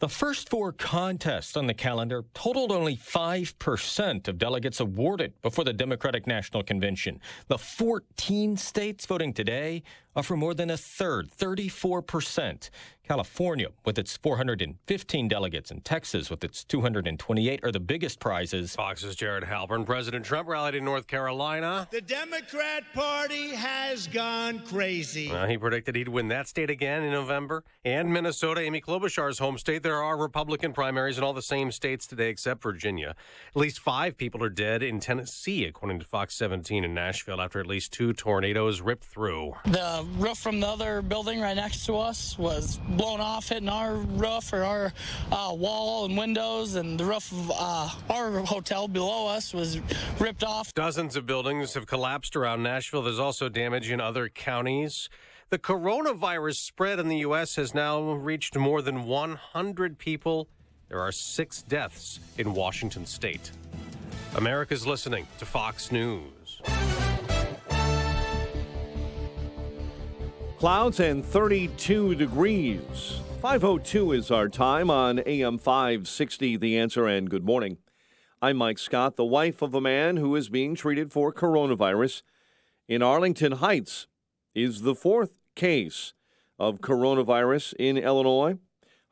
The first four contests on the calendar totaled only 5% of delegates awarded before the Democratic National Convention. The 14 states voting today offer more than a third, 34%. California, with its 415 delegates, and Texas, with its 228, are the biggest prizes. Fox's Jared Halpern. President Trump rallied in North Carolina. The Democrat Party has gone crazy. He predicted he'd win that state again in November. And Minnesota, Amy Klobuchar's home state. There are Republican primaries in all the same states today except Virginia. At least 5 people are dead in Tennessee, according to Fox 17 in Nashville, after at least 2 tornadoes ripped through. The roof from the other building right next to us was blown off, hitting our roof or our wall and windows, and the roof of our hotel below us was ripped off. Dozens of buildings have collapsed around Nashville. There's also damage in other counties. The coronavirus spread in the U.S. has now reached more than 100 people. There are 6 deaths in Washington state. America's listening to Fox News. Clouds and 32 degrees. 5:02 is our time on AM 560, The Answer, and good morning. I'm Mike Scott. The wife of a man who is being treated for coronavirus in Arlington Heights is the 4th case of coronavirus in Illinois.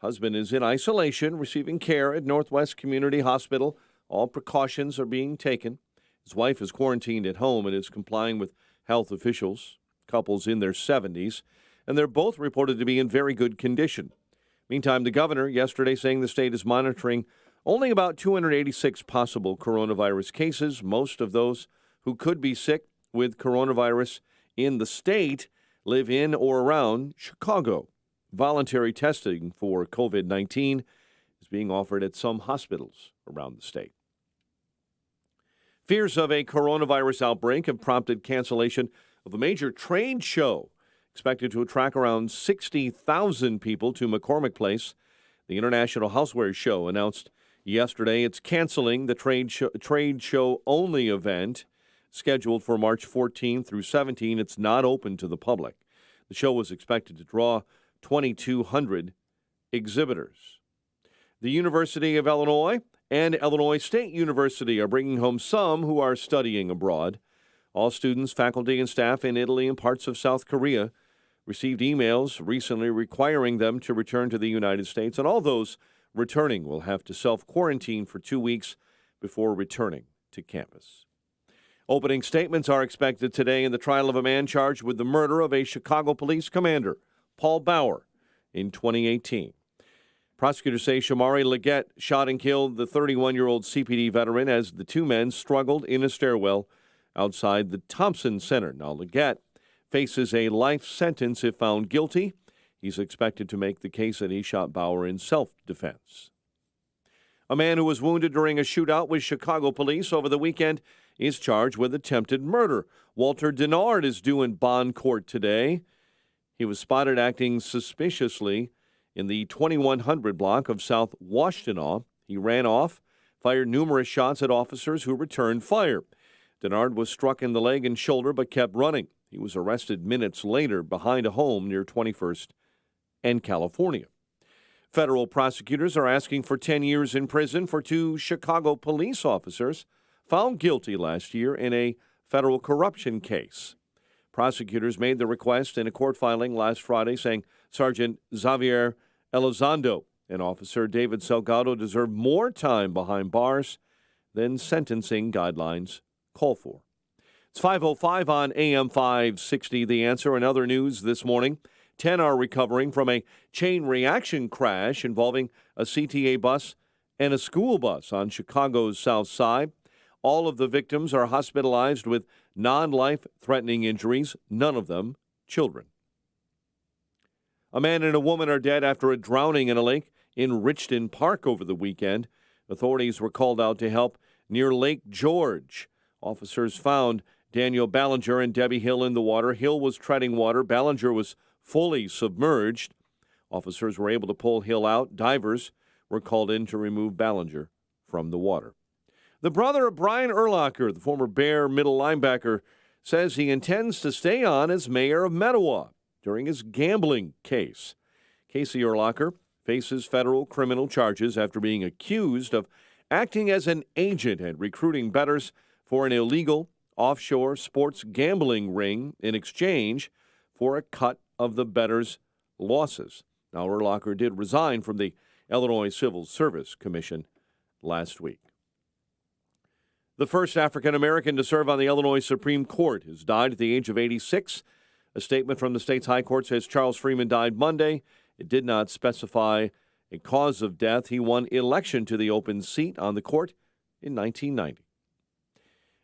Husband is in isolation, receiving care at Northwest Community Hospital. All precautions are being taken. His wife is quarantined at home and is complying with health officials. Couples in their 70s, and they're both reported to be in very good condition. Meantime, the governor yesterday saying the state is monitoring only about 286 possible coronavirus cases. Most of those who could be sick with coronavirus in the state live in or around Chicago. Voluntary testing for COVID-19 is being offered at some hospitals around the state. Fears of a coronavirus outbreak have prompted cancellation of a major trade show expected to attract around 60,000 people to McCormick Place. The International Housewares Show announced yesterday it's canceling the trade show only event scheduled for March 14 through 17. It's not open to the public. The show was expected to draw 2,200 exhibitors. The University of Illinois and Illinois State University are bringing home some who are studying abroad. All students, faculty, and staff in Italy and parts of South Korea received emails recently requiring them to return to the United States, and all those returning will have to self-quarantine for 2 weeks before returning to campus. Opening statements are expected today in the trial of a man charged with the murder of a Chicago police commander, Paul Bauer, in 2018. Prosecutors say Shamari Leggett shot and killed the 31-year-old CPD veteran as the 2 men struggled in a stairwell outside the Thompson Center. Now, Leggett faces a life sentence if found guilty. He's expected to make the case that he shot Bauer in self-defense. A man who was wounded during a shootout with Chicago police over the weekend is charged with attempted murder. Walter Denard is due in bond court today. He was spotted acting suspiciously in the 2100 block of South Washtenaw. He ran off, fired numerous shots at officers who returned fire. Denard was struck in the leg and shoulder but kept running. He was arrested minutes later behind a home near 21st and California. Federal prosecutors are asking for 10 years in prison for 2 Chicago police officers found guilty last year in a federal corruption case. Prosecutors made the request in a court filing last Friday, saying Sergeant Xavier Elizondo and Officer David Salgado deserve more time behind bars than sentencing guidelines call for. It's 5:05 on AM 560, The Answer. And other news this morning, 10 are recovering from a chain reaction crash involving a CTA bus and a school bus on Chicago's South Side. All of the victims are hospitalized with non-life-threatening injuries, none of them children. A man and a woman are dead after a drowning in a lake in Richton Park over the weekend. Authorities were called out to help near Lake George. Officers found Daniel Ballinger and Debbie Hill in the water. Hill was treading water. Ballinger was fully submerged. Officers were able to pull Hill out. Divers were called in to remove Ballinger from the water. The brother of Brian Urlacher, the former Bear middle linebacker, says he intends to stay on as mayor of Mettawa during his gambling case. Casey Urlacher faces federal criminal charges after being accused of acting as an agent and recruiting bettors for an illegal offshore sports gambling ring in exchange for a cut of the bettors' losses. Now, Urlacher did resign from the Illinois Civil Service Commission last week. The first African-American to serve on the Illinois Supreme Court has died at the age of 86. A statement from the state's high court says Charles Freeman died Monday. It did not specify a cause of death. He won election to the open seat on the court in 1990.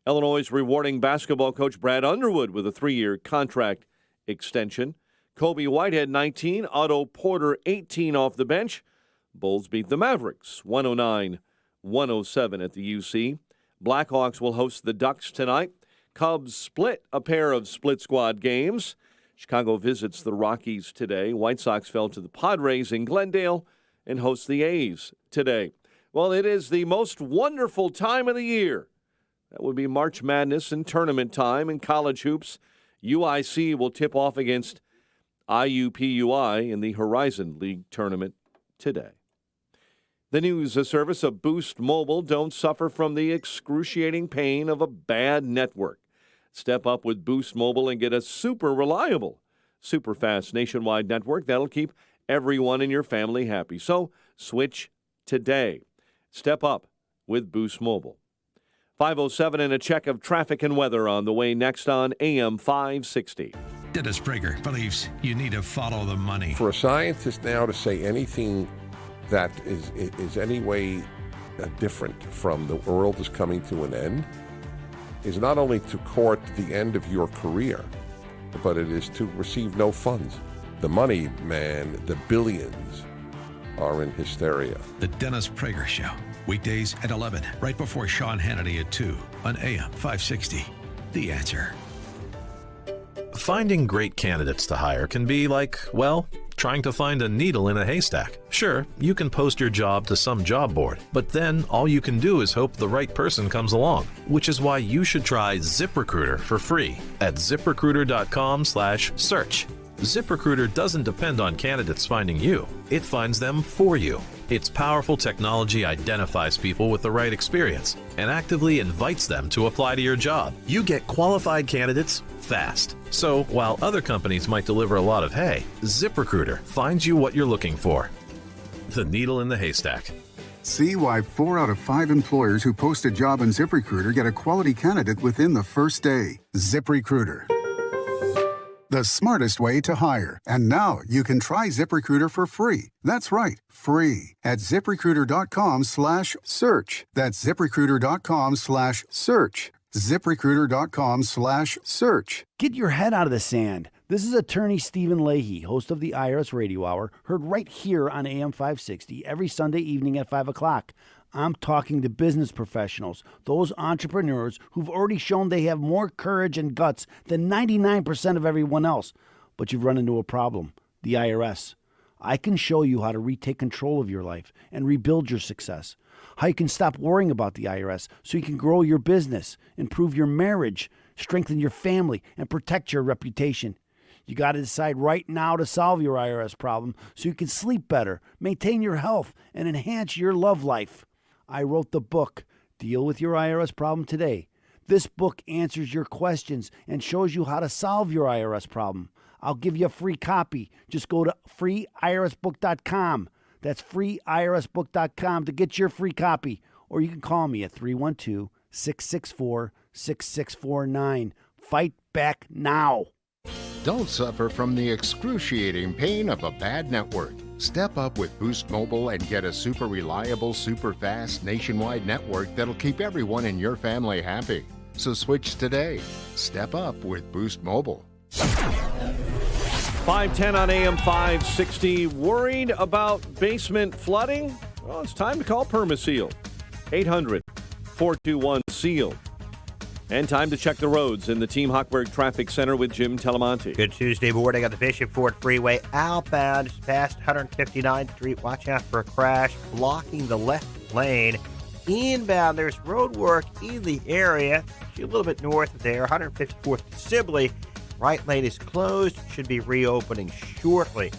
Illinois' rewarding basketball coach Brad Underwood with a 3-year contract extension. Kobe Whitehead, 19. Otto Porter, 18 off the bench. Bulls beat the Mavericks, 109-107 at the UC. Blackhawks will host the Ducks tonight. Cubs split a pair of split squad games. Chicago visits the Rockies today. White Sox fell to the Padres in Glendale and host the A's today. Well, it is the most wonderful time of the year. That would be March Madness and tournament time in college hoops. UIC will tip off against IUPUI in the Horizon League tournament today. The news service of Boost Mobile. Don't suffer from the excruciating pain of a bad network. Step up with Boost Mobile and get a super reliable, super fast nationwide network that'll keep everyone in your family happy. So switch today. Step up with Boost Mobile. 5:07 and a check of traffic and weather on the way next on AM 560. Dennis Prager believes you need to follow the money. For a scientist now to say anything that is any way different from the world is coming to an end is not only to court the end of your career, but it is to receive no funds. The money, man, the billions are in hysteria. The Dennis Prager Show. Weekdays at 11, right before Sean Hannity at 2 on AM 560. The Answer. Finding great candidates to hire can be like, well, trying to find a needle in a haystack. Sure, you can post your job to some job board, but then all you can do is hope the right person comes along, which is why you should try ZipRecruiter for free at ZipRecruiter.com/search. ZipRecruiter doesn't depend on candidates finding you. It finds them for you. Its powerful technology identifies people with the right experience and actively invites them to apply to your job. You get qualified candidates fast. So while other companies might deliver a lot of hay, ZipRecruiter finds you what you're looking for. The needle in the haystack. See why 4 out of 5 employers who post a job on ZipRecruiter get a quality candidate within the first day. ZipRecruiter, the smartest way to hire. And now you can try ZipRecruiter for free. That's right, free at ZipRecruiter.com/search. That's ZipRecruiter.com/search. ZipRecruiter.com/search. Get your head out of the sand. This is attorney Stephen Leahy, host of the IRS Radio Hour, heard right here on AM 560 every Sunday evening at 5 o'clock. I'm talking to business professionals, those entrepreneurs who've already shown they have more courage and guts than 99% of everyone else. But you've run into a problem, the IRS. I can show you how to retake control of your life and rebuild your success. How you can stop worrying about the IRS so you can grow your business, improve your marriage, strengthen your family, and protect your reputation. You got to decide right now to solve your IRS problem so you can sleep better, maintain your health, and enhance your love life. I wrote the book, Deal with Your IRS Problem Today. This book answers your questions and shows you how to solve your IRS problem. I'll give you a free copy. Just go to freeirsbook.com. That's freeirsbook.com to get your free copy. Or you can call me at 312-664-6649. Fight back now. Don't suffer from the excruciating pain of a bad network. Step up with Boost Mobile and get a super reliable, super fast nationwide network that'll keep everyone in your family happy. So switch today. Step up with Boost Mobile. 5:10 on AM 560. Worried about basement flooding? Well, it's time to call Permaseal. 800-421-SEAL. And time to check the roads in the Team Hochberg Traffic Center with Jim Telemonte. Good Tuesday morning on the Bishop Ford Freeway. Outbound just past 159th Street. Watch out for a crash blocking the left lane. Inbound, there's road work in the area. A little bit north of there, 154th Sibley. Right lane is closed. Should be reopening shortly.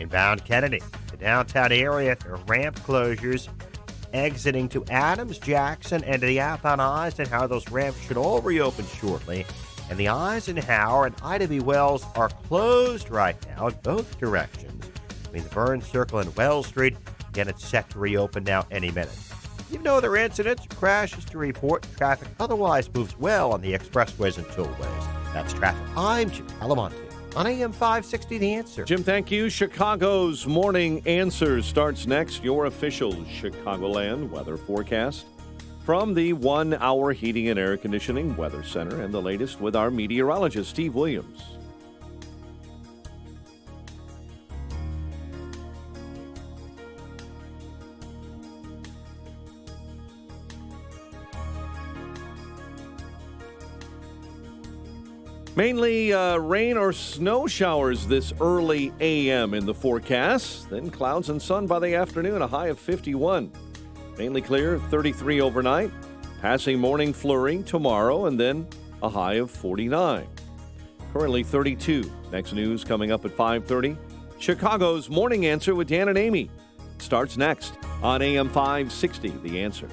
Inbound Kennedy, the downtown area, there are ramp closures. Exiting to Adams, Jackson, and to the outbound Eisenhower, those ramps should all reopen shortly. And the Eisenhower and Ida B. Wells are closed right now in both directions. Between the Burns Circle and Wells Street, again, it's set to reopen now any minute. You have no other incidents, crashes to report. Traffic otherwise moves well on the expressways and tollways. That's traffic. I'm Jim Alamonte on AM 560, The Answer. Jim, thank you. Chicago's Morning Answer starts next. Your official Chicagoland weather forecast from the 1 Hour Heating and Air Conditioning Weather Center, and the latest with our meteorologist, Steve Williams. Mainly rain or snow showers this early a.m. in the forecast. Then clouds and sun by the afternoon, a high of 51. Mainly clear, 33 overnight. Passing morning flurry tomorrow, and then a high of 49. Currently 32. Next news coming up at 5:30. Chicago's Morning Answer with Dan and Amy starts next on AM 560, The Answer.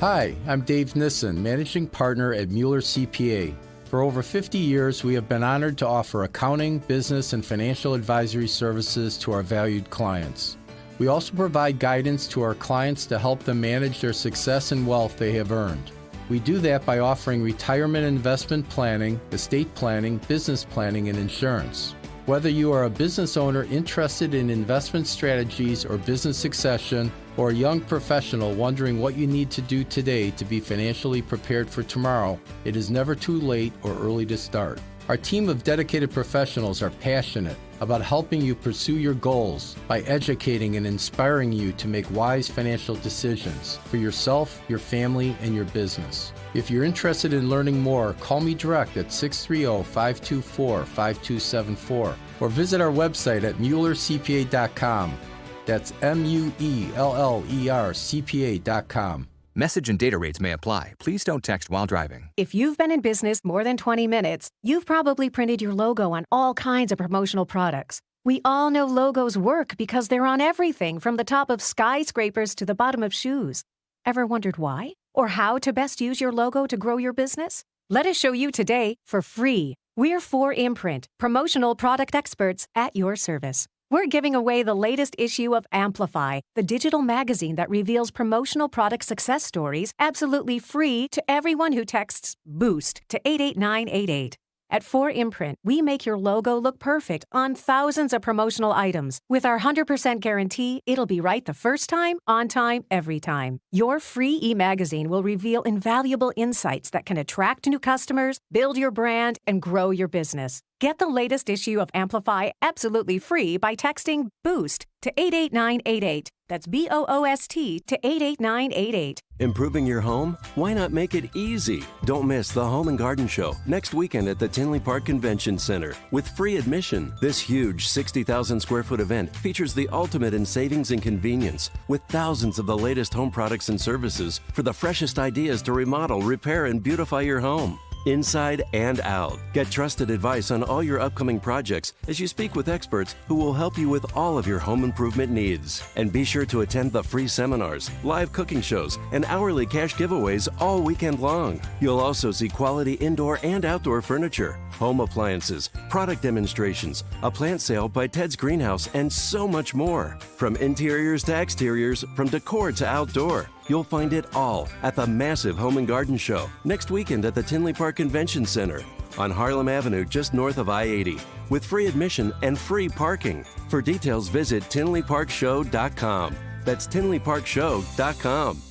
Hi, I'm Dave Nissen, Managing Partner at Mueller CPA. For over 50 years, we have been honored to offer accounting, business, and financial advisory services to our valued clients. We also provide guidance to our clients to help them manage their success and wealth they have earned. We do that by offering retirement investment planning, estate planning, business planning, and insurance. Whether you are a business owner interested in investment strategies or business succession, or a young professional wondering what you need to do today to be financially prepared for tomorrow, it is never too late or early to start. Our team of dedicated professionals are passionate about helping you pursue your goals by educating and inspiring you to make wise financial decisions for yourself, your family, and your business. If you're interested in learning more, call me direct at 630-524-5274 or visit our website at MuellerCPA.com. That's MuellerCPA.com. Message and data rates may apply. Please don't text while driving. If you've been in business more than 20 minutes, you've probably printed your logo on all kinds of promotional products. We all know logos work because they're on everything from the top of skyscrapers to the bottom of shoes. Ever wondered why? Or how to best use your logo to grow your business? Let us show you today for free. We're 4imprint, promotional product experts at your service. We're giving away the latest issue of Amplify, the digital magazine that reveals promotional product success stories absolutely free to everyone who texts BOOST to 88988. At 4imprint, we make your logo look perfect on thousands of promotional items. With our 100% guarantee, it'll be right the first time, on time, every time. Your free e-magazine will reveal invaluable insights that can attract new customers, build your brand, and grow your business. Get the latest issue of Amplify absolutely free by texting BOOST to 88988. That's BOOST to 88988. Improving your home? Why not make it easy? Don't miss the Home and Garden Show next weekend at the Tinley Park Convention Center with free admission. This huge 60,000 square foot event features the ultimate in savings and convenience with thousands of the latest home products and services for the freshest ideas to remodel, repair, and beautify your home. Inside and out. Get trusted advice on all your upcoming projects as you speak with experts who will help you with all of your home improvement needs. And be sure to attend the free seminars, live cooking shows, and hourly cash giveaways all weekend long. You'll also see quality indoor and outdoor furniture, home appliances, product demonstrations, a plant sale by Ted's Greenhouse, and so much more. From interiors to exteriors, from decor to outdoor. You'll find it all at the massive Home and Garden Show next weekend at the Tinley Park Convention Center on Harlem Avenue just north of I-80 with free admission and free parking. For details, visit TinleyParkShow.com. That's TinleyParkShow.com.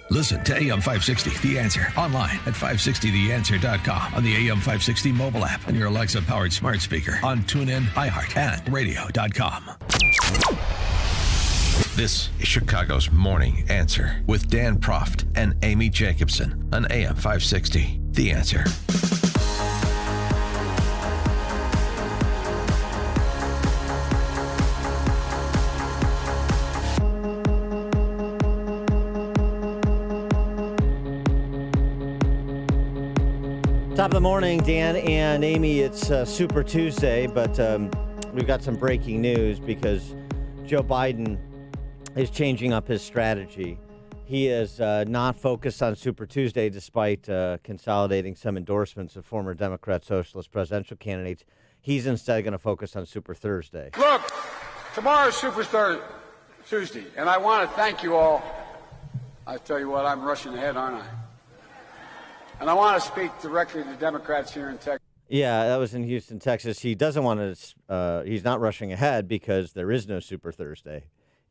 Listen to AM 560, The Answer, online at 560theanswer.com, on the AM 560 mobile app, and your Alexa-powered smart speaker, on TuneIn, iHeart, and radio.com. This is Chicago's Morning Answer with Dan Proft and Amy Jacobson on AM 560, The Answer. Top of the morning, Dan and Amy. It's Super Tuesday, but we've got some breaking news because Joe Biden is changing up his strategy. He is not focused on Super Tuesday despite consolidating some endorsements of former Democrat socialist presidential candidates. He's instead going to focus on Super Thursday. Look, tomorrow's Super Tuesday, and I want to thank you all. I tell you what, I'm rushing ahead, aren't I? And I want to speak directly to Democrats here in Texas. Yeah, that was in Houston, Texas. He doesn't want to. He's not rushing ahead because there is no Super Thursday.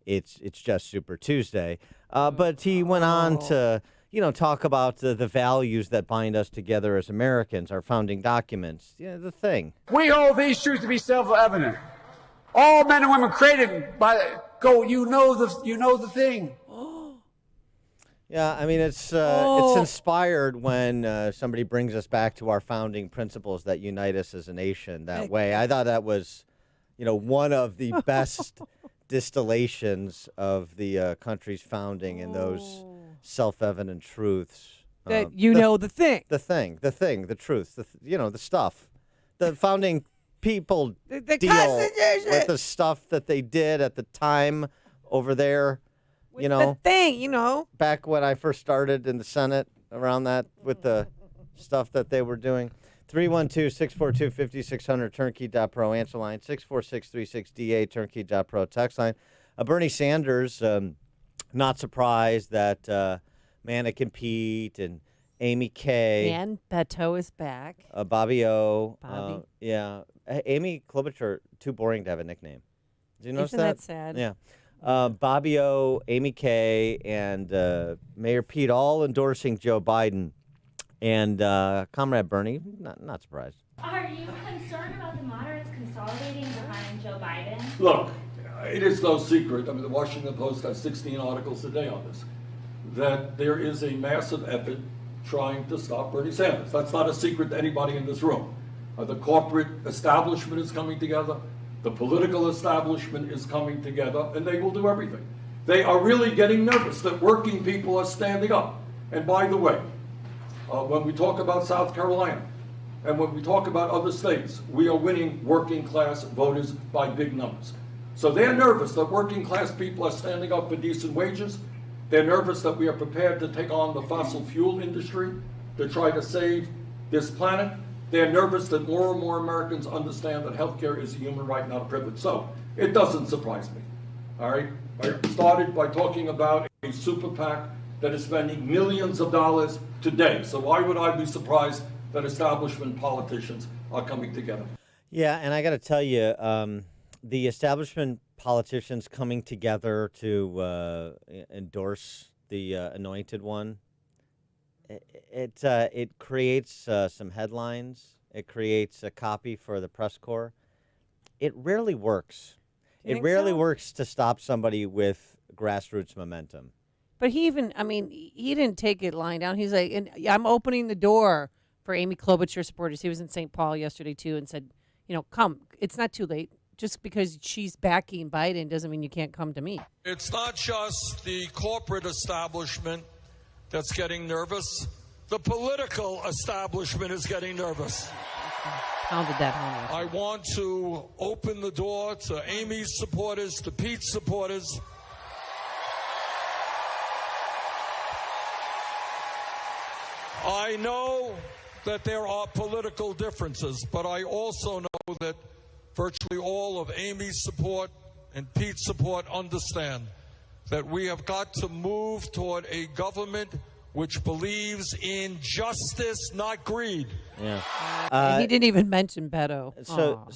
It's just Super Tuesday. But he went on to talk about the values that bind us together as Americans, our founding documents. The thing. We hold these truths to be self-evident. All men and women created by you know the thing. Yeah, I mean, it's inspired when somebody brings us back to our founding principles that unite us as a nation that way. I thought that was, one of the best distillations of the country's founding and those self-evident truths. That the thing. The truth, the stuff. The founding people the deal with the stuff that they did at the time over there. The thing, Back when I first started in the Senate around that with the stuff that they were doing. 312-642-5600, turnkey.pro, answer line, 64636DA, turnkey.pro, text line. Bernie Sanders, not surprised that Mannequin Pete and Amy Kay. And Beto is back. Bobby O. Bobby. Yeah. Amy Klobuchar, too boring to have a nickname. Did you notice that? Isn't that sad? Yeah. Bobby O, Amy Kay, and Mayor Pete all endorsing Joe Biden. And Comrade Bernie, not surprised. Are you concerned about the moderates consolidating behind Joe Biden? Look, it is no secret. I mean, the Washington Post has 16 articles a day on this, that there is a massive effort trying to stop Bernie Sanders. That's not a secret to anybody in this room. The corporate establishment is coming together. The political establishment is coming together, and they will do everything. They are really getting nervous that working people are standing up. And by the way, when we talk about South Carolina, and when we talk about other states, we are winning working class voters by big numbers. So they're nervous that working class people are standing up for decent wages. They're nervous that we are prepared to take on the fossil fuel industry to try to save this planet. They're nervous that more and more Americans understand that healthcare is a human right, not a privilege. So it doesn't surprise me. All right? I started by talking about a super PAC that is spending millions of dollars today. So why would I be surprised that establishment politicians are coming together? Yeah, and I got to tell you, the establishment politicians coming together to endorse the anointed one, it creates some headlines. It creates a copy for the press corps. It rarely works. It rarely works to stop somebody with grassroots momentum. But he didn't take it lying down. He's like, and I'm opening the door for Amy Klobuchar supporters. He was in St. Paul yesterday, too, and said, come. It's not too late. Just because she's backing Biden doesn't mean you can't come to me. It's not just the corporate establishment that's getting nervous. The political establishment is getting nervous. Pounded that home. I want to open the door to Amy's supporters, to Pete's supporters. I know that there are political differences, but I also know that virtually all of Amy's support and Pete's support understand that we have got to move toward a government which believes in justice, not greed. Yeah. He didn't even mention Beto. So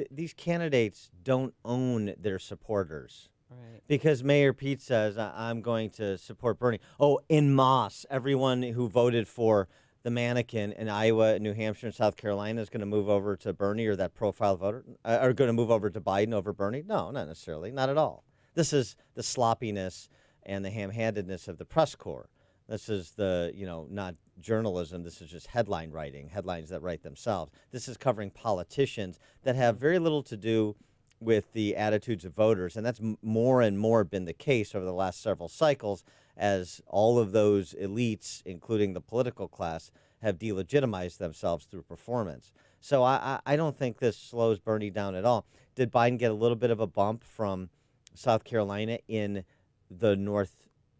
these candidates don't own their supporters. Right. Because Mayor Pete says, I'm going to support Bernie. Oh, en masse, everyone who voted for the mannequin in Iowa, New Hampshire, and South Carolina is going to move over to Bernie, or that profile voter, are going to move over to Biden over Bernie? No, not necessarily. Not at all. This is the sloppiness and the ham-handedness of the press corps. This is not journalism. This is just headline writing, headlines that write themselves. This is covering politicians that have very little to do with the attitudes of voters, and that's more and more been the case over the last several cycles as all of those elites, including the political class, have delegitimized themselves through performance. So I don't think this slows Bernie down at all. Did Biden get a little bit of a bump from South Carolina in the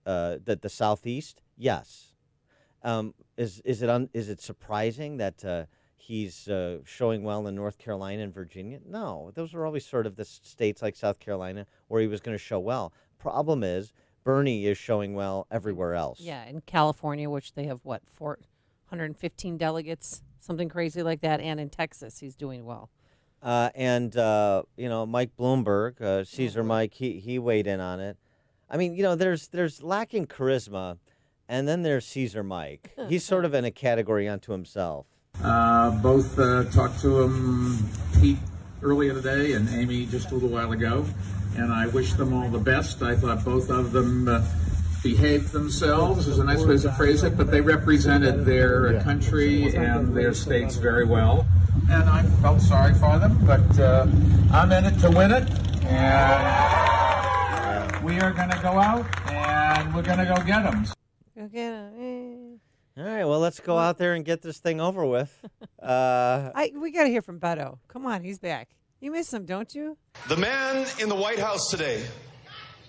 the Southeast? Yes. Is it surprising that he's showing well in North Carolina and Virginia? No, those were always sort of the states like South Carolina where he was going to show well. Problem is, Bernie is showing well everywhere else. Yeah, in California, which they have, 415 delegates, something crazy like that, and in Texas, he's doing well. And Mike Bloomberg, Caesar Mike, he weighed in on it. I mean, there's lacking charisma, and then there's Caesar Mike. He's sort of in a category unto himself. Both talked to him, Pete earlier today and Amy just a little while ago, and I wish them all the best. I thought both of them behaved themselves, is a nice way to phrase it, but they represented their country and their states very well. And I felt sorry for them, but I'm in it to win it, and we are going to go out and we're going to go get them. Go get him. All right, well, let's go out there and get this thing over with. We got to hear from Beto. Come on, he's back. You miss him, don't you? The man in the White House today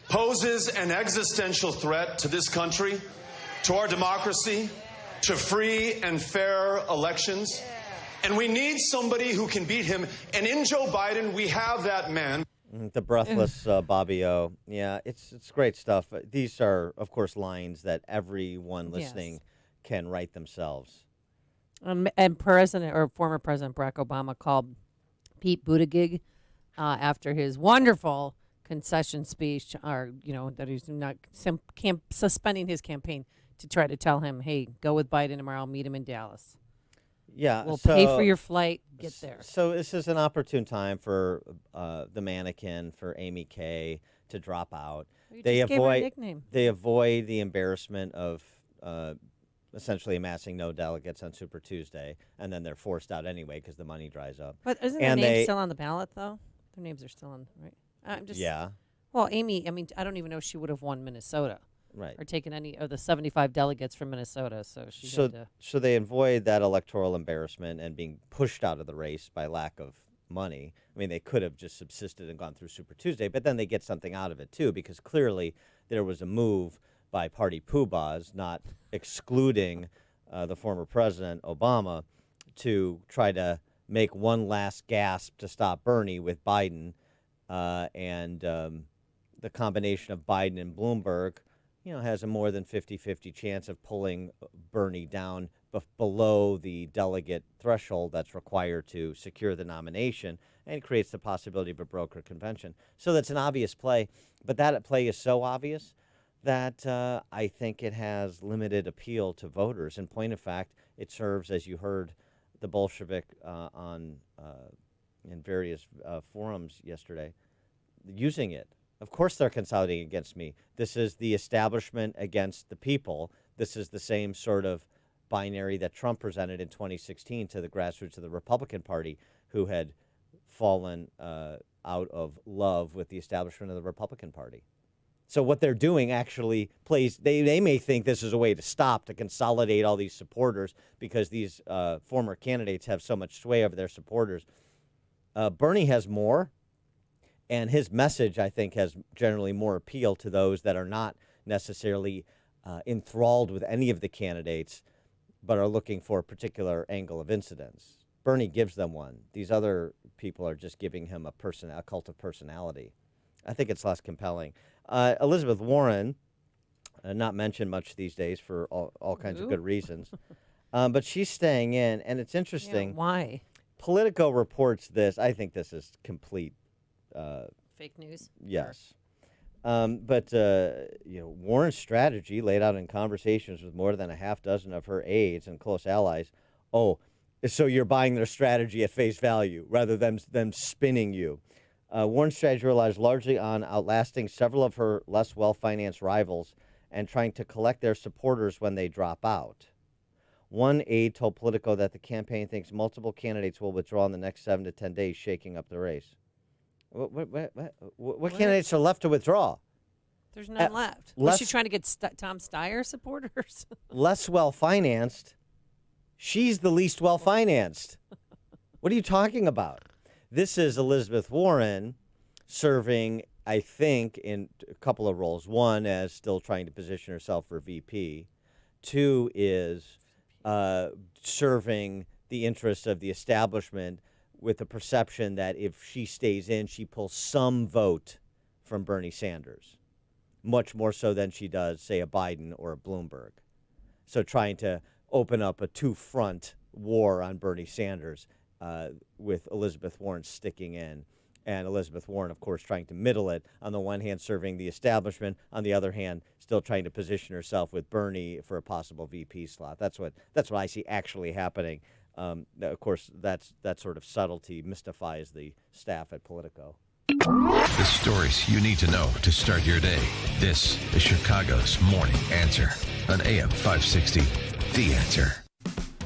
poses an existential threat to this country, to our democracy, to free and fair elections. And we need somebody who can beat him. And in Joe Biden, we have that man. The breathless Bobby O. Yeah, it's great stuff. These are, of course, lines that everyone listening can write themselves. And former President Barack Obama called Pete Buttigieg after his wonderful concession speech, that he's not suspending his campaign to try to tell him, hey, go with Biden tomorrow, meet him in Dallas. Yeah, we'll pay for your flight, get there. So this is an opportune time for the mannequin, for Amy Kay, to drop out. They just gave her a nickname. They avoid the embarrassment of essentially amassing no delegates on Super Tuesday, and then they're forced out anyway because the money dries up. But isn't their name still on the ballot, though? Their names are still on, right? Yeah. Well, Amy, I don't even know if she would have won Minnesota. Right. Or taken any of the 75 delegates from Minnesota, so she had to. So they avoid that electoral embarrassment and being pushed out of the race by lack of money. I mean, they could have just subsisted and gone through Super Tuesday, but then they get something out of it, too, because clearly there was a move by party poobahs, not excluding the former president, Obama, to try to make one last gasp to stop Bernie with Biden. And the combination of Biden and Bloomberg, has a more than 50-50 chance of pulling Bernie down below the delegate threshold that's required to secure the nomination, and creates the possibility of a broker convention. So that's an obvious play, but that play is so obvious that I think it has limited appeal to voters. In point of fact, it serves, as you heard the Bolshevik in various forums yesterday, using it. Of course they're consolidating against me. This is the establishment against the people. This is the same sort of binary that Trump presented in 2016 to the grassroots of the Republican Party, who had fallen out of love with the establishment of the Republican Party. So what they're doing actually plays, they may think this is a way to consolidate all these supporters because these former candidates have so much sway over their supporters. Bernie has more. And his message, I think, has generally more appeal to those that are not necessarily enthralled with any of the candidates, but are looking for a particular angle of incidence. Bernie gives them one. These other people are just giving him a cult of personality. I think it's less compelling. Elizabeth Warren, not mentioned much these days for all kinds of good reasons, but she's staying in, and it's interesting. Yeah, why? Politico reports this. I think this is complete fake news. Yes. But Warren's strategy, laid out in conversations with more than a half dozen of her aides and close allies. Oh, so you're buying their strategy at face value rather than them spinning you. Warren's strategy relies largely on outlasting several of her less well-financed rivals and trying to collect their supporters when they drop out. One aide told Politico that the campaign thinks multiple candidates will withdraw in the next 7 to 10 days, shaking up the race. What candidates are left to withdraw? There's none left. Was she trying to get Tom Steyer supporters? Less well-financed. She's the least well-financed. What are you talking about? This is Elizabeth Warren serving, I think, in a couple of roles. One, as still trying to position herself for VP. Two is serving the interests of the establishment with the perception that if she stays in, she pulls some vote from Bernie Sanders, much more so than she does, say, a Biden or a Bloomberg. So trying to open up a two-front war on Bernie Sanders with Elizabeth Warren sticking in. And Elizabeth Warren, of course, trying to middle it. On the one hand, serving the establishment. On the other hand, still trying to position herself with Bernie for a possible VP slot. That's what I see actually happening. Of course, that sort of subtlety mystifies the staff at Politico. The stories you need to know to start your day. This is Chicago's Morning Answer on AM 560. The Answer.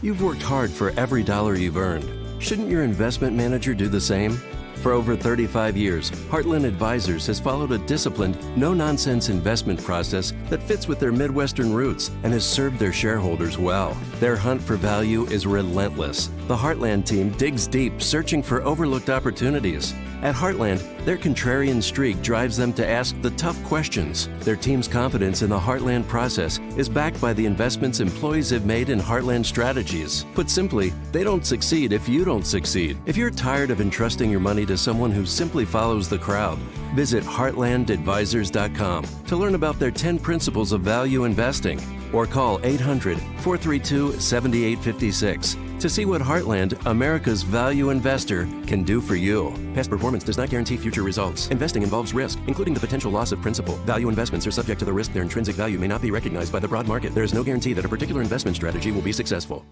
You've worked hard for every dollar you've earned. Shouldn't your investment manager do the same? For over 35 years, Heartland Advisors has followed a disciplined, no-nonsense investment process that fits with their Midwestern roots and has served their shareholders well. Their hunt for value is relentless. The Heartland team digs deep, searching for overlooked opportunities. At Heartland, their contrarian streak drives them to ask the tough questions. Their team's confidence in the Heartland process is backed by the investments employees have made in Heartland strategies. Put simply, they don't succeed if you don't succeed. If you're tired of entrusting your money to someone who simply follows the crowd, visit heartlandadvisors.com to learn about their 10 principles of value investing, or call 800-432-7856 to see what Heartland, America's value investor, can do for you. Past performance does not guarantee future results. Investing involves risk, including the potential loss of principal. Value investments are subject to the risk their intrinsic value may not be recognized by the broad market. There is no guarantee that a particular investment strategy will be successful.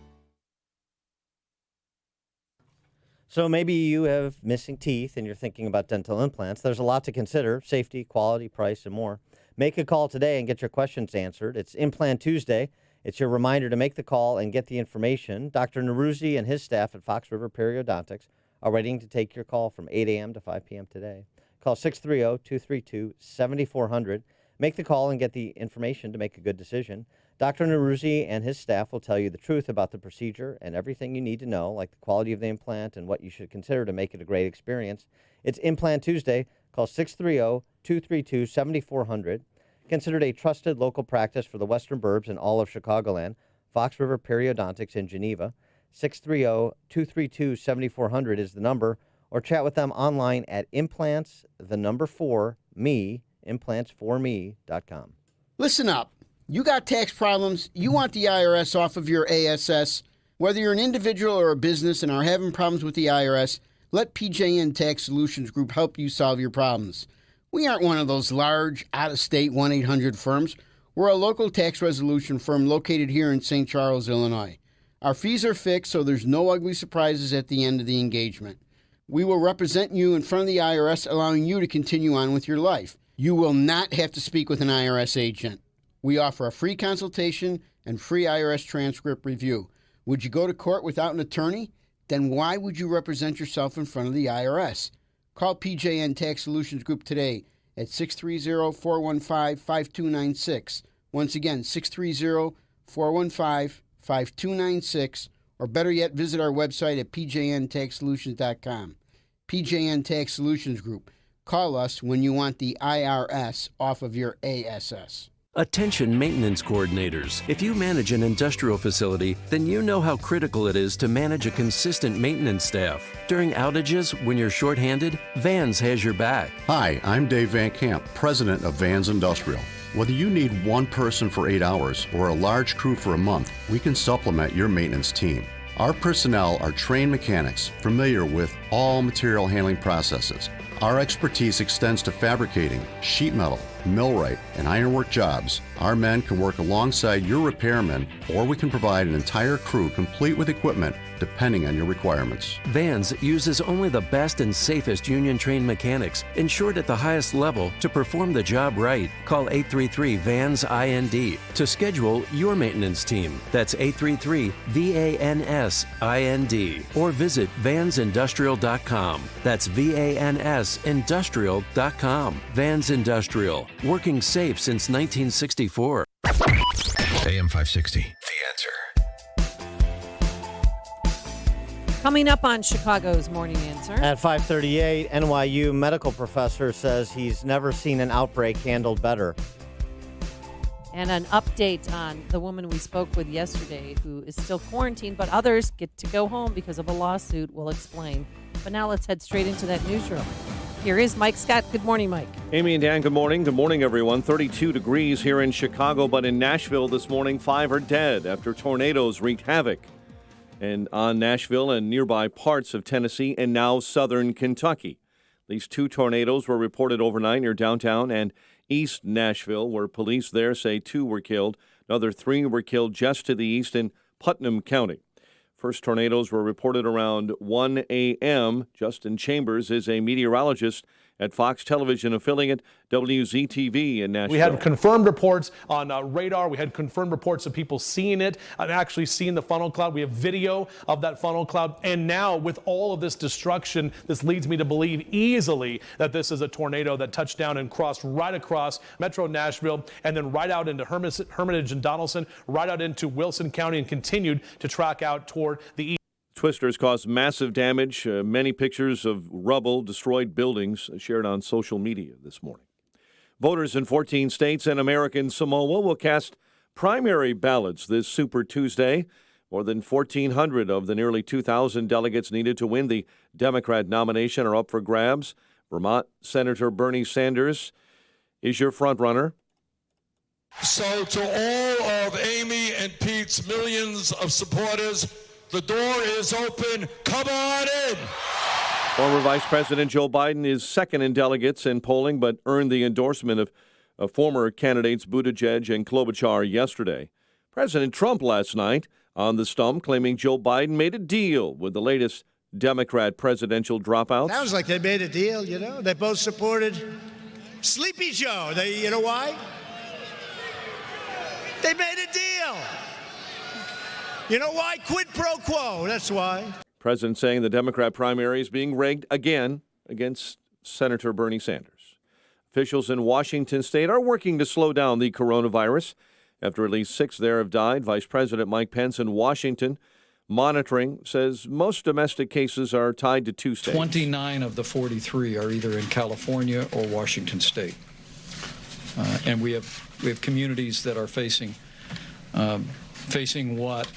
So maybe you have missing teeth and you're thinking about dental implants. There's a lot to consider: safety, quality, price, and more. Make a call today and get your questions answered. It's Implant Tuesday. It's your reminder to make the call and get the information. Dr. Neruzzi and his staff at Fox River Periodontics are waiting to take your call from 8 a.m. to 5 p.m. today. Call 630-232-7400. Make the call and get the information to make a good decision. Dr. Neruzzi and his staff will tell you the truth about the procedure and everything you need to know, like the quality of the implant and what you should consider to make it a great experience. It's Implant Tuesday. Call 630-232-7400. Considered a trusted local practice for the Western Burbs and all of Chicagoland. Fox River Periodontics in Geneva. 630-232-7400 is the number, or chat with them online at implants4me.com. Listen up. You got tax problems, you want the IRS off of your ASS. Whether you're an individual or a business and are having problems with the IRS, let PJN Tax Solutions Group help you solve your problems. We aren't one of those large, out-of-state 1-800 firms. We're a local tax resolution firm located here in St. Charles, Illinois. Our fees are fixed, so there's no ugly surprises at the end of the engagement. We will represent you in front of the IRS, allowing you to continue on with your life. You will not have to speak with an IRS agent. We offer a free consultation and free IRS transcript review. Would you go to court without an attorney? Then why would you represent yourself in front of the IRS? Call PJN Tax Solutions Group today at 630-415-5296. Once again, 630-415-5296. Or better yet, visit our website at pjntaxsolutions.com. PJN Tax Solutions Group. Call us when you want the IRS off of your ASS. Attention maintenance coordinators. If you manage an industrial facility, then you know how critical it is to manage a consistent maintenance staff. During outages, when you're shorthanded, Vans has your back. Hi, I'm Dave Van Camp, president of Vans Industrial. Whether you need one person for 8 hours or a large crew for a month, we can supplement your maintenance team. Our personnel are trained mechanics familiar with all material handling processes. Our expertise extends to fabricating, sheet metal, millwright, and ironwork jobs. Our men can work alongside your repairmen, or we can provide an entire crew complete with equipment depending on your requirements. Vans uses only the best and safest union-trained mechanics, insured at the highest level, to perform the job right. Call 833-VANS-IND to schedule your maintenance team. That's 833-VANS-IND. Or visit vansindustrial.com. That's VANSindustrial.com. Vans Industrial. Working safe since 1964. AM 560. The Answer. Coming up on Chicago's Morning Answer. At 5:38, NYU medical professor says he's never seen an outbreak handled better. And an update on the woman we spoke with yesterday who is still quarantined, but others get to go home because of a lawsuit. We'll explain. But now let's head straight into that newsroom. Here is Mike Scott. Good morning, Mike. Amy and Dan, good morning. Good morning, everyone. 32 degrees here in Chicago, but in Nashville this morning, 5 are dead after tornadoes wreaked havoc and on Nashville and nearby parts of Tennessee and now southern Kentucky. These 2 tornadoes were reported overnight near downtown and East Nashville, where police there say 2 were killed. Another 3 were killed just to the east in Putnam County. First tornadoes were reported around 1 a.m. Justin Chambers is a meteorologist at Fox Television affiliate WZTV in Nashville. We had confirmed reports on radar. We had confirmed reports of people seeing it and actually seeing the funnel cloud. We have video of that funnel cloud. And now with all of this destruction, this leads me to believe easily that this is a tornado that touched down and crossed right across Metro Nashville and then right out into Hermitage and Donaldson, right out into Wilson County and continued to track out toward the east. Twisters caused massive damage. Many pictures of rubble, destroyed buildings shared on social media this morning. Voters in 14 states and American Samoa will cast primary ballots this Super Tuesday. More than 1,400 of the nearly 2,000 delegates needed to win the Democrat nomination are up for grabs. Vermont Senator Bernie Sanders is your frontrunner. So to all of Amy and Pete's millions of supporters, the door is open. Come on in. Former Vice President Joe Biden is second in delegates in polling, but earned the endorsement of former candidates Buttigieg and Klobuchar yesterday. President Trump last night on the stump claiming Joe Biden made a deal with the latest Democrat presidential dropouts. Sounds like they made a deal, you know. They both supported Sleepy Joe. You know why? They made a deal. You know why? Quid pro quo. That's why. President saying the Democrat primary is being rigged again against Senator Bernie Sanders. Officials in Washington state are working to slow down the coronavirus. After at least 6 there have died, Vice President Mike Pence in Washington monitoring says most domestic cases are tied to 2 states. 29 of the 43 are either in California or Washington state. And we have communities that are facing what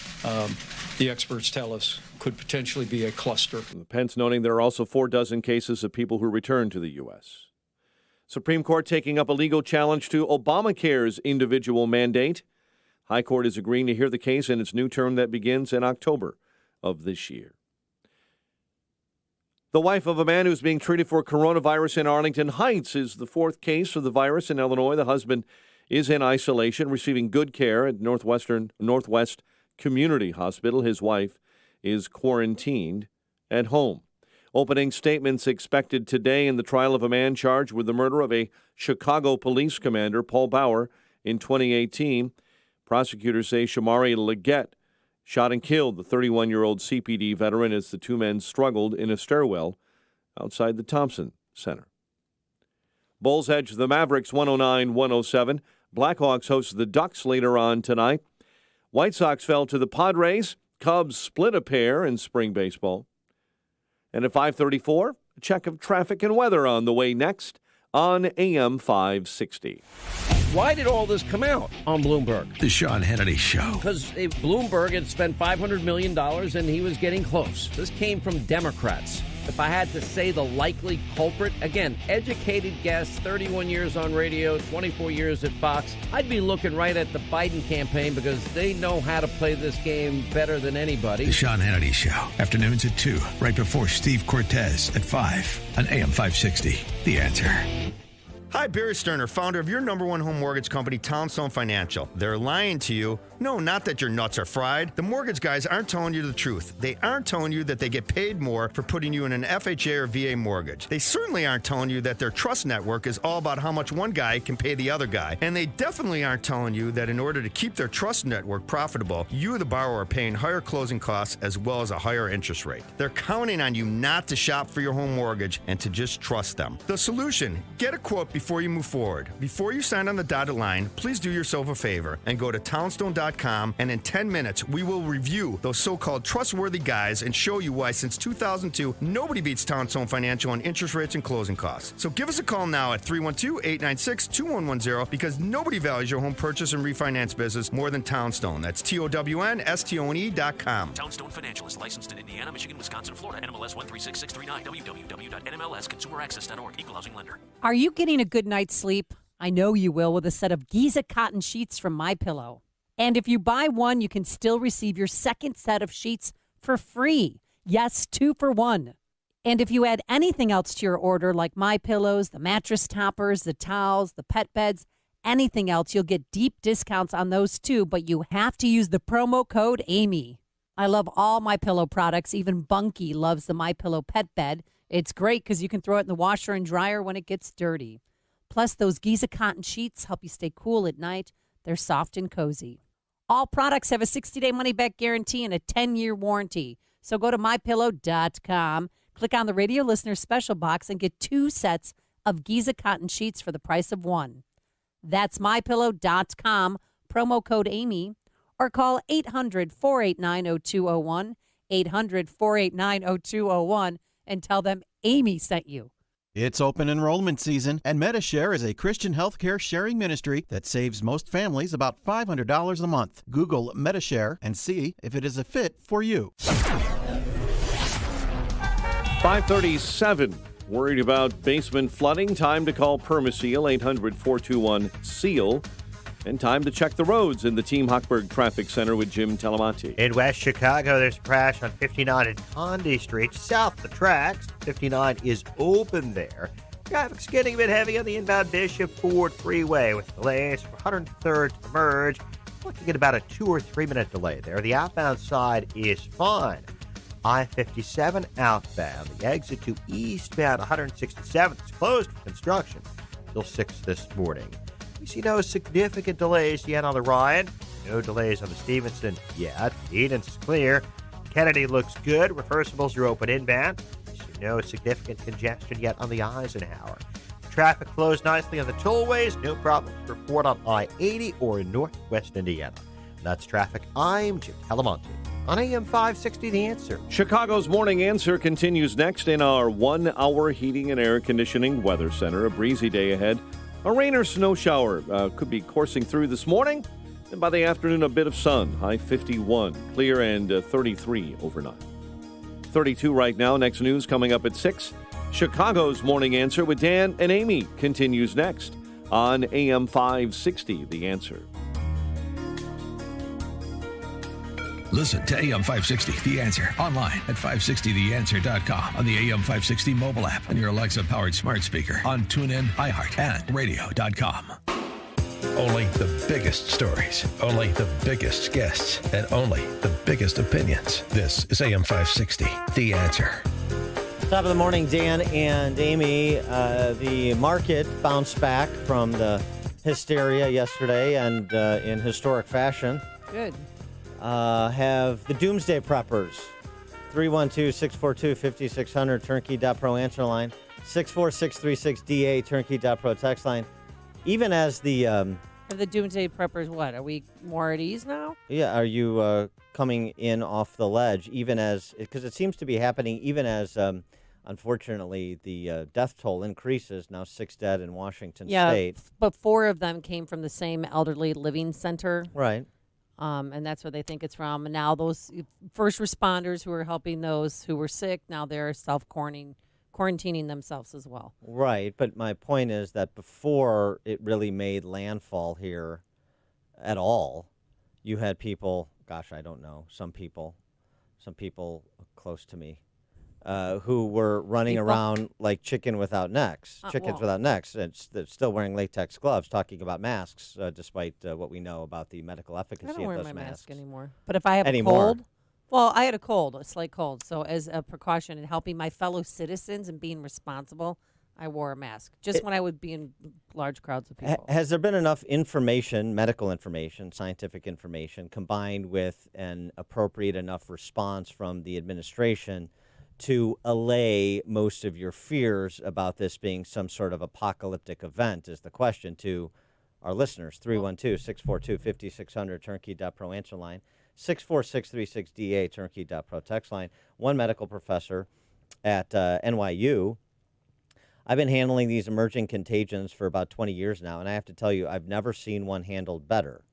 the experts tell us could potentially be a cluster. Pence noting there are also 4 dozen cases of people who return to the U.S. Supreme Court taking up a legal challenge to Obamacare's individual mandate. High Court is agreeing to hear the case in its new term that begins in October of this year. The wife of a man who's being treated for coronavirus in Arlington Heights is the 4th case of the virus in Illinois. The husband is in isolation, receiving good care at Northwest Community Hospital. His wife is quarantined at home. Opening statements expected today in the trial of a man charged with the murder of a Chicago police commander, Paul Bauer, in 2018. Prosecutors say Shamari Leggett shot and killed the 31-year-old CPD veteran as the 2 men struggled in a stairwell outside the Thompson Center. Bulls edge the Mavericks 109-107. Blackhawks host the Ducks later on tonight. White Sox fell to the Padres. Cubs split a pair in spring baseball. And at 5:34, a check of traffic and weather on the way next on AM 560. Why did all this come out on Bloomberg? The Sean Hannity Show. Because Bloomberg had spent $500 million and he was getting close. This came from Democrats. If I had to say the likely culprit, again, educated guess, 31 years on radio, 24 years at Fox, I'd be looking right at the Biden campaign because they know how to play this game better than anybody. The Sean Hannity Show. Afternoons at 2, right before Steve Cortez at 5 on AM 560. The Answer. Hi, Barry Sterner, founder of your number one home mortgage company, Townstone Financial. They're lying to you. No, not that your nuts are fried. The mortgage guys aren't telling you the truth. They aren't telling you that they get paid more for putting you in an FHA or VA mortgage. They certainly aren't telling you that their trust network is all about how much one guy can pay the other guy. And they definitely aren't telling you that in order to keep their trust network profitable, you, the borrower, are paying higher closing costs as well as a higher interest rate. They're counting on you not to shop for your home mortgage and to just trust them. The solution, get a quote before before you move forward. Before you sign on the dotted line, please do yourself a favor and go to townstone.com, and in 10 minutes, we will review those so-called trustworthy guys and show you why since 2002, nobody beats Townstone Financial on interest rates and closing costs. So give us a call now at 312-896-2110 because nobody values your home purchase and refinance business more than Townstone. That's TOWNSTONE.com. Townstone Financial is licensed in Indiana, Michigan, Wisconsin, Florida. NMLS 136639. www.nmlsconsumeraccess.org. Equal housing lender. Are you getting a good night's sleep? I know you will with a set of Giza cotton sheets from MyPillow. And if you buy one, you can still receive your second set of sheets for free. Yes, 2 for 1. And if you add anything else to your order, like MyPillows, the mattress toppers, the towels, the pet beds, anything else, you'll get deep discounts on those too, but you have to use the promo code Amy. I love all MyPillow products. Even Bunky loves the MyPillow pet bed. It's great because you can throw it in the washer and dryer when it gets dirty. Plus, those Giza cotton sheets help you stay cool at night. They're soft and cozy. All products have a 60-day money-back guarantee and a 10-year warranty. So go to MyPillow.com, click on the radio listener special box, and get 2 sets of Giza cotton sheets for the price of 1. That's MyPillow.com, promo code Amy, or call 800-489-0201, 800-489-0201, and tell them Amy sent you. It's open enrollment season, and MediShare is a Christian healthcare sharing ministry that saves most families about $500 a month. Google MediShare and see if it is a fit for you. 537. Worried about basement flooding? Time to call Permaseal, 800-421-SEAL. And time to check the roads in the Team Hochberg Traffic Center with Jim Telemonti. In West Chicago, there's a crash on 59 at Conde Street, south of the tracks. 59 is open there. Traffic's getting a bit heavy on the inbound Bishop Ford Freeway with delays from 103rd to Merge. Looking at about a 2 or 3 minute delay there. The outbound side is fine. I-57 outbound, the exit to eastbound 167th is closed for construction till 6 this morning. We see no significant delays yet on the Ryan. No delays on the Stevenson yet. Edens is clear. Kennedy looks good. Reversibles are open inbound. We see no significant congestion yet on the Eisenhower. Traffic flows nicely on the tollways. No problems to report on I-80 or in northwest Indiana. That's traffic. I'm Jim Telemonti on AM 560 The Answer. Chicago's Morning Answer continues next in our 1-hour heating and air conditioning weather center. A breezy day ahead. A rain or snow shower could be coursing through this morning. And by the afternoon, a bit of sun. High 51. Clear and 33 overnight. 32 right now. Next news coming up at 6. Chicago's Morning Answer with Dan and Amy continues next on AM 560 The Answer. Listen to AM 560, The Answer, online at 560theanswer.com, on the AM 560 mobile app, on your Alexa-powered smart speaker, on TuneIn, iHeart, and radio.com. Only the biggest stories, only the biggest guests, and only the biggest opinions. This is AM 560, The Answer. Top of the morning, Dan and Amy. The market bounced back from the hysteria yesterday and in historic fashion. Good. Have the Doomsday Preppers. 312-642-5600, turnkey.pro answer line. 64636DA, turnkey.pro text line. Even as the... Have the Doomsday Preppers what? Are we more at ease now? Yeah, are you coming in off the ledge, even as... Because it seems to be happening even as, unfortunately, the death toll increases. Now 6 dead in Washington State. But 4 of them came from the same elderly living center. Right. And that's where they think it's from. And now those first responders who are helping those who were sick, now they're quarantining themselves as well. Right, but my point is that before it really made landfall here at all, you had people, gosh, I don't know, some people close to me, who were running around like chickens without necks, and they're still wearing latex gloves, talking about masks, despite what we know about the medical efficacy of those masks. I don't wear my mask anymore. But if I have a cold, I had a slight cold. So as a precaution in helping my fellow citizens and being responsible, I wore a mask just when I would be in large crowds of people. Has there been enough information, medical information, scientific information, combined with an appropriate enough response from the administration to allay most of your fears about this being some sort of apocalyptic event is the question to our listeners. 312-642-5600, turnkey.pro answer line, 64636DA, turnkey.pro text line. One medical professor at NYU, I've been handling these emerging contagions for about 20 years now, and I have to tell you, I've never seen one handled better.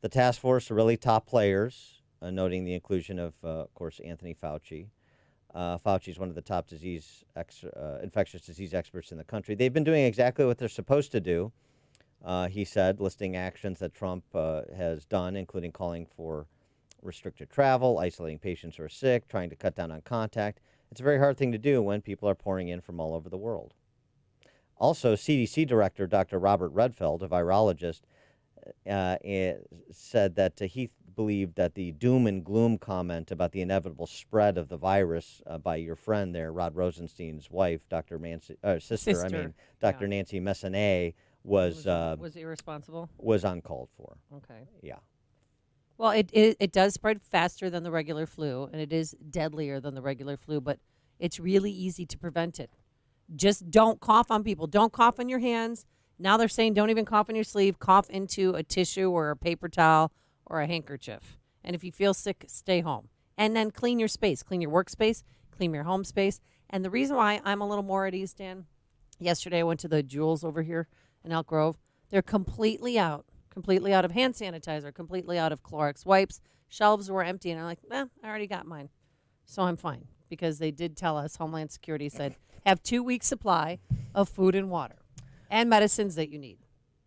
The task force are really top players, noting the inclusion of course, Anthony Fauci. Fauci is one of the top infectious disease experts in the country. They've been doing exactly what they're supposed to do, he said, listing actions that Trump has done, including calling for restricted travel, isolating patients who are sick, trying to cut down on contact. It's a very hard thing to do when people are pouring in from all over the world. Also, CDC Director Dr. Robert Redfield, a virologist, said that he believed that the doom and gloom comment about the inevitable spread of the virus by your friend there, Rod Rosenstein's wife, Dr. Nancy Messonnier, was irresponsible. Was uncalled for. Okay. Yeah. Well, it does spread faster than the regular flu, and it is deadlier than the regular flu, but it's really easy to prevent it. Just don't cough on people. Don't cough on your hands. Now they're saying don't even cough on your sleeve. Cough into a tissue or a paper towel or a handkerchief. And if you feel sick, stay home. And then clean your space. Clean your workspace. Clean your home space. And the reason why I'm a little more at ease, Dan, yesterday I went to the Jewels over here in Elk Grove. They're completely out of hand sanitizer, completely out of Clorox wipes. Shelves were empty, and I'm like, I already got mine. So I'm fine, because they did tell us, Homeland Security said, have 2 weeks supply of food and water and medicines that you need,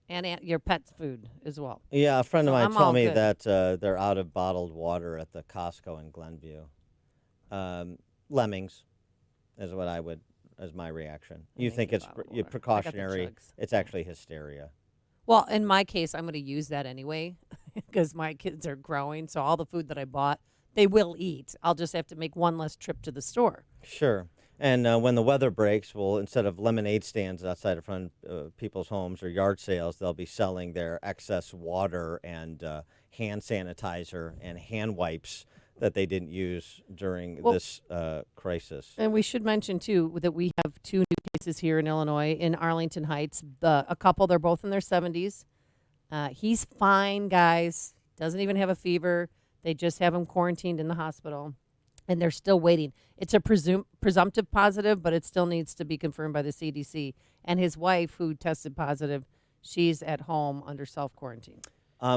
and your pet's food as well. Yeah, a friend of mine told me good. that they're out of bottled water at the Costco in Glenview. Lemmings is what as my reaction. You think it's precautionary. It's actually hysteria. Well, in my case, I'm going to use that anyway because my kids are growing. So all the food that I bought, they will eat. I'll just have to make one less trip to the store. Sure. And when the weather breaks, well, instead of lemonade stands outside of front of people's homes or yard sales, they'll be selling their excess water and hand sanitizer and hand wipes that they didn't use during this crisis. And we should mention, too, that we have 2 new cases here in Illinois, in Arlington Heights. A couple, they're both in their 70s. He's fine, guys. Doesn't even have a fever. They just have him quarantined in the hospital, and they're still waiting. It's a presumptive positive, but it still needs to be confirmed by the CDC. And his wife, who tested positive, she's at home under self-quarantine.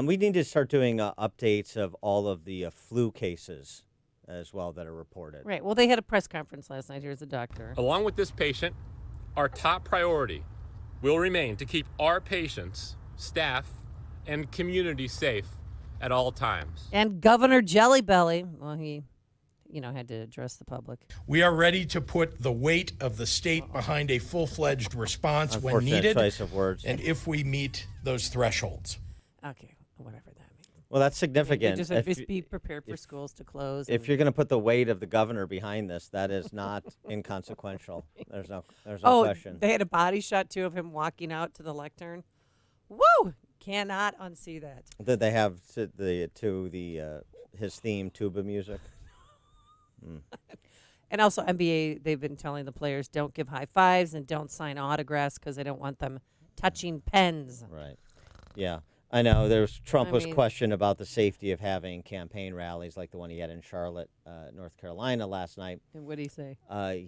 We need to start doing updates of all of the flu cases as well that are reported. Right. Well, they had a press conference last night. Here's the doctor. Along with this patient, our top priority will remain to keep our patients, staff, and community safe at all times. And Governor Jellybelly, well, he had to address the public. We are ready to put the weight of the state behind a full-fledged response when needed, choice of words. And if we meet those thresholds. Okay, whatever that means. Well, that's significant. Just be prepared for schools to close. If you're going to put the weight of the governor behind this, that is not inconsequential. There's no question. They had a body shot, too, of him walking out to the lectern. Woo! Cannot unsee that. Did they have his theme tuba music? And also NBA, they've been telling the players don't give high fives and don't sign autographs because they don't want them touching pens. Right. Yeah. I know. Trump was questioned about the safety of having campaign rallies like the one he had in Charlotte, North Carolina last night. And what did he say?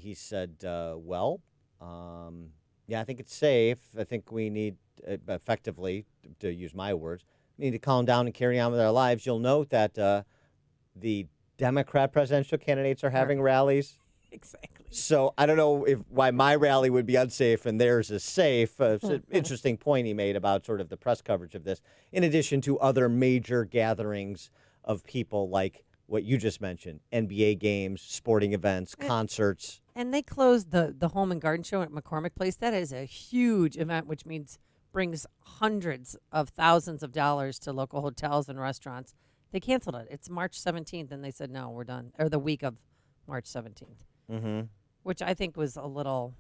He said, yeah, I think it's safe. I think we need, effectively, to use my words, we need to calm down and carry on with our lives. You'll note that the Democrat presidential candidates are having rallies. Exactly. So I don't know why my rally would be unsafe and theirs is safe. It's an interesting point he made about sort of the press coverage of this, in addition to other major gatherings of people like what you just mentioned, NBA games, sporting events, concerts. And they closed the Home and Garden Show at McCormick Place. That is a huge event, which means brings hundreds of thousands of dollars to local hotels and restaurants. They canceled it. It's March 17th, and they said, no, we're done. Or the week of March 17th. Mm-hmm. Which I think was a little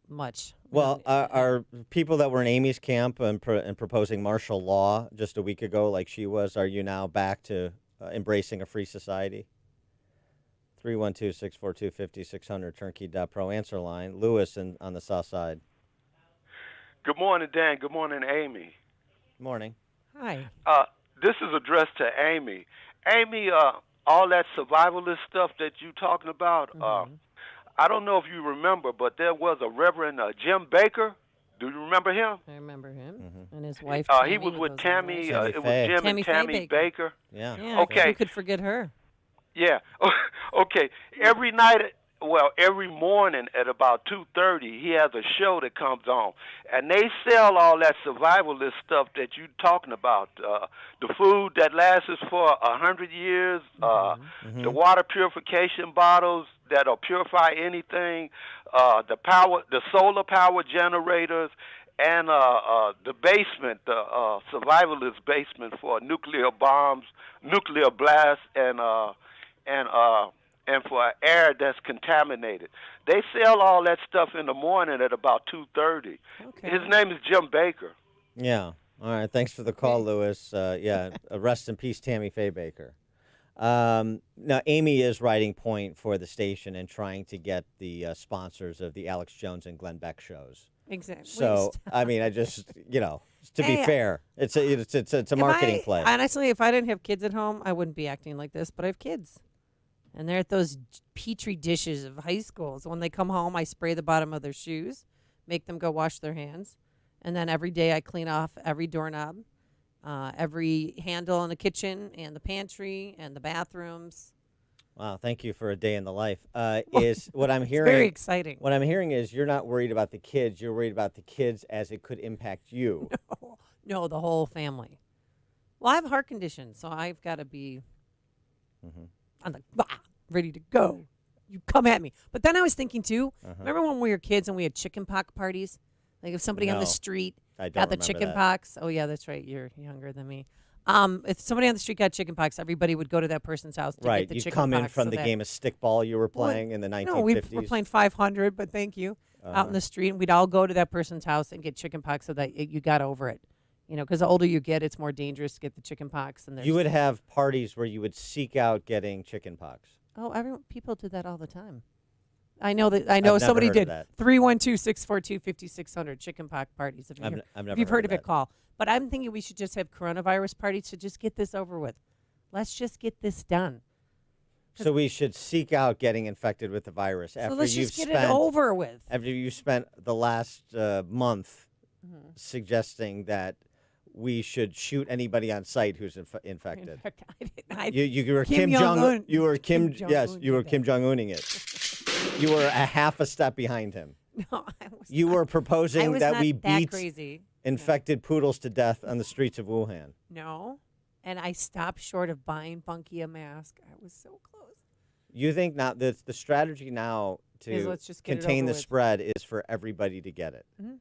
much. Well, are people that were in Amy's camp and proposing martial law just a week ago, like she was, are you now back to embracing a free society? 312-642-5600, turnkey.pro. Answer line. Lewis on the south side. Good morning, Dan. Good morning, Amy. Morning. Hi. This is addressed to Amy. Amy, all that survivalist stuff that you talking about, I don't know if you remember, but there was a Reverend Jim Baker. Do you remember him? I remember him and his wife. He was with Tammy. It was Jim and Tammy Baker. Yeah. Okay. Who could forget her? Yeah. Okay. Every night, every morning at about 2:30, he has a show that comes on, and they sell all that survivalist stuff that you talking about. The food that lasts for 100 years, the water purification bottles that'll purify anything, the solar power generators, and the basement, the survivalist basement for nuclear bombs, nuclear blasts, and for air that's contaminated. They sell all that stuff in the morning at about 2:30. Okay. His name is Jim Baker. Yeah. All right. Thanks for the call, Lewis. Rest in peace, Tammy Faye Baker. Now, Amy is writing point for the station and trying to get the sponsors of the Alex Jones and Glenn Beck shows. Exactly. So, I mean, I just, to be fair, it's a marketing play. Honestly, if I didn't have kids at home, I wouldn't be acting like this, but I have kids. And they're at those petri dishes of high school. So when they come home, I spray the bottom of their shoes, make them go wash their hands. And then every day I clean off every doorknob, every handle in the kitchen and the pantry and the bathrooms. Wow, thank you for a day in the life. Is what I'm hearing. Very exciting. What I'm hearing is you're not worried about the kids. You're worried about the kids as it could impact you. No, the whole family. Well, I have heart conditions, so I've got to be on the ready to go. You come at me. But then I was thinking too. Remember when we were kids and we had chicken pox parties? Like if somebody on the street got the chicken pox. Oh yeah, that's right. You're younger than me. If somebody on the street got chicken pox, everybody would go to that person's house to get the You'd chicken come pox. in from the game of stickball you were playing in the 1950s. No, we were playing 500, but thank you. Out in the street, and we'd all go to that person's house and get chicken pox so that you got over it. Because the older you get, it's more dangerous to get the chicken pox. And you would have parties where you would seek out getting chicken pox. Oh, people did that all the time. I know somebody did. 312-642-5600 chicken pox parties. If you've heard of it, call. But I'm thinking we should just have coronavirus parties to just get this over with. Let's just get this done. So we should seek out getting infected with the virus after let's just get it over with. After you spent the last month suggesting that we should shoot anybody on site who's infected. You were Kim Jong-un. You were Kim Jong-uning it. You were a half a step behind him. No, I was You were proposing that we beat crazy. infected poodles to death on the streets of Wuhan. No. And I stopped short of buying Bunky a mask. I was so close. You think now the strategy now to let's just get it contain over the with. spread is for everybody to get it? Mm-hmm.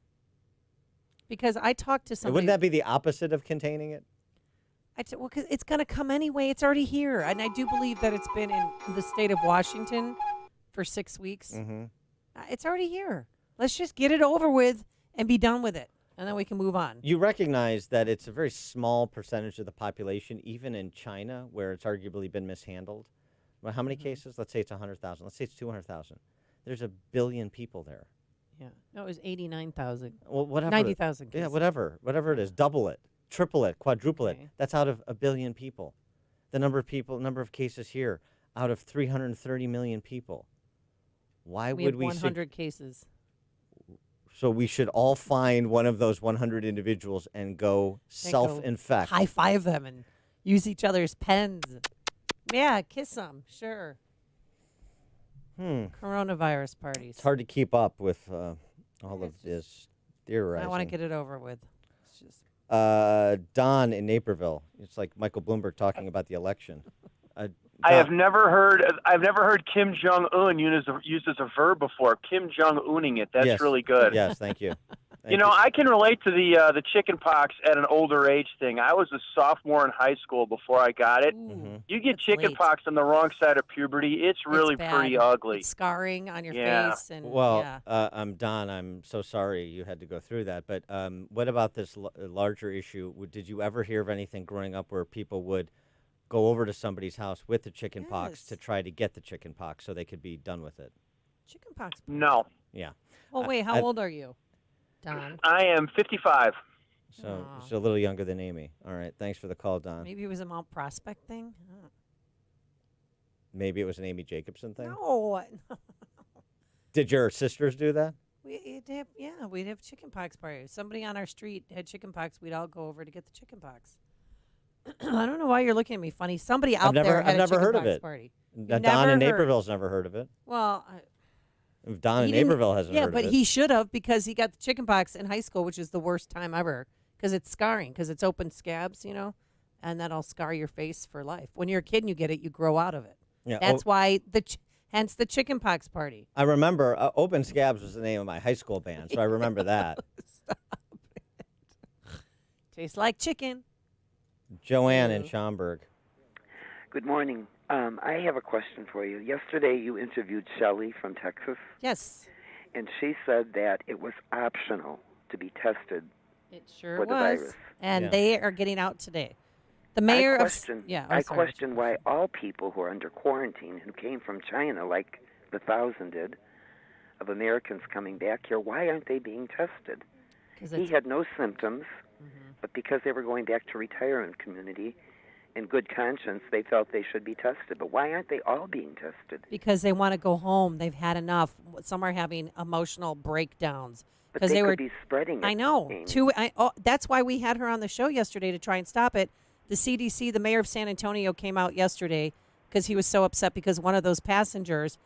Because I talked to somebody. Wouldn't that be the opposite of containing it? Well, because it's going to come anyway. It's already here. And I do believe that it's been in the state of Washington for 6 weeks. Mm-hmm. It's already here. Let's just get it over with and be done with it. And then we can move on. You recognize that it's a very small percentage of the population, even in China, where it's arguably been mishandled. Well, how many cases? Let's say it's 100,000. Let's say it's 200,000. There's 1 billion people there. Yeah. No, it was 89,000. Well, whatever. 90,000 cases. Yeah, whatever it is. Double it, triple it, quadruple it. That's out of 1 billion people. The number of cases here, out of 330 million people. Why would we? 100 cases. So we should all find one of those 100 individuals and go self-infect. High five them and use each other's pens. Yeah, kiss them. Sure. Coronavirus parties. It's hard to keep up with all of this theorizing. I want to get it over with. It's just Don in Naperville. It's like Michael Bloomberg talking about the election. I have never heard Kim Jong Un used as a verb before. Kim Jong Uning it. That's really good. Yes, thank you. I can relate to the chicken pox at an older age thing. I was a sophomore in high school before I got it. Mm-hmm. You get chicken pox on the wrong side of puberty, it's really pretty ugly. It's scarring on your face. And I'm Don. I'm so sorry you had to go through that. But what about this larger issue? Did you ever hear of anything growing up where people would go over to somebody's house with the chicken pox to try to get the chicken pox so they could be done with it. Chicken pox. No. Yeah. Well, wait, how old are you, Don? I am 55. So a little younger than Amy. All right. Thanks for the call, Don. Maybe it was a Mount Prospect thing. Maybe it was an Amy Jacobson thing. No. Did your sisters do that? We'd have chicken pox parties. Somebody on our street had chicken pox. We'd all go over to get the chicken pox. I don't know why you're looking at me funny. Somebody out there had I've never a heard chicken of pox it. party. Don in Naperville's never heard of it. Well, If Don in he didn't- Naperville hasn't heard of it. Yeah, but he should have because he got the chicken pox in high school, which is the worst time ever because it's scarring, because it's open scabs, and that'll scar your face for life. When you're a kid and you get it, you grow out of it. Yeah, That's why hence the chicken pox party. I remember Open Scabs was the name of my high school band, so I remember that. Tastes like chicken. Joanne in Schaumburg. Good morning. I have a question for you. Yesterday you interviewed Shelley from Texas. Yes. And she said that it was optional to be tested It sure for the was. virus. And they are getting out today. The mayor I question why all people who are under quarantine who came from China, like the 1,000 did, of Americans coming back here, why aren't they being tested? He had no symptoms, but because they were going back to retirement community, in good conscience, they felt they should be tested. But why aren't they all being tested? Because they want to go home. They've had enough. Some are having emotional breakdowns. But Because they were could be spreading it. I know. Amy. That's why we had her on the show yesterday to try and stop it. The CDC, the mayor of San Antonio, came out yesterday because he was so upset because one of those passengers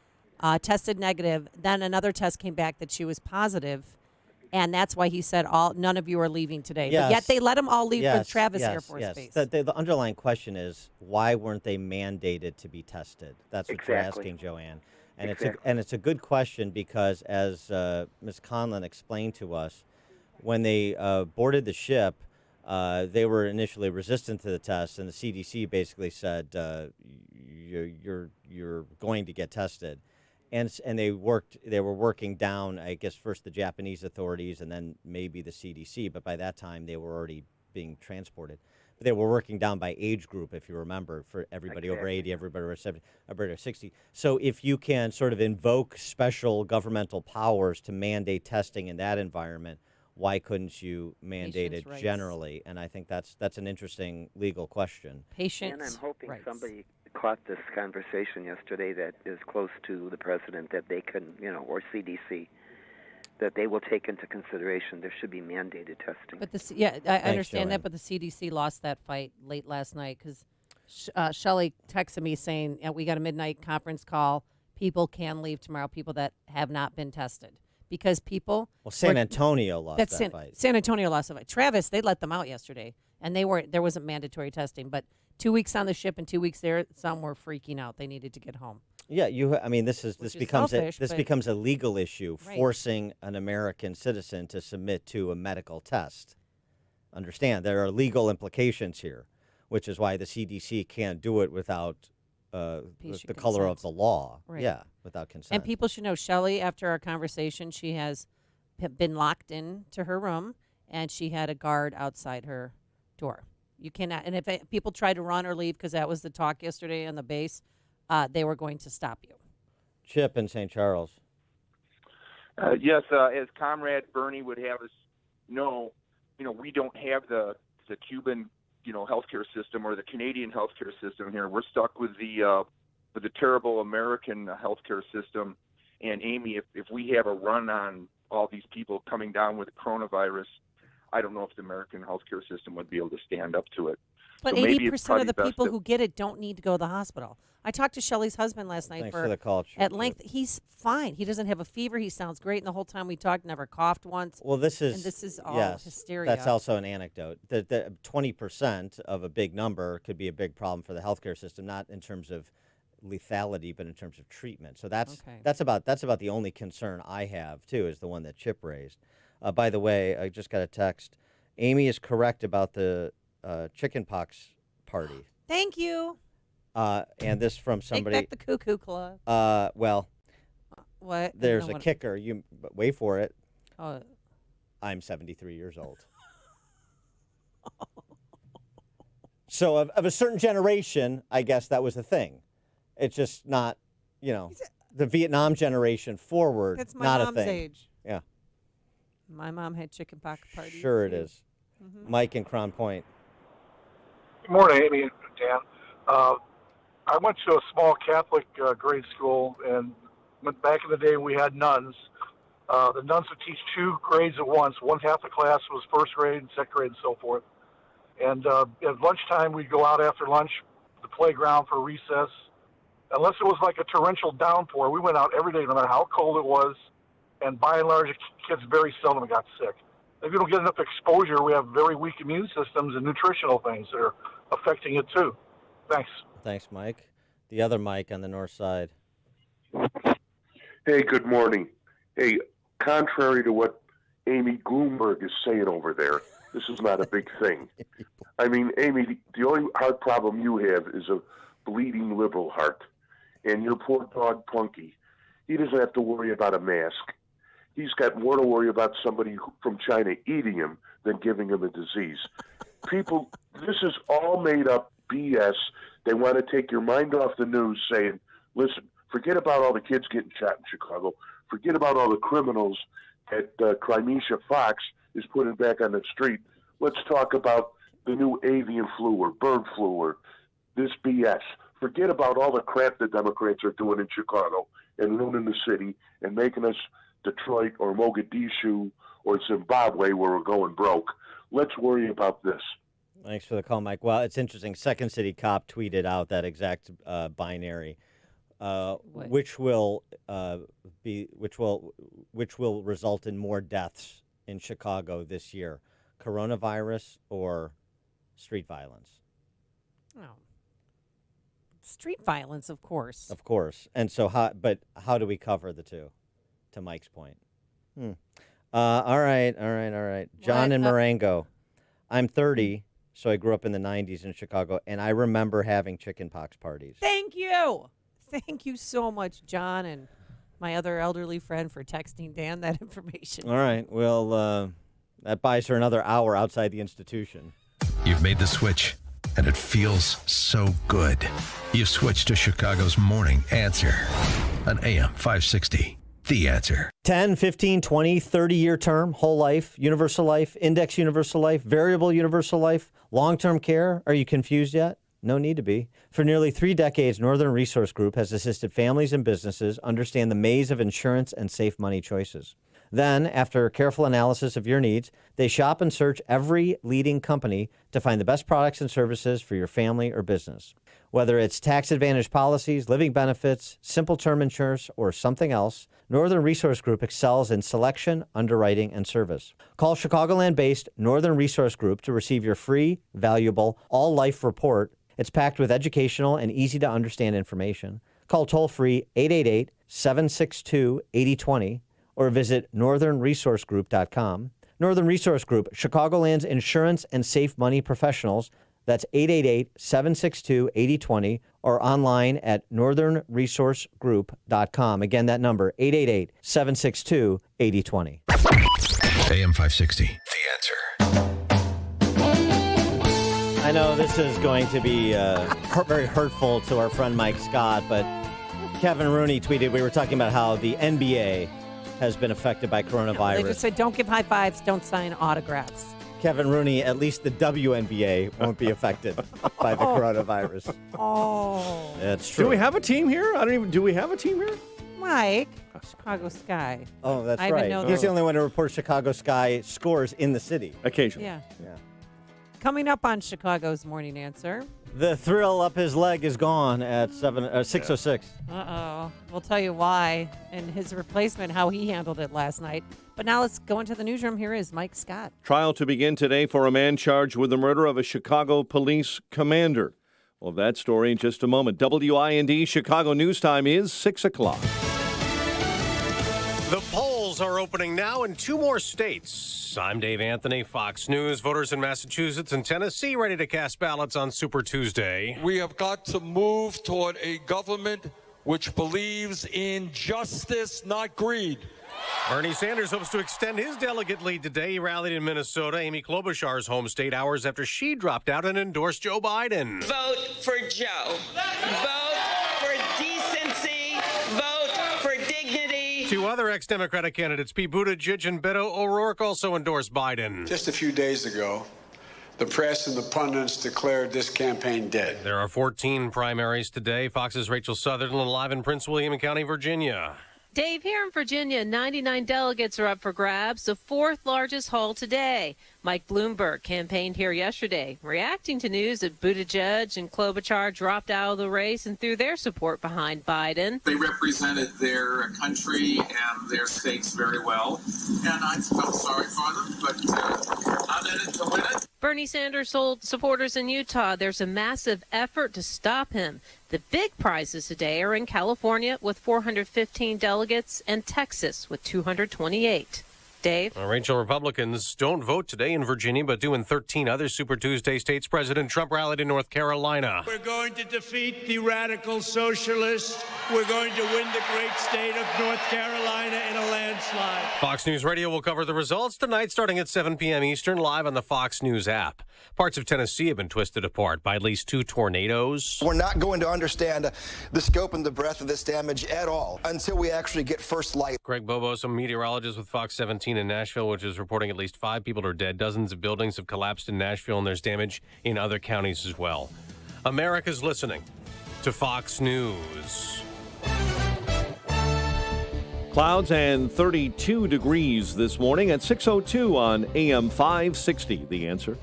tested negative. Then another test came back that she was positive, and that's why he said none of you are leaving today. Yes. But yet they let them all leave for Yes, Travis yes, Air Force yes. Base. The underlying question is why weren't they mandated to be tested? That's what you're Exactly. asking, Joanne. And Exactly. it's a good question because as Ms. Conlon explained to us, when they boarded the ship, they were initially resistant to the test, and the CDC basically said you're going to get tested, and they were working down, I guess, first the Japanese authorities and then maybe the CDC, but by that time they were already being transported. But they were working down by age group, if you remember, for everybody over 80, everybody over 70, everybody over 60. So if you can sort of invoke special governmental powers to mandate testing in that environment, why couldn't you mandate Patients' it rights. generally? And I think that's an interesting legal question. And I'm hoping somebody caught this conversation yesterday that is close to the president, that they can, or CDC, that they will take into consideration there should be mandated testing. But I understand that, but the CDC lost that fight late last night because Shelley texted me saying we got a midnight conference call. People can leave tomorrow. People that have not been tested because people. Well, San Antonio lost that fight. San Antonio lost the fight. Travis, they let them out yesterday, and there wasn't mandatory testing. But 2 weeks on the ship and 2 weeks there, some were freaking out. They needed to get home. Yeah, this becomes selfish, this but- becomes a legal issue, Right. forcing an American citizen to submit to a medical test. Understand, there are legal implications here, which is why the CDC can't do it without the Patient color of consent. the law. Right. Yeah, without consent. And people should know Shelley, after our conversation, she has been locked into her room, and she had a guard outside her door. You cannot, and if people try to run or leave, because that was the talk yesterday on the base, they were going to stop you. Chip in St. Charles. Yes, as Comrade Bernie would have us know, we don't have the Cuban, healthcare system or the Canadian healthcare system here. We're stuck with the terrible American healthcare system. And Amy, if we have a run on all these people coming down with coronavirus, I don't know if the American healthcare system would be able to stand up to it. But So maybe it's 80% of the probably best people to- who get it don't need to go to the hospital. I talked to Shelley's husband last night Thanks for the call, at length. He's fine. He doesn't have a fever. He sounds great. And the whole time we talked, never coughed once. Well, this this is all yes, hysteria. That's also an anecdote. The 20% of a big number could be a big problem for the healthcare system, not in terms of lethality, but in terms of treatment. So that's about the only concern I have too, is the one that Chip raised. By the way, I just got a text. Amy is correct about the chickenpox party. Thank you. And this from somebody. Take back the cuckoo club. Well, What? there's No, a what- kicker. But wait for it. Oh. I'm 73 years old. So of a certain generation, I guess that was the thing. It's just not, the Vietnam generation forward, That's my not mom's a thing. age. Yeah. My mom had chicken pox parties. Sure it too. is. Mike in Crown Point. Good morning, Amy and Dan. I went to a small Catholic grade school, and back in the day we had nuns. The nuns would teach 2 grades at once. One half the class was first grade and second grade and so forth. And at lunchtime, we'd go out after lunch, the playground for recess. Unless it was like a torrential downpour, we went out every day, no matter how cold it was. And by and large, kids very seldom got sick. If you don't get enough exposure, we have very weak immune systems and nutritional things that are affecting it too. Thanks. Thanks, Mike. The other Mike on the north side. Hey, good morning. Hey, contrary to what Amy Bloomberg is saying over there, this is not a big thing. I mean, Amy, the only heart problem you have is a bleeding liberal heart. And your poor dog, Punky, he doesn't have to worry about a mask. He's got more to worry about somebody from China eating him than giving him a disease. People, this is all made up BS. They want to take your mind off the news saying, listen, forget about all the kids getting shot in Chicago. Forget about all the criminals that Crimea Fox is putting back on the street. Let's talk about the new avian flu or bird flu or this BS. Forget about all the crap the Democrats are doing in Chicago and ruining the city and making us Detroit or Mogadishu or Zimbabwe where we're going broke. Let's worry about this. Thanks for the call, Mike. Well, it's interesting. Second City Cop tweeted out that exact binary, which will result in more deaths in Chicago this year: coronavirus or street violence. Oh, street violence, of course. Of course. And so, how do we cover the two? To Mike's point. All right. John in Marengo. I'm 30. So I grew up in the 90s in Chicago, and I remember having chicken pox parties. Thank you. Thank you so much, John, and my other elderly friend for texting Dan that information. All right. Well, that buys her another hour outside the institution. You've made the switch, and it feels so good. You've switched to Chicago's Morning Answer on AM 560. The Answer. 10, 15, 20, 30-year term, whole life, universal life, index universal life, variable universal life, long-term care. Are you confused yet? No need to be. For nearly 3 decades, Northern Resource Group has assisted families and businesses understand the maze of insurance and safe money choices. Then, after careful analysis of your needs, they shop and search every leading company to find the best products and services for your family or business. Whether it's tax advantage policies, living benefits, simple term insurance, or something else, Northern Resource Group excels in selection, underwriting, and service. Call Chicagoland-based Northern Resource Group to receive your free, valuable, all-life report. It's packed with educational and easy-to-understand information. Call toll-free 888-762-8020 or visit northernresourcegroup.com. Northern Resource Group, Chicagoland's insurance and safe money professionals. That's 888-762-8020 or online at northernresourcegroup.com. Again, that number, 888-762-8020. AM 560. The Answer. I know this is going to be very hurtful to our friend Mike Scott, but Kevin Rooney tweeted, we were talking about how the NBA has been affected by coronavirus. They just said, don't give high fives, don't sign autographs. Kevin Rooney, at least the WNBA won't be affected by the coronavirus. Oh. That's true. Do we have a team here? Do we have a team here? Mike, Chicago Sky. Oh, that's I right. know He's that. the only one to report Chicago Sky scores in the city. Occasionally. Yeah. Yeah. Coming up on Chicago's Morning Answer. The thrill up his leg is gone at 6:06. Uh-oh. We'll tell you why and his replacement, how he handled it last night. But now let's go into the newsroom. Here is Mike Scott. Trial to begin today for a man charged with the murder of a Chicago police commander. Well, that story in just a moment. WIND Chicago News Time is 6 o'clock. The polls are opening now in 2 more states. I'm Dave Anthony, Fox News. Voters in Massachusetts and Tennessee ready to cast ballots on Super Tuesday. We have got to move toward a government which believes in justice, not greed. Bernie Sanders hopes to extend his delegate lead today. He rallied in Minnesota, Amy Klobuchar's home state, hours after she dropped out and endorsed Joe Biden. Vote for Joe. Vote for decency. Vote for dignity. Two other ex-Democratic candidates, Pete Buttigieg and Beto O'Rourke, also endorsed Biden. Just a few days ago, the press and the pundits declared this campaign dead. There are 14 primaries today. Fox's Rachel Sutherland live in Prince William County, Virginia. Dave, here in Virginia, 99 delegates are up for grabs, the fourth largest haul today. Mike Bloomberg campaigned here yesterday, reacting to news that Buttigieg and Klobuchar dropped out of the race and threw their support behind Biden. They represented their country and their states very well, and I felt sorry for them, but I'm in it to win it. Bernie Sanders told supporters in Utah there's a massive effort to stop him. The big prizes today are in California with 415 delegates and Texas with 228. Dave? Rachel, Republicans don't vote today in Virginia, but do in 13 other Super Tuesday states. President Trump rallied in North Carolina. We're going to defeat the radical socialists. We're going to win the great state of North Carolina in a landslide. Fox News Radio will cover the results tonight starting at 7 p.m. Eastern, live on the Fox News app. Parts of Tennessee have been twisted apart by at least 2 tornadoes. We're not going to understand the scope and the breadth of this damage at all until we actually get first light. Greg Bobos, a meteorologist with Fox 17 in Nashville, which is reporting at least 5 people are dead. Dozens of buildings have collapsed in Nashville, and there's damage in other counties as well. America's listening to Fox News. Clouds and 32 degrees this morning at 6:02 on AM 560. The Answer.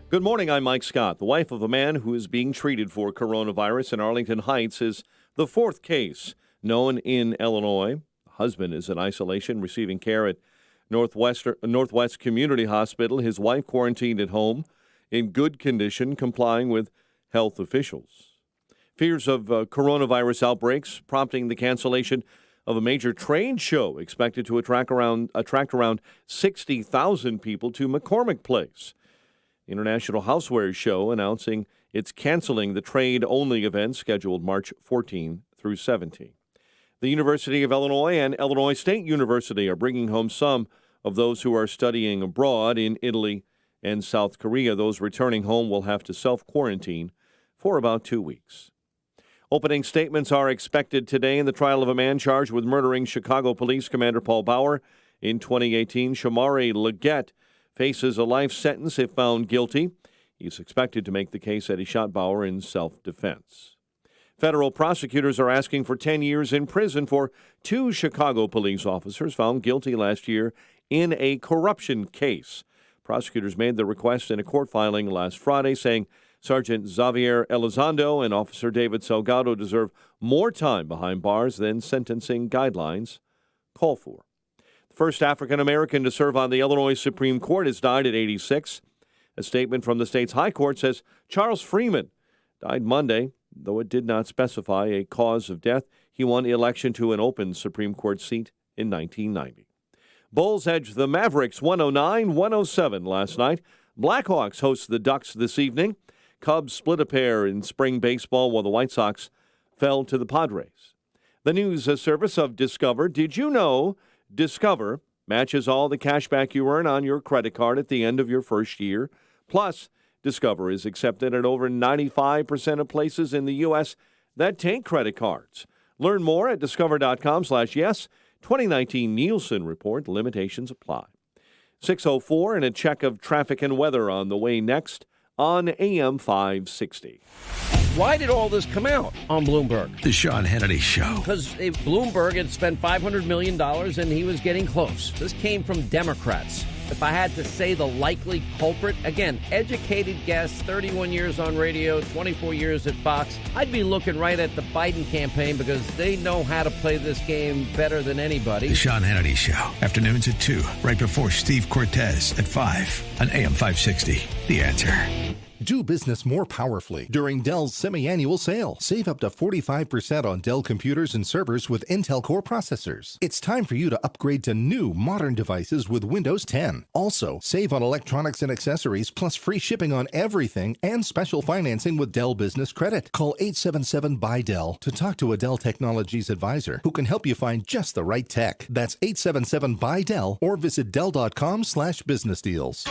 Good morning, I'm Mike Scott. The wife of a man who is being treated for coronavirus in Arlington Heights is the 4th case known in Illinois. The husband is in isolation, receiving care at Northwest Community Hospital. His wife quarantined at home in good condition, complying with health officials. Fears of coronavirus outbreaks prompting the cancellation of a major trade show expected to attract around 60,000 people to McCormick Place. International Housewares Show announcing it's canceling the trade-only event scheduled March 14 through 17. The University of Illinois and Illinois State University are bringing home some of those who are studying abroad in Italy and South Korea. Those returning home will have to self-quarantine for about 2 weeks. Opening statements are expected today in the trial of a man charged with murdering Chicago Police Commander Paul Bauer in 2018. Shamari Leggett faces a life sentence if found guilty. He's expected to make the case that he shot Bauer in self-defense. Federal prosecutors are asking for 10 years in prison for 2 Chicago police officers found guilty last year in a corruption case. Prosecutors made the request in a court filing last Friday, saying Sergeant Xavier Elizondo and Officer David Salgado deserve more time behind bars than sentencing guidelines call for. The first African-American to serve on the Illinois Supreme Court has died at 86. A statement from the state's high court says Charles Freeman died Monday, though it did not specify a cause of death. He won election to an open Supreme Court seat in 1990. Bulls edged the Mavericks 109-107 last night. Blackhawks host the Ducks this evening. Cubs split a pair in spring baseball while the White Sox fell to the Padres. The news service of Discover. Did you know Discover matches all the cash back you earn on your credit card at the end of your first year? Plus, Discover is accepted at over 95% of places in the U.S. that take credit cards. Learn more at discover.com/yes. 2019 Nielsen Report. Limitations apply. 6:04 and a check of traffic and weather on the way next on AM 560. Why did all this come out on Bloomberg? The Sean Hannity Show. Because Bloomberg had spent $500 million and he was getting close. This came from Democrats. If I had to say the likely culprit, again, educated guess, 31 years on radio, 24 years at Fox, I'd be looking right at the Biden campaign because they know how to play this game better than anybody. The Sean Hannity Show. Afternoons at 2, right before Steve Cortez at 5 on AM 560. The Answer. Do business more powerfully during Dell's semi-annual sale. Save up to 45% on Dell computers and servers with Intel Core processors. It's time for you to upgrade to new modern devices with Windows 10. Also, save on electronics and accessories plus free shipping on everything and special financing with Dell Business Credit. Call 877-BUY-DELL to talk to a Dell Technologies advisor who can help you find just the right tech. That's 877-BUY-DELL or visit Dell.com/business deals.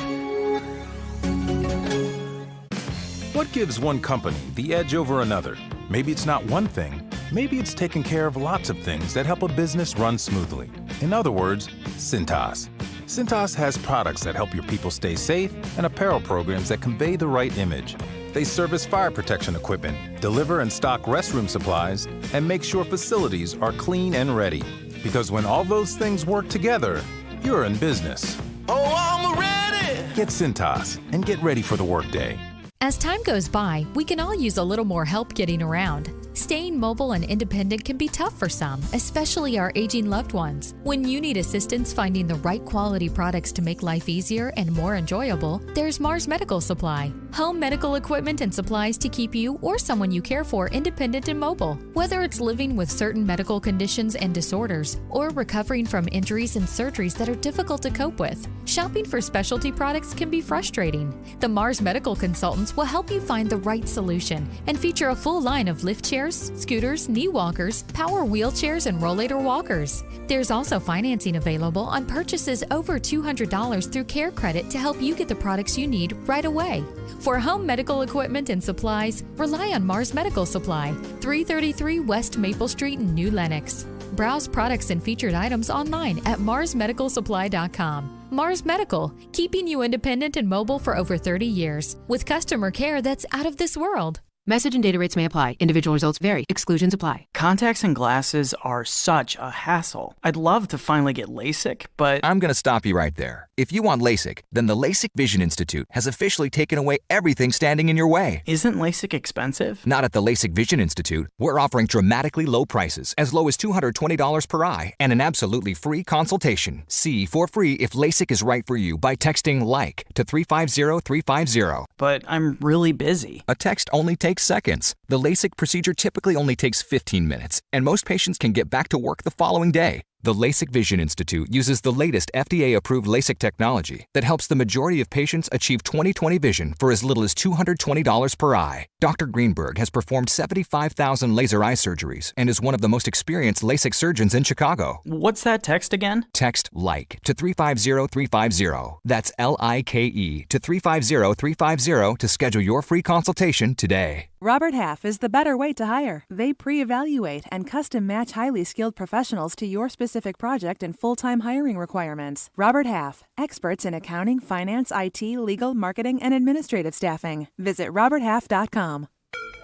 What gives one company the edge over another? Maybe it's not one thing. Maybe it's taking care of lots of things that help a business run smoothly. In other words, Cintas. Cintas has products that help your people stay safe and apparel programs that convey the right image. They service fire protection equipment, deliver and stock restroom supplies, and make sure facilities are clean and ready. Because when all those things work together, you're in business. Oh, I'm ready! Get Cintas and get ready for the workday. As time goes by, we can all use a little more help getting around. Staying mobile and independent can be tough for some, especially our aging loved ones. When you need assistance finding the right quality products to make life easier and more enjoyable, there's Mars Medical Supply. Home medical equipment and supplies to keep you or someone you care for independent and mobile. Whether it's living with certain medical conditions and disorders or recovering from injuries and surgeries that are difficult to cope with, shopping for specialty products can be frustrating. The Mars Medical Consultants will help you find the right solution and feature a full line of lift chairs, scooters, knee walkers, power wheelchairs, and rollator walkers. There's also financing available on purchases over $200 through Care Credit to help you get the products you need right away. For home medical equipment and supplies, rely on Mars Medical Supply, 333 West Maple Street in New Lenox. Browse products and featured items online at marsmedicalsupply.com. Mars Medical, keeping you independent and mobile for over 30 years, with customer care that's out of this world. Message and data rates may apply. Individual results vary. Exclusions apply. Contacts and glasses are such a hassle. I'd love to finally get LASIK, but I'm going to stop you right there. If you want LASIK, then the LASIK Vision Institute has officially taken away everything standing in your way. Isn't LASIK expensive? Not at the LASIK Vision Institute. We're offering dramatically low prices, as low as $220 per eye, and an absolutely free consultation. See for free if LASIK is right for you by texting LIKE to 350350. But I'm really busy. A text only takes seconds. The LASIK procedure typically only takes 15 minutes, and most patients can get back to work the following day. The LASIK Vision Institute uses the latest FDA-approved LASIK technology that helps the majority of patients achieve 20/20 vision for as little as $220 per eye. Dr. Greenberg has performed 75,000 laser eye surgeries and is one of the most experienced LASIK surgeons in Chicago. What's that text again? Text LIKE to 350350. That's LIKE to 350350 to schedule your free consultation today. Robert Half is the better way to hire. They pre-evaluate and custom match highly skilled professionals to your specific project and full-time hiring requirements. Robert Half, experts in accounting, finance, IT, legal, marketing, and administrative staffing. Visit roberthalf.com.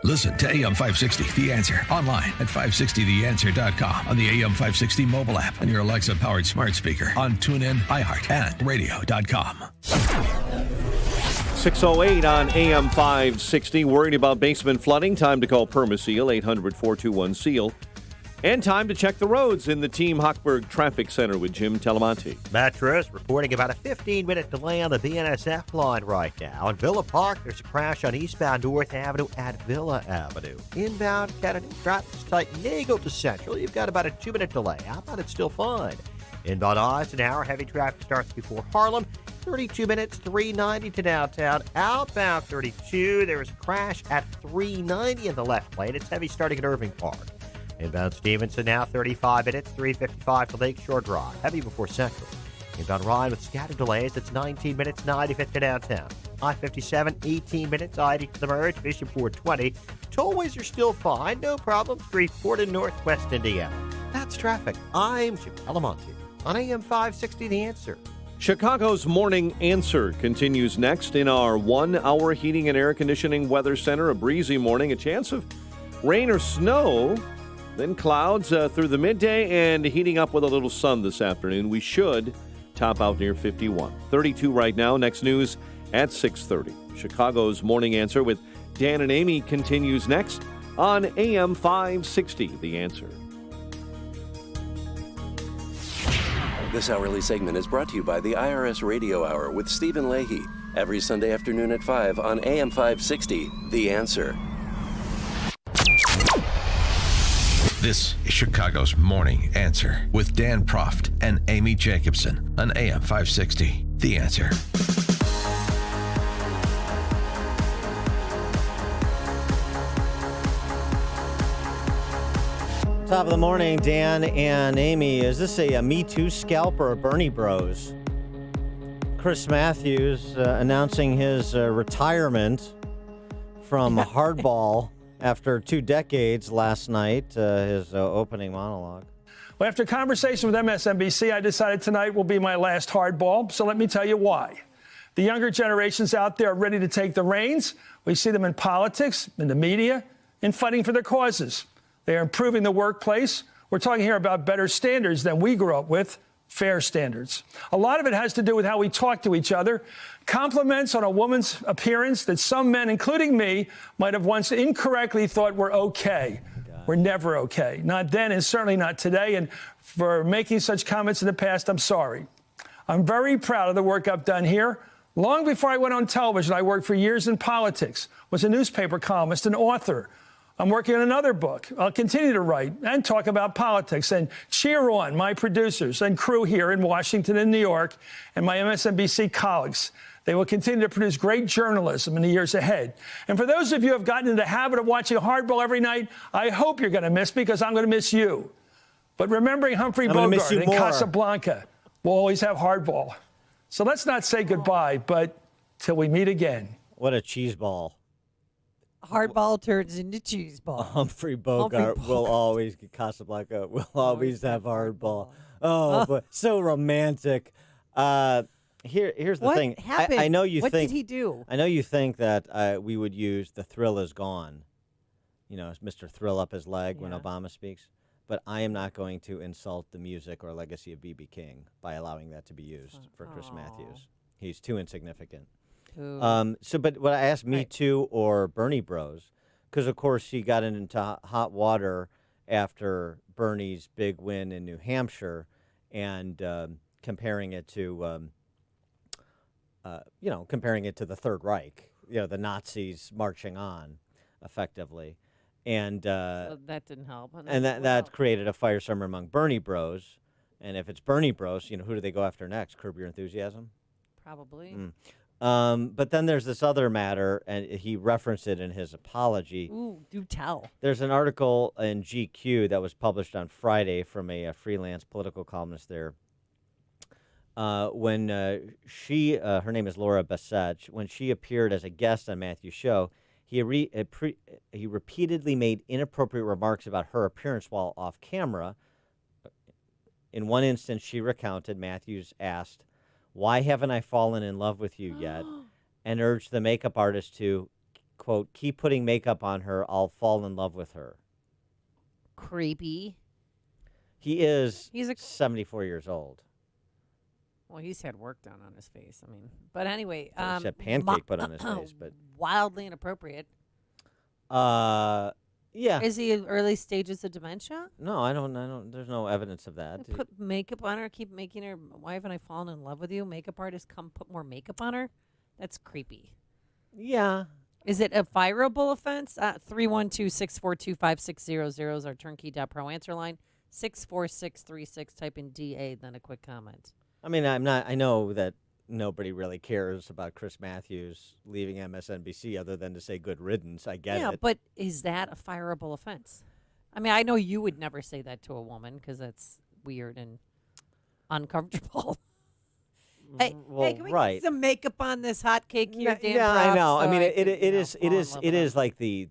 Listen to AM 560, The Answer, online at 560theanswer.com, on the AM 560 mobile app, on your Alexa-powered smart speaker, on TuneIn, iHeart, and radio.com. 6:08 on AM 560. Worried about basement flooding? Time to call Permaseal, 800-421-SEAL. And time to check the roads in the Team Hochberg Traffic Center with Jim Telemonte. Mattress reporting about a 15-minute delay on the BNSF line right now. In Villa Park, there's a crash on eastbound North Avenue at Villa Avenue. Inbound Kennedy, traffic's tight Nagle to Central. You've got about a 2-minute delay. Outbound, it's still fine. Inbound Eisenhower, heavy traffic starts before Harlem. 32 minutes, 390 to downtown. Outbound 32, there was a crash at 390 in the left lane. It's heavy starting at Irving Park. Inbound Stevenson now 35 minutes, 355 to Lakeshore Drive. Heavy before Central. Inbound Ryan with scattered delays. It's 19 minutes, 95 to downtown. I-57, 18 minutes, I-80 to the merge. Bishopport 20. Tollways are still fine, no problem. Shreveport in Northwest Indiana. That's traffic. I'm Jim Telemonte on AM 560 The Answer. Chicago's Morning Answer continues next in our 1-hour heating and air conditioning weather center. A breezy morning, a chance of rain or snow, then clouds through the midday, and heating up with a little sun this afternoon. We should top out near 51. 32 right now. Next news at 6:30. Chicago's Morning Answer with Dan and Amy continues next on AM 560, The Answer. This hourly segment is brought to you by the IRS Radio Hour with Stephen Leahy. Every Sunday afternoon at 5 on AM 560, The Answer. This is Chicago's Morning Answer with Dan Proft and Amy Jacobson on AM 560. The Answer. Top of the morning, Dan and Amy. Is this a Me Too scalp or a Bernie Bros? Chris Matthews announcing his retirement from hardball after 2 decades last night, his opening monologue. Well, after conversation with MSNBC, I decided tonight will be my last hardball, so let me tell you why. The younger generations out there are ready to take the reins. We see them in politics, in the media, in fighting for their causes. They are improving the workplace. We're talking here about better standards than we grew up with, fair standards. A lot of it has to do with how we talk to each other. Compliments on a woman's appearance that some men, including me, might have once incorrectly thought were okay. We're never okay. Not then and certainly not today. And for making such comments in the past, I'm sorry. I'm very proud of the work I've done here. Long before I went on television, I worked for years in politics, was a newspaper columnist, an author. I'm working on another book. I'll continue to write and talk about politics and cheer on my producers and crew here in Washington and New York and my MSNBC colleagues. They will continue to produce great journalism in the years ahead. And for those of you who have gotten into the habit of watching hardball every night, I hope you're going to miss me because I'm going to miss you. But remembering Humphrey Bogart and Casablanca, we'll always have hardball. So let's not say goodbye, but till we meet again. What a cheese ball. Hardball turns into cheese ball. Humphrey Bogart will always get Casablanca. We'll always have hardball. Oh, but so romantic. Here's the thing. Happened? I know you what think. What did he do? I know you think that we would use "the thrill is gone," Mr. Thrill up his leg when Obama speaks. But I am not going to insult the music or legacy of B.B. King by allowing that to be used for Chris Matthews. He's too insignificant. But what I asked, Me Too or Bernie Bros, because of course she got into hot water after Bernie's big win in New Hampshire, and comparing it to the Third Reich, the Nazis marching on, effectively, and so that didn't help. And that created a firestorm among Bernie Bros. And if it's Bernie Bros, who do they go after next? Curb Your Enthusiasm? Probably. But then there's this other matter, and he referenced it in his apology. Ooh, do tell. There's an article in GQ that was published on Friday from a freelance political columnist there. When her name is Laura Bassett, when she appeared as a guest on Matthew's show, he repeatedly made inappropriate remarks about her appearance while off camera. In one instance, she recounted, Matthews asked, "Why haven't I fallen in love with you yet?" and urged the makeup artist to, quote, "keep putting makeup on her, I'll fall in love with her." Creepy. He's 74 years old. Well, he's had work done on his face. But anyway. He's had pancake put on his face, but wildly inappropriate. Yeah. Is he in early stages of dementia? No, I don't. There's no evidence of that. Put makeup on her, keep making her. Why haven't I fallen in love with you? Makeup artist, come put more makeup on her. That's creepy. Yeah. Is it a fireable offense? 312-642-5600 is our turnkey.pro answer line. 64636. Type in DA, then a quick comment. I know that nobody really cares about Chris Matthews leaving MSNBC other than to say good riddance. I get it. Yeah, but is that a fireable offense? I know you would never say that to a woman because that's weird and uncomfortable. Hey, can we get some makeup on this hot cake here, Dan? Yeah, I know. It is like the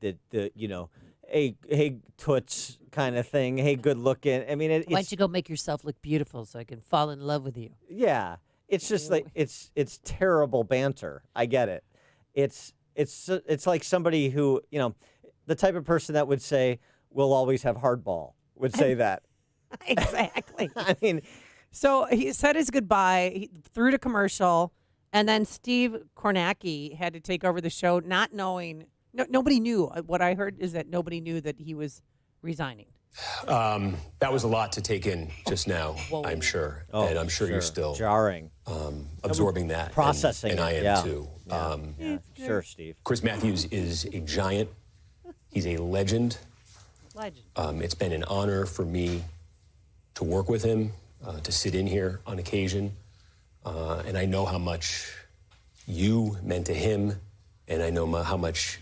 hey toots kind of thing. Hey, good looking. Why don't you go make yourself look beautiful so I can fall in love with you? Yeah. It's just like it's terrible banter. I get it. It's like somebody who, the type of person that would say, "We'll always have hardball," would say that. Exactly. So he said his goodbye, through to commercial, and then Steve Kornacki had to take over the show, not knowing. Nobody knew. What I heard is that nobody knew that he was resigning. That was a lot to take in just now, I'm sure. And I'm sure you're still jarring, absorbing that. processing and it. I am Yeah. too. Yeah. Sure, Steve. Chris Matthews is a giant. He's a legend. It's been an honor for me to work with him, to sit in here on occasion. And I know how much you meant to him, and I know how much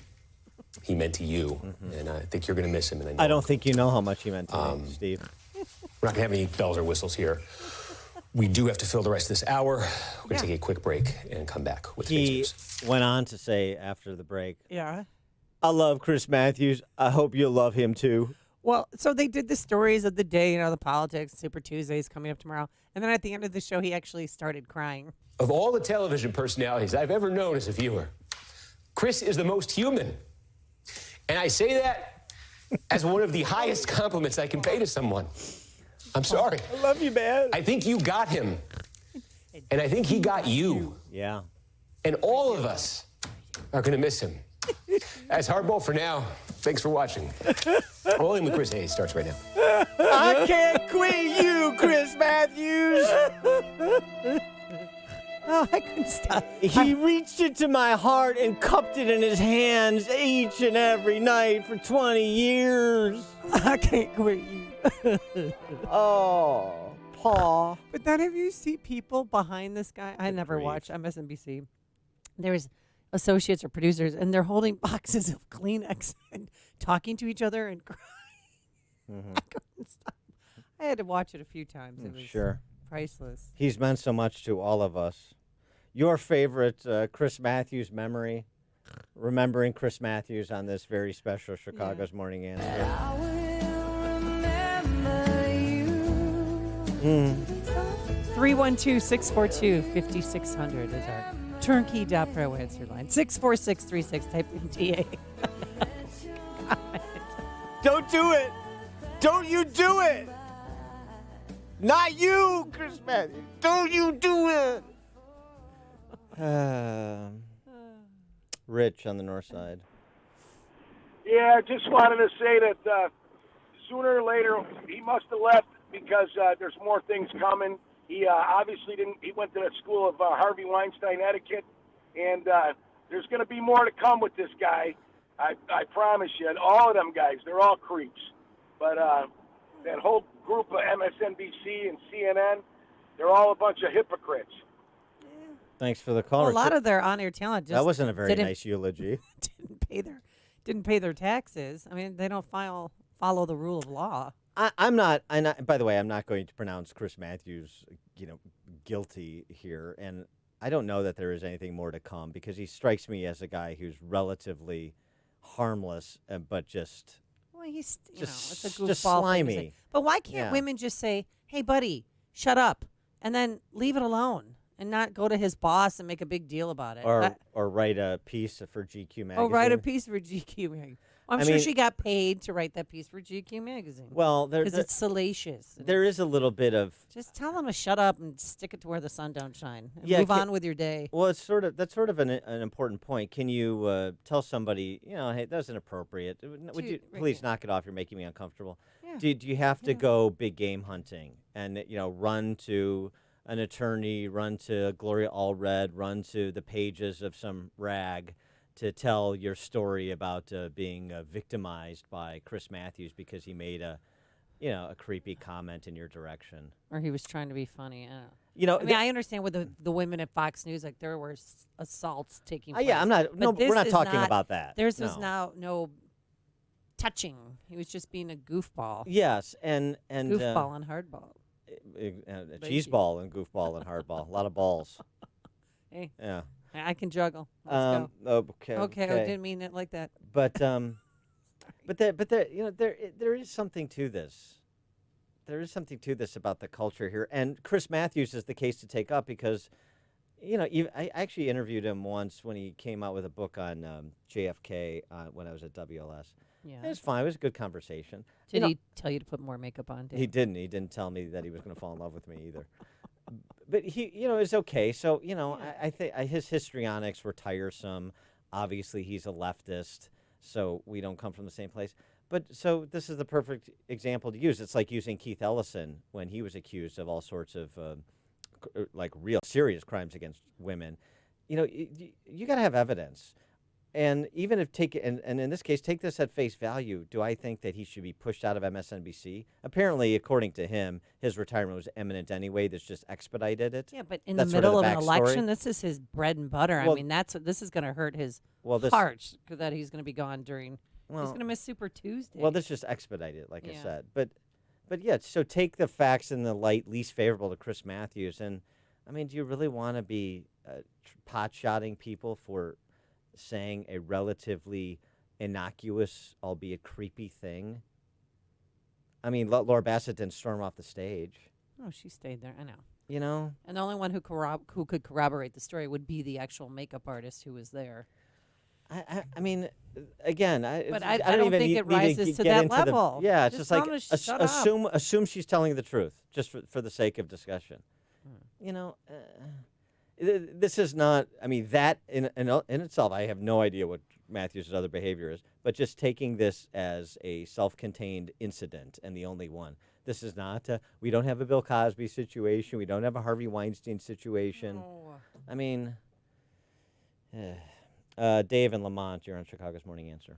he meant to you. And I think you're going to miss him. And I don't think you know how much he meant to me, Steve. We're not going to have any bells or whistles here. We do have to fill the rest of this hour. We're going to take a quick break and come back with He news. went on to say after the break, Yeah. I love Chris Matthews. I hope you'll love him too. Well, so they did the stories of the day, the politics, Super Tuesday's coming up tomorrow. And then at the end of the show, he actually started crying. Of all the television personalities I've ever known as a viewer, Chris is the most human. And I say that as one of the highest compliments I can pay to someone. I'm sorry. I love you, man. I think you got him. And I think he got you. Yeah. And all of us are going to miss him. That's Hardball for now. Thanks for watching. Rolling with Chris Hayes starts right now. I can't quit you, Chris Matthews. Oh, I couldn't stop. He reached into my heart and cupped it in his hands each and every night for 20 years. I can't quit you. Oh, Paul. But none of you see people behind this guy. I never watch MSNBC. There's associates or producers, and they're holding boxes of Kleenex and talking to each other and crying. I couldn't stop. I had to watch it a few times. It was priceless. He's meant so much to all of us. Your favorite Chris Matthews memory? Remembering Chris Matthews on this very special Chicago's Morning Answer. 312-642-5600 is our turnkey.pro answer line. 64636, type in TA. Don't do it. Don't you do it. Not you, Chris Matthews. Don't you do it. Rich on the north side. Yeah, I just wanted to say that sooner or later he must have left because there's more things coming. He obviously didn't. He went to the school of Harvey Weinstein etiquette, and there's going to be more to come with this guy. I promise you. And all of them guys, they're all creeps. But that whole group of MSNBC and CNN, they're all a bunch of hypocrites. Thanks for the call. Well, a lot of their on-air talent just that wasn't a very nice eulogy. Didn't pay their taxes. I mean, they don't follow the rule of law. I'm not. By the way, I'm not going to pronounce Chris Matthews, guilty here, and I don't know that there is anything more to come because he strikes me as a guy who's relatively harmless, but just. Well, he's it's a goofball just thing to slimy. say. But why can't women just say, "Hey, buddy, shut up," and then leave it alone? And not go to his boss and make a big deal about it. Or write a piece for GQ magazine. Oh, write a piece for GQ magazine. I'm sure she got paid to write that piece for GQ magazine. Well, because it's salacious. There is a little bit of just tell them to shut up and stick it to where the sun don't shine. And Yeah, move on with your day. Well, that's sort of an important point. Can you tell somebody, hey, that's inappropriate? Would you please knock it off? You're making me uncomfortable. Yeah. Do you have to go big game hunting and run to an attorney, run to Gloria Allred, run to the pages of some rag to tell your story about being victimized by Chris Matthews because he made a creepy comment in your direction, or he was trying to be funny? I don't know. I understand with the women at Fox News, like there were assaults taking place. Yeah, I'm not. No, we're not talking about that. Theirs was now no touching. He was just being a goofball. Yes, and goofball and hardball. A cheese ball and goofball and hardball. A lot of balls. Hey. Yeah. I can juggle. Let's go. Okay. Okay. I didn't mean it like that. But there is something to this. There is something to this about the culture here, and Chris Matthews is the case to take up because, I actually interviewed him once when he came out with a book on JFK when I was at WLS. Yeah. It was fine. It was a good conversation. Did he tell you to put more makeup on? He didn't. He didn't tell me that he was going to fall in love with me either. But he, it's okay. So, I think his histrionics were tiresome. Obviously, he's a leftist, so we don't come from the same place. But so this is the perfect example to use. It's like using Keith Ellison when he was accused of all sorts of like real serious crimes against women. You know, you got to have evidence. And even if and in this case, take this at face value, do I think that he should be pushed out of MSNBC? Apparently, according to him, his retirement was imminent anyway. This just expedited it. Yeah, but in the middle of an election, this is his bread and butter. Well, I mean, this is going to hurt his heart that he's going to be gone during. He's going to miss Super Tuesday. Well, this just expedited, like I said. But yeah, so take the facts in the light least favorable to Chris Matthews. And, I mean, do you really want to be pot-shotting people for saying a relatively innocuous, albeit creepy thing? I mean, Laura Bassett didn't storm off the stage. Oh, she stayed there. I know. You know? And the only one who could corroborate the story would be the actual makeup artist who was there. I mean, again, I don't even think it rises to that level. It's just like assume she's telling the truth, just for the sake of discussion. You know, this is not. I mean, that in itself, I have no idea what Matthews' other behavior is, but just taking this as a self-contained incident and the only one. This is not. We don't have a Bill Cosby situation. We don't have a Harvey Weinstein situation. No. I mean. Dave in Lamont, you're on Chicago's Morning Answer.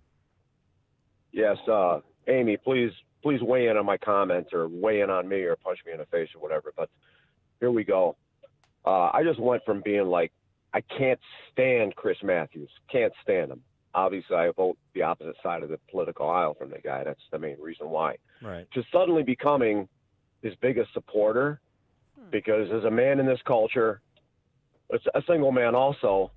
Yes, Amy, please weigh in on my comments or weigh in on me or punch me in the face or whatever. But here we go. I just went from being like, I can't stand Chris Matthews. Can't stand him. Obviously, I vote the opposite side of the political aisle from the guy. That's the main reason why. Right. To suddenly becoming his biggest supporter, because as a man in this culture, it's a single man also,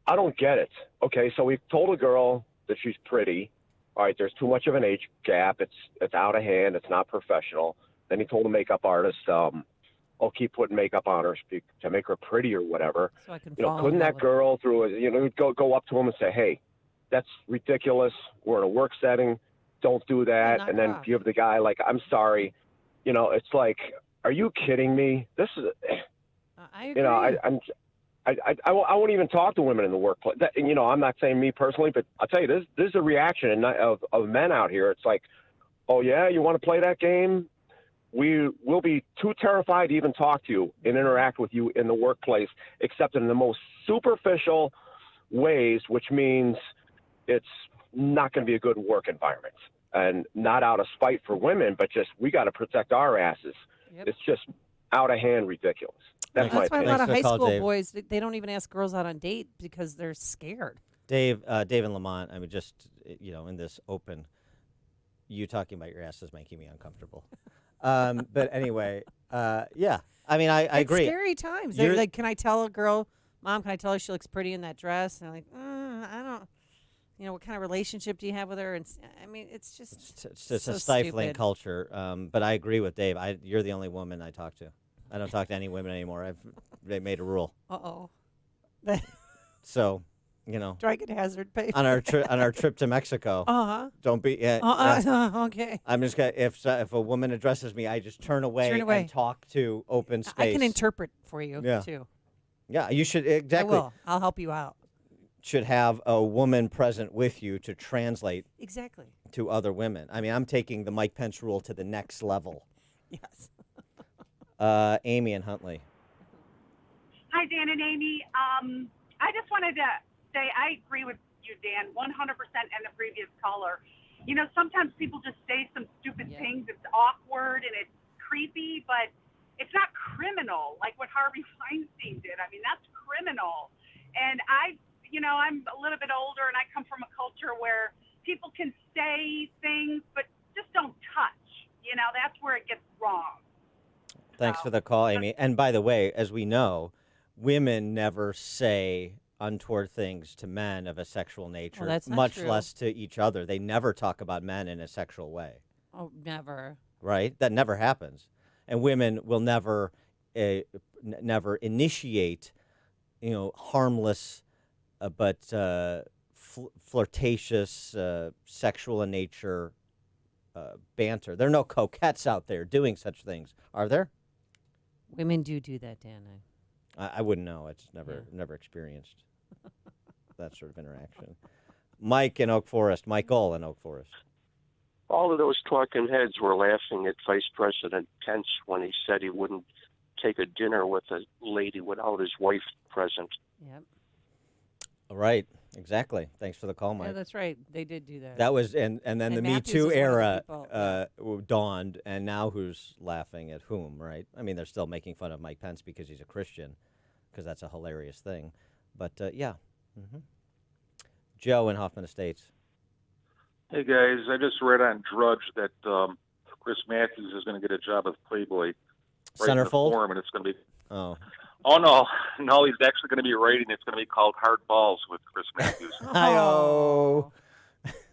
I don't get it. Okay, so we told a girl that she's pretty. All right, there's too much of an age gap. It's out of hand. It's not professional. Then he told the makeup artist, I'll keep putting makeup on her to make her pretty or whatever. So I can couldn't that girl go up to him and say, hey, that's ridiculous. We're in a work setting. Don't do that. And then give the guy, like, I'm sorry. You know, it's like, are you kidding me? This is, I agree. You know, I won't even talk to women in the workplace. I'm not saying me personally, but I'll tell you, this is a reaction of men out here. It's like, oh, yeah, you want to play that game? We will be too terrified to even talk to you and interact with you in the workplace, except in the most superficial ways, which means it's not going to be a good work environment. And not out of spite for women, but just we got to protect our asses. Yep. It's just out of hand ridiculous. That's why a lot of high school boys, they don't even ask girls out on date because they're scared. Dave in Lamont, I mean, just, in this open, you talking about your ass is making me uncomfortable. But anyway, yeah. I mean, I agree. It's scary times. They're like, can I tell a girl, Mom, can I tell her she looks pretty in that dress? And I'm like, I don't. What kind of relationship do you have with her? And I mean, it's just it's a stifling culture. But I agree with Dave. You're the only woman I talk to. I don't talk to any women anymore. They made a rule. Uh-oh. So, Strike at hazard pay. on our trip to Mexico. Uh-huh. Don't be. Okay. I'm just gonna if a woman addresses me, I just turn away and talk to open space. I can interpret for you too. Yeah, you should exactly. I will. I'll help you out. Should have a woman present with you to translate exactly to other women. I mean, I'm taking the Mike Pence rule to the next level. Yes. Amy and Huntley. Hi, Dan and Amy. I just wanted to say I agree with you, Dan, 100% and the previous caller. Sometimes people just say some stupid things. It's awkward and it's creepy, but it's not criminal like what Harvey Weinstein did. I mean, that's criminal. And I'm a little bit older and I come from a culture where people can say things, but just don't touch. That's where it gets wrong. Thanks for the call, Amy. And by the way, as we know, women never say untoward things to men of a sexual nature, that's not much true. less to each other. They never talk about men in a sexual way. Oh, never. Right? That never happens. And women will never initiate, harmless but flirtatious, sexual in nature banter. There are no coquettes out there doing such things, are there? Women do that, Dan. I wouldn't know. It's never experienced that sort of interaction. Michael in Oak Forest. all of those talking heads were laughing at Vice President Pence when he said he wouldn't take a dinner with a lady without his wife present. Yep. Right. Exactly. Thanks for the call, Mike. Yeah, that's right. They did do that. That was, and then the Me Matthews Too was one of the era people, dawned, and now who's laughing at whom, right? I mean, they're still making fun of Mike Pence because he's a Christian, because that's a hilarious thing. But, yeah. Mm-hmm. Joe in Hoffman Estates. Hey, guys. I just read on Drudge that Chris Matthews is going to get a job with Playboy. Centerfold? Forum, and it's going to be... Oh, no, he's actually going to be writing. It's going to be called Hard Balls with Chris Matthews. Hi-oh.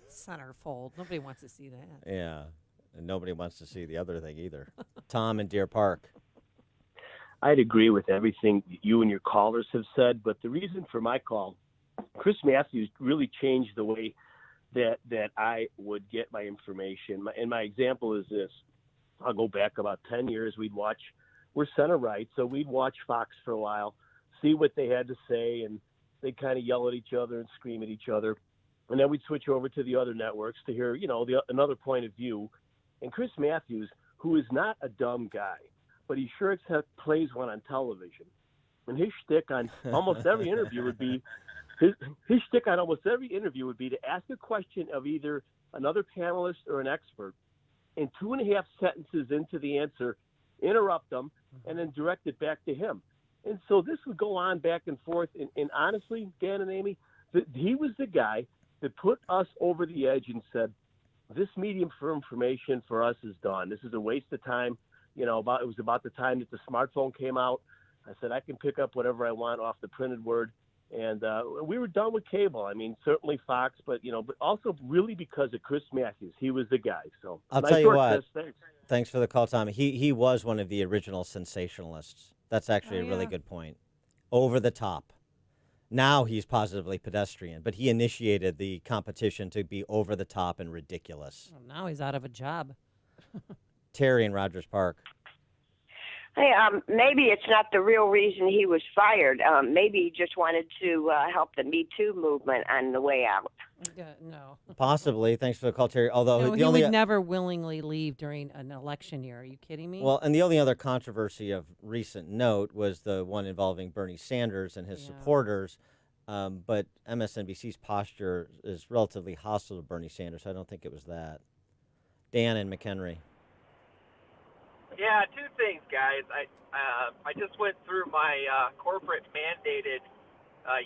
Centerfold. Nobody wants to see that. Yeah, and nobody wants to see the other thing either. Tom in Deer Park. I'd agree with everything you and your callers have said, but the reason for my call, Chris Matthews really changed the way that I would get my information. And my example is this. I'll go back about 10 years. We're center right, so we'd watch Fox for a while, see what they had to say, and they'd kind of yell at each other and scream at each other. And then we'd switch over to the other networks to hear, another point of view. And Chris Matthews, who is not a dumb guy, but he sure plays one on television. And his shtick on almost every interview would be to ask a question of either another panelist or an expert, and 2.5 sentences into the answer, interrupt them, and then direct it back to him. And so this would go on back and forth. And honestly, Dan and Amy, he was the guy that put us over the edge and said, this medium for information for us is done. This is a waste of time. It was about the time that the smartphone came out. I said, I can pick up whatever I want off the printed word. And we were done with cable. I mean, certainly Fox, but also really because of Chris Matthews. He was the guy. So I'll tell you what. Thanks for the call, Tom. He was one of the original sensationalists. That's actually a really good point. Over the top. Now he's positively pedestrian, but he initiated the competition to be over the top and ridiculous. Well, now he's out of a job. Terry in Rogers Park. Hey, maybe it's not the real reason he was fired. Maybe he just wanted to help the Me Too movement on the way out. No. Possibly. Thanks for the call, Terry. Although he would never willingly leave during an election year. Are you kidding me? Well, and the only other controversy of recent note was the one involving Bernie Sanders and his supporters. But MSNBC's posture is relatively hostile to Bernie Sanders. I don't think it was that. Dan and McHenry. Yeah, two things, guys. I just went through my corporate mandated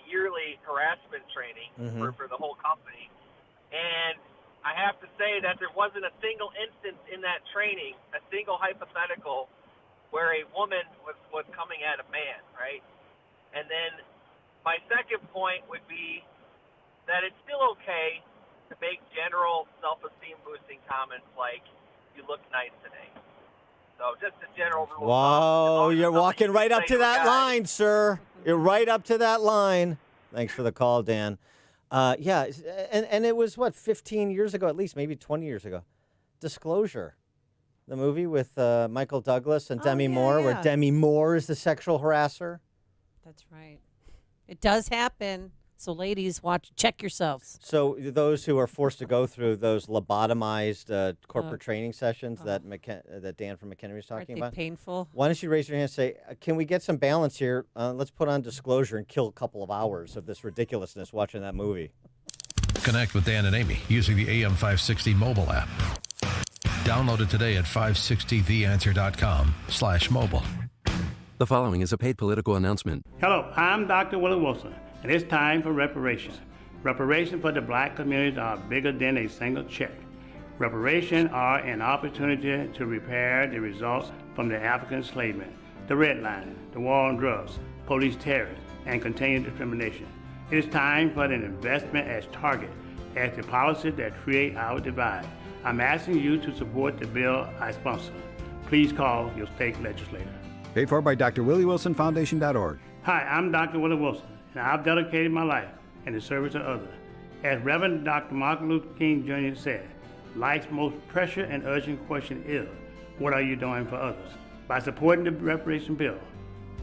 yearly harassment training for the whole company, and I have to say that there wasn't a single instance in that training, a single hypothetical, where a woman was coming at a man, right? And then my second point would be that it's still okay to make general self-esteem boosting comments like, "You look nice today." So just a general rule. Whoa, you're walking right up to that line, sir. You're right up to that line. Thanks for the call, Dan. Yeah, and it was, 15 years ago at least, maybe 20 years ago. Disclosure, the movie with Michael Douglas and Demi Moore, where Demi Moore is the sexual harasser. That's right. It does happen. So, ladies, check yourselves. So, those who are forced to go through those lobotomized corporate training sessions that Dan from McHenry was talking about, painful? Why don't you raise your hand and say, can we get some balance here? Let's put on Disclosure and kill a couple of hours of this ridiculousness watching that movie. Connect with Dan and Amy using the AM560 mobile app. Download it today at 560theanswer.com/mobile. The following is a paid political announcement. Hello, I'm Dr. Willie Wilson. And it's time for reparations. Reparations for the black community are bigger than a single check. Reparations are an opportunity to repair the results from the African enslavement, the redlining, the war on drugs, police terror, and continued discrimination. It is time for an investment as target as the policies that create our divide. I'm asking you to support the bill I sponsor. Please call your state legislator. Paid for by drwillywilsonfoundation.org. Hi, I'm Dr. Willie Wilson, and I've dedicated my life in the service of others. As Reverend Dr. Martin Luther King Jr. said, life's most pressing and urgent question is, what are you doing for others? By supporting the reparation bill,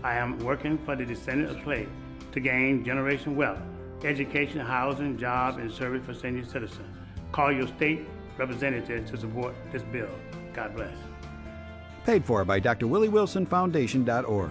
I am working for the descendants of slaves to gain generation wealth, education, housing, job, and service for senior citizens. Call your state representatives to support this bill. God bless. Paid for by drwilliewilsonfoundation.org.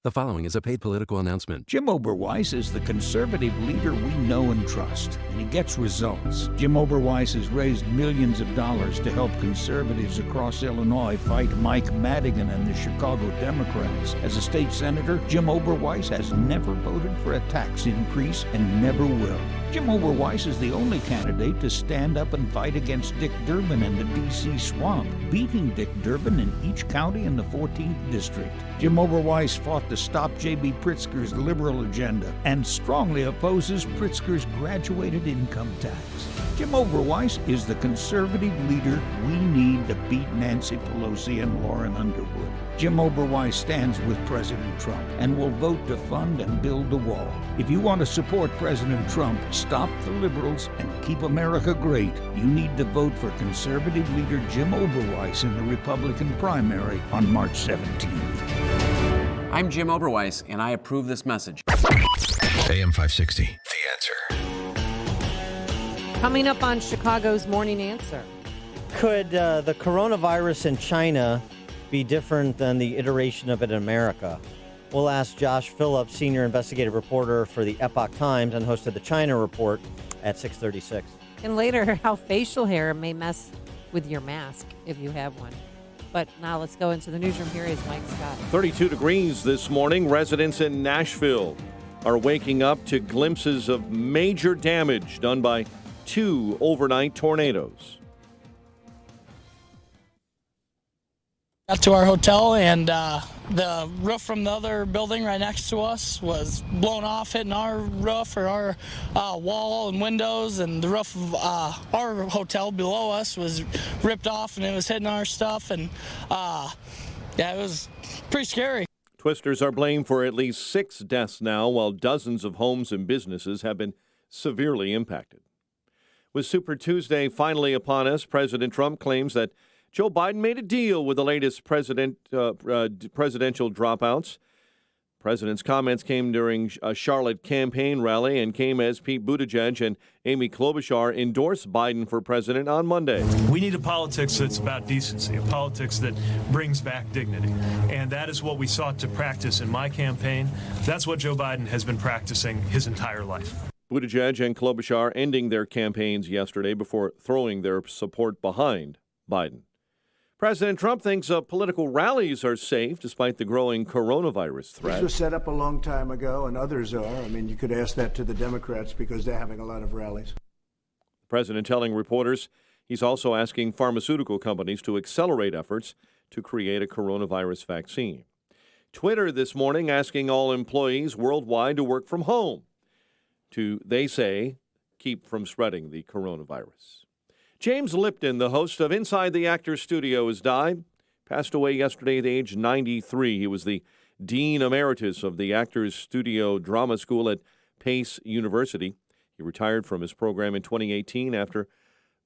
The following is a paid political announcement. Jim Oberweis is the conservative leader we know and trust, and he gets results. Jim Oberweis has raised millions of dollars to help conservatives across Illinois fight Mike Madigan and the Chicago Democrats. As a state senator, Jim Oberweis has never voted for a tax increase and never will. Jim Oberweis is the only candidate to stand up and fight against Dick Durbin and the D.C. swamp, beating Dick Durbin in each county in the 14th district. Jim Oberweis fought to stop J.B. Pritzker's liberal agenda and strongly opposes Pritzker's graduated income tax. Jim Oberweis is the conservative leader we need to beat Nancy Pelosi and Lauren Underwood. Jim Oberweis stands with President Trump and will vote to fund and build the wall. If you want to support President Trump, stop the liberals, and keep America great, you need to vote for conservative leader Jim Oberweis in the Republican primary on March 17th. I'm Jim Oberweis, and I approve this message. AM 560, The Answer. Coming up on Chicago's Morning Answer. Could the coronavirus in China be different than the iteration of it in America? We'll ask Josh Phillips, senior investigative reporter for the Epoch Times and host of the China Report at 6:36. And later, how facial hair may mess with your mask if you have one. But now let's go into the newsroom. Here is Mike Scott. 32 degrees this morning. Residents in Nashville are waking up to glimpses of major damage done by 2 overnight tornadoes. Got to our hotel, and the roof from the other building right next to us was blown off, hitting our roof or our wall and windows, and the roof of our hotel below us was ripped off, and it was hitting our stuff, and yeah, it was pretty scary. Twisters are blamed for at least 6 deaths now, while dozens of homes and businesses have been severely impacted. With Super Tuesday finally upon us, President Trump claims that Joe Biden made a deal with the latest presidential dropouts. President's comments came during a Charlotte campaign rally and came as Pete Buttigieg and Amy Klobuchar endorsed Biden for president on Monday. We need a politics that's about decency, a politics that brings back dignity. And that is what we sought to practice in my campaign. That's what Joe Biden has been practicing his entire life. Buttigieg and Klobuchar ending their campaigns yesterday before throwing their support behind Biden. President Trump thinks political rallies are safe despite the growing coronavirus threat. This was set up a long time ago, and others are. I mean, you could ask that to the Democrats because they're having a lot of rallies. The president telling reporters he's also asking pharmaceutical companies to accelerate efforts to create a coronavirus vaccine. Twitter this morning asking all employees worldwide to work from home to, they say, keep from spreading the coronavirus. James Lipton, the host of Inside the Actors Studio, has died. Passed away yesterday at age 93. He was the Dean Emeritus of the Actors Studio Drama School at Pace University. He retired from his program in 2018 after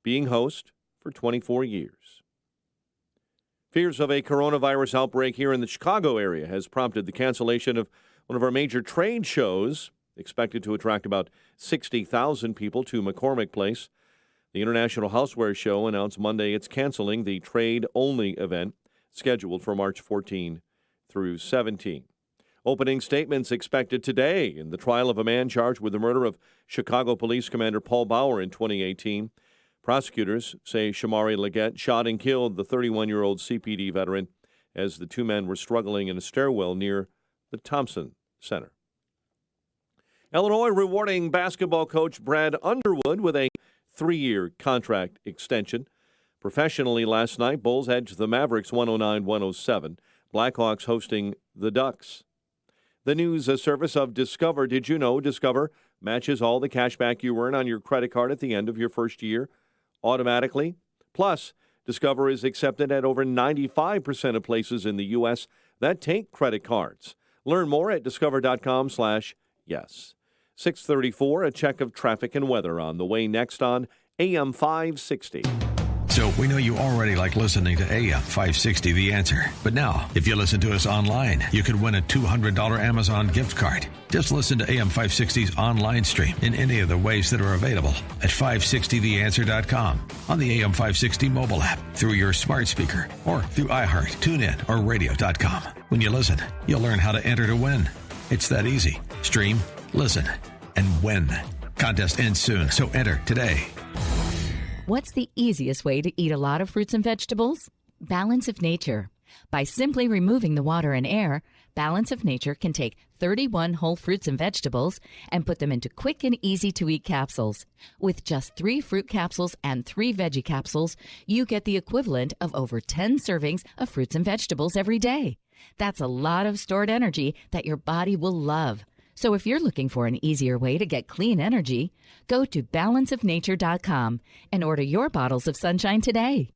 being host for 24 years. Fears of a coronavirus outbreak here in the Chicago area has prompted the cancellation of one of our major trade shows, expected to attract about 60,000 people to McCormick Place. The International Houseware Show announced Monday it's canceling the trade-only event scheduled for March 14 through 17. Opening statements expected today in the trial of a man charged with the murder of Chicago Police Commander Paul Bauer in 2018. Prosecutors say Shamari Leggett shot and killed the 31-year-old CPD veteran as the two men were struggling in a stairwell near the Thompson Center. Illinois rewarding basketball coach Brad Underwood with a 3-year contract extension. Professionally last night, Bulls edged the Mavericks 109-107. Blackhawks hosting the Ducks. The news service of Discover. Did you know Discover matches all the cash back you earn on your credit card at the end of your first year automatically? Plus, Discover is accepted at over 95% of places in the U.S. that take credit cards. Learn more at discover.com/yes. 6:34, a check of traffic and weather on the way next on AM 560. So we know you already like listening to AM 560 The Answer. But now, if you listen to us online, you could win a $200 Amazon gift card. Just listen to AM 560's online stream in any of the ways that are available at 560theanswer.com, on the AM 560 mobile app, through your smart speaker, or through iHeart, TuneIn, or radio.com. When you listen, you'll learn how to enter to win. It's that easy. Stream, listen, and win. Contest ends soon, so enter today. What's the easiest way to eat a lot of fruits and vegetables? Balance of Nature. By simply removing the water and air, Balance of Nature can take 31 whole fruits and vegetables and put them into quick and easy-to-eat capsules. With just 3 fruit capsules and 3 veggie capsules, you get the equivalent of over 10 servings of fruits and vegetables every day. That's a lot of stored energy that your body will love. So if you're looking for an easier way to get clean energy, go to balanceofnature.com and order your bottles of sunshine today.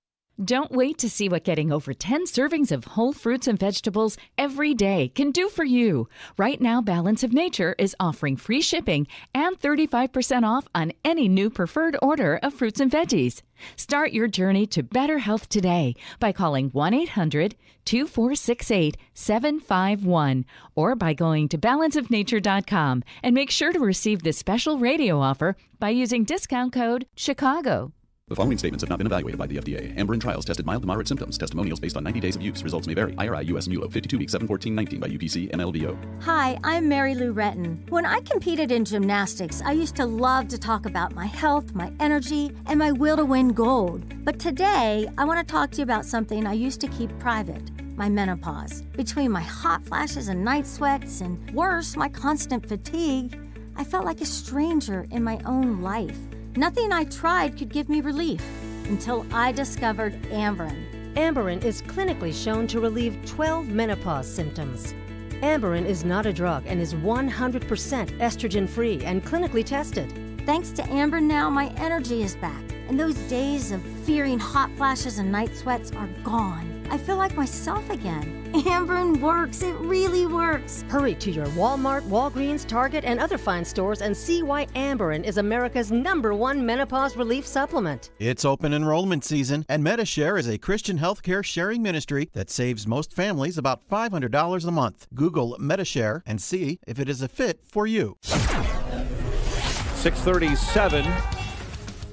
Don't wait to see what getting over 10 servings of whole fruits and vegetables every day can do for you. Right now, Balance of Nature is offering free shipping and 35% off on any new preferred order of fruits and veggies. Start your journey to better health today by calling 1-800-2468-751 or by going to balanceofnature.com, and make sure to receive this special radio offer by using discount code CHICAGO. The following statements have not been evaluated by the FDA. Amberen trials tested mild to moderate symptoms. Testimonials based on 90 days of use. Results may vary. IRI US MULO 52 weeks 71419 by UPC MLVO. Hi, I'm Mary Lou Retton. When I competed in gymnastics, I used to love to talk about my health, my energy, and my will to win gold. But today, I want to talk to you about something I used to keep private. My menopause. Between my hot flashes and night sweats, and worse, my constant fatigue, I felt like a stranger in my own life. Nothing I tried could give me relief until I discovered Amberen. Amberen is clinically shown to relieve 12 menopause symptoms. Amberen is not a drug and is 100% estrogen-free and clinically tested. Thanks to Amberen now, my energy is back, and those days of fearing hot flashes and night sweats are gone. I feel like myself again. Amberen works. It really works. Hurry to your Walmart, Walgreens, Target, and other fine stores and see why Amberen is America's #1 menopause relief supplement. It's open enrollment season, and MediShare is a Christian healthcare sharing ministry that saves most families about $500 a month. Google MediShare and see if it is a fit for you. 637.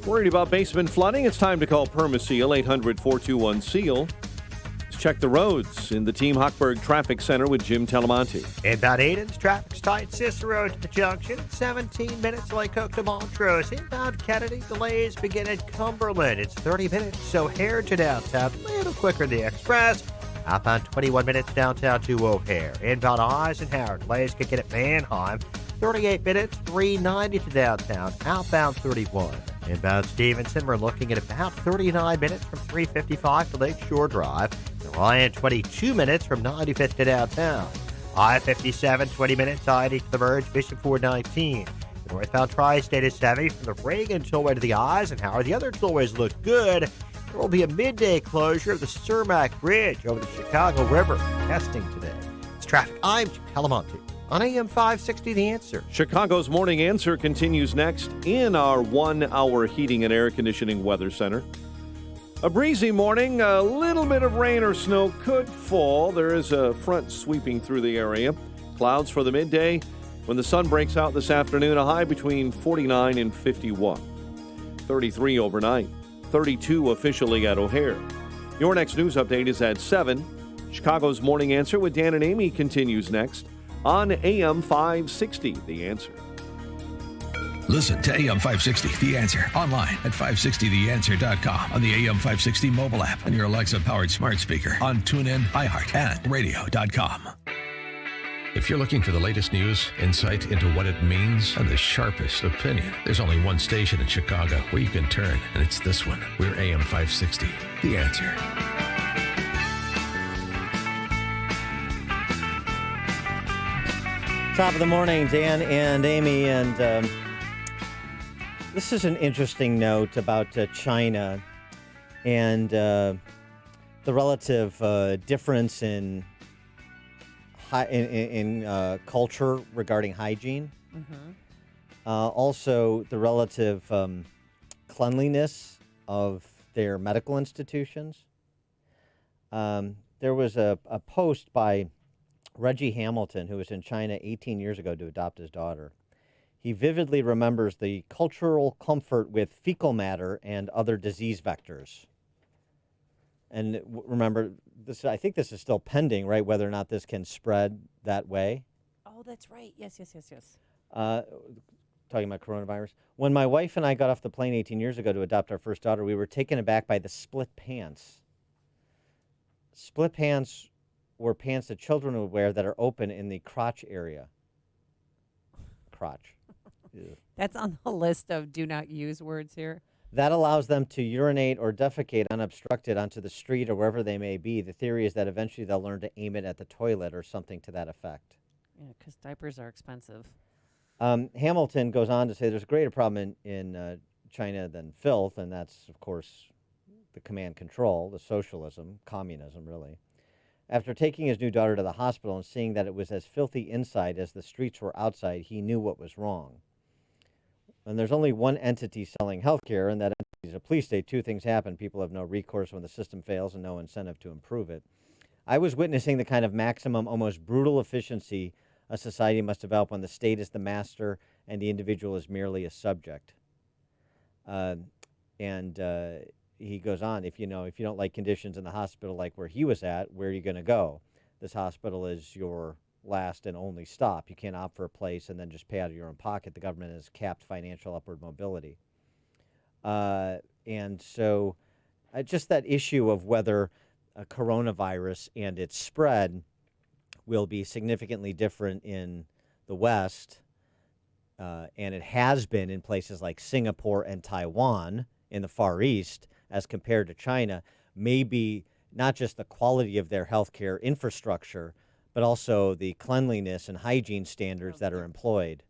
Worried about basement flooding? It's time to call Permaseal, 800-421-SEAL. Check the roads in the Team Hochberg Traffic Center with Jim Telemonte. Inbound Aiden's traffic's tight. Cicero to the junction. 17 minutes to Lake Oak to Montrose. Inbound Kennedy delays begin at Cumberland. It's 30 minutes, so O'Hare to downtown. A little quicker than the express. Outbound 21 minutes downtown to O'Hare. Inbound Eisenhower delays kick in at Manheim. 38 minutes, 390 to downtown. Outbound 31. Inbound Stevenson, we're looking at about 39 minutes from 355 to Lakeshore Drive. Ryan, 22 minutes from 95th to downtown. I-57, 20 minutes, I-80 to the Verge, Bishop 419. The northbound tri-state is heavy from the Reagan tollway to the Eisenhower. The other tollways look good. There will be a midday closure of the Cermak Bridge over the Chicago River. Testing today. It's traffic. I'm Jim Telemonte on AM 560 The Answer. Chicago's Morning Answer continues next in our 1-hour heating and air conditioning weather center. A breezy morning, a little bit of rain or snow could fall. There is a front sweeping through the area. Clouds for the midday. When the sun breaks out this afternoon, a high between 49 and 51. 33 overnight. 32 officially at O'Hare. Your next news update is at 7. Chicago's Morning Answer with Dan and Amy continues next on AM 560, The Answer. Listen to AM 560, The Answer, online at 560theanswer.com, on the AM 560 mobile app, and your Alexa-powered smart speaker, on TuneIn, iHeart, and radio.com. If you're looking for the latest news, insight into what it means, and the sharpest opinion, there's only one station in Chicago where you can turn, and it's this one. We're AM 560, The Answer. Top of the morning, Dan and Amy, and this is an interesting note about China and the relative difference in culture regarding hygiene. Mm-hmm. Also, the relative cleanliness of their medical institutions. There was a post by Reggie Hamilton, who was in China 18 years ago to adopt his daughter. He vividly remembers the cultural comfort with fecal matter and other disease vectors. And remember, this, I think this is still pending, right, whether or not this can spread that way. Oh, that's right. Yes. Talking about coronavirus. When my wife and I got off the plane 18 years ago to adopt our first daughter, we were taken aback by the split pants. Split pants were pants that children would wear that are open in the crotch area. Crotch. That's on the list of do not use words here. That allows them to urinate or defecate unobstructed onto the street or wherever they may be. The theory is that eventually they'll learn to aim it at the toilet or something to that effect. Yeah, because diapers are expensive. Hamilton goes on to say there's a greater problem in China than filth, and that's, of course, the command control, the socialism, communism, really. After taking his new daughter to the hospital and seeing that it was as filthy inside as the streets were outside, he knew what was wrong. And there's only one entity selling health care, and that entity is a police state. Two things happen. People have no recourse when the system fails and no incentive to improve it. I was witnessing the kind of maximum, almost brutal efficiency a society must develop when the state is the master and the individual is merely a subject. He goes on, if you don't like conditions in the hospital like where he was at, where are you going to go? This hospital is your last and only stop. You can't opt for a place and then just pay out of your own pocket. The government has capped financial upward mobility. And so just that issue of whether a coronavirus and its spread will be significantly different in the West, and it has been in places like Singapore and Taiwan in the Far East as compared to China, maybe not just the quality of their healthcare infrastructure, but also the cleanliness and hygiene standards that are employed.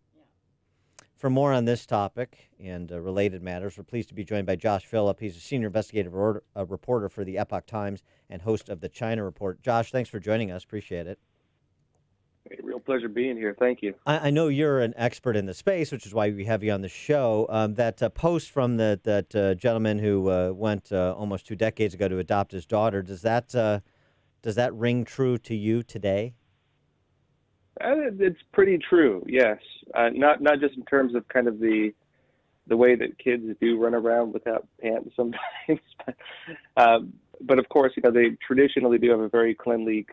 For more on this topic and related matters, we're pleased to be joined by Josh Phillip. He's a senior investigative reporter for the Epoch Times and host of the China Report. Josh, thanks for joining us. Appreciate it. Hey, real pleasure being here. Thank you. I know you're an expert in the space, which is why we have you on the show. That post from that gentleman who went almost 2 decades ago to adopt his daughter, does that ring true to you today? It's pretty true, yes. Not just in terms of kind of the way that kids do run around without pants sometimes, but of course, they traditionally do have a very cleanly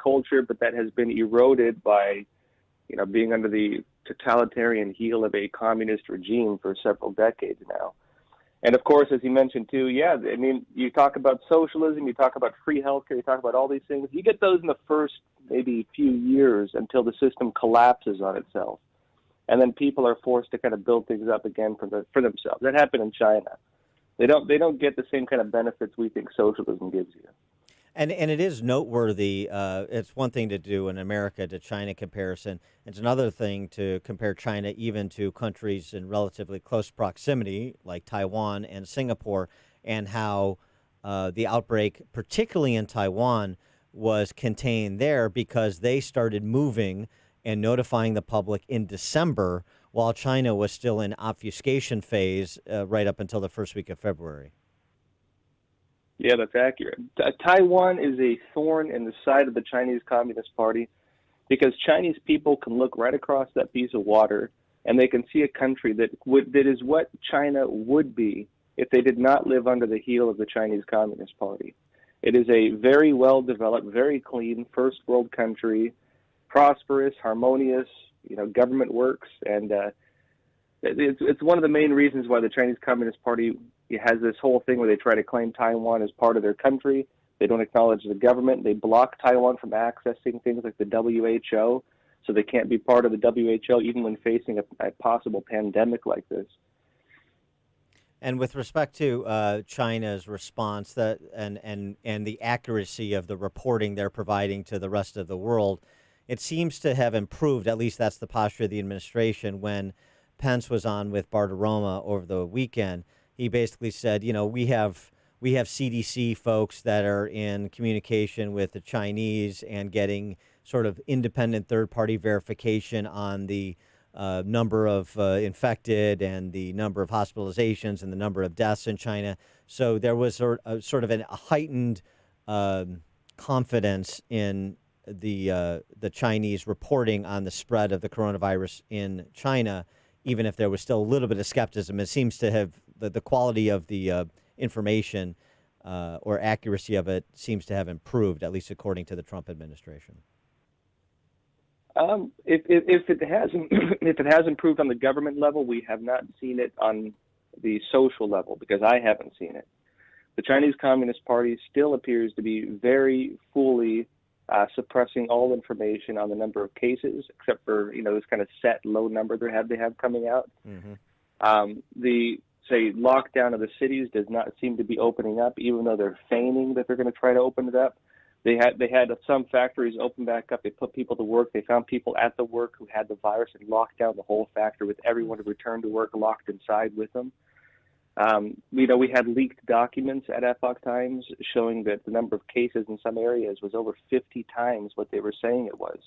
culture, but that has been eroded by, being under the totalitarian heel of a communist regime for several decades now. And of course, as you mentioned too, yeah, I mean, you talk about socialism, you talk about free healthcare, you talk about all these things. You get those in the first maybe few years until the system collapses on itself, and then people are forced to kind of build things up again for themselves. That happened in China. They don't get the same kind of benefits we think socialism gives you. And it is noteworthy. It's one thing to do an America to China comparison. It's another thing to compare China even to countries in relatively close proximity like Taiwan and Singapore, and how the outbreak, particularly in Taiwan, was contained there because they started moving and notifying the public in December, while China was still in obfuscation phase right up until the first week of February. Yeah, that's accurate. Taiwan is a thorn in the side of the Chinese Communist Party because Chinese people can look right across that piece of water and they can see a country that is what China would be if they did not live under the heel of the Chinese Communist Party. It is a very well-developed, very clean, first-world country, prosperous, harmonious, government works, and it's one of the main reasons why the Chinese Communist Party has this whole thing where they try to claim Taiwan as part of their country. They don't acknowledge the government. They block Taiwan from accessing things like the WHO, so they can't be part of the WHO even when facing a possible pandemic like this. And with respect to China's response and the accuracy of the reporting they're providing to the rest of the world, it seems to have improved. At least that's the posture of the administration. When Pence was on with Bartiromo over the weekend, he basically said, we have CDC folks that are in communication with the Chinese and getting sort of independent third-party verification on the number of infected and the number of hospitalizations and the number of deaths in China. So there was sort of a heightened confidence in the Chinese reporting on the spread of the coronavirus in China, even if there was still a little bit of skepticism. It seems to have the quality of the information or accuracy of it seems to have improved, at least according to the Trump administration. If it hasn't if it has improved on the government level, we have not seen it on the social level, because I haven't seen it. The Chinese Communist Party still appears to be very fully suppressing all information on the number of cases, except for this kind of set low number they have coming out. Mm-hmm. The lockdown of the cities does not seem to be opening up, even though they're feigning that they're going to try to open it up. They had some factories open back up. They put people to work. They found people at the work who had the virus and locked down the whole factory with everyone who returned to work locked inside with them. We had leaked documents at Epoch Times showing that the number of cases in some areas was over 50 times what they were saying it was.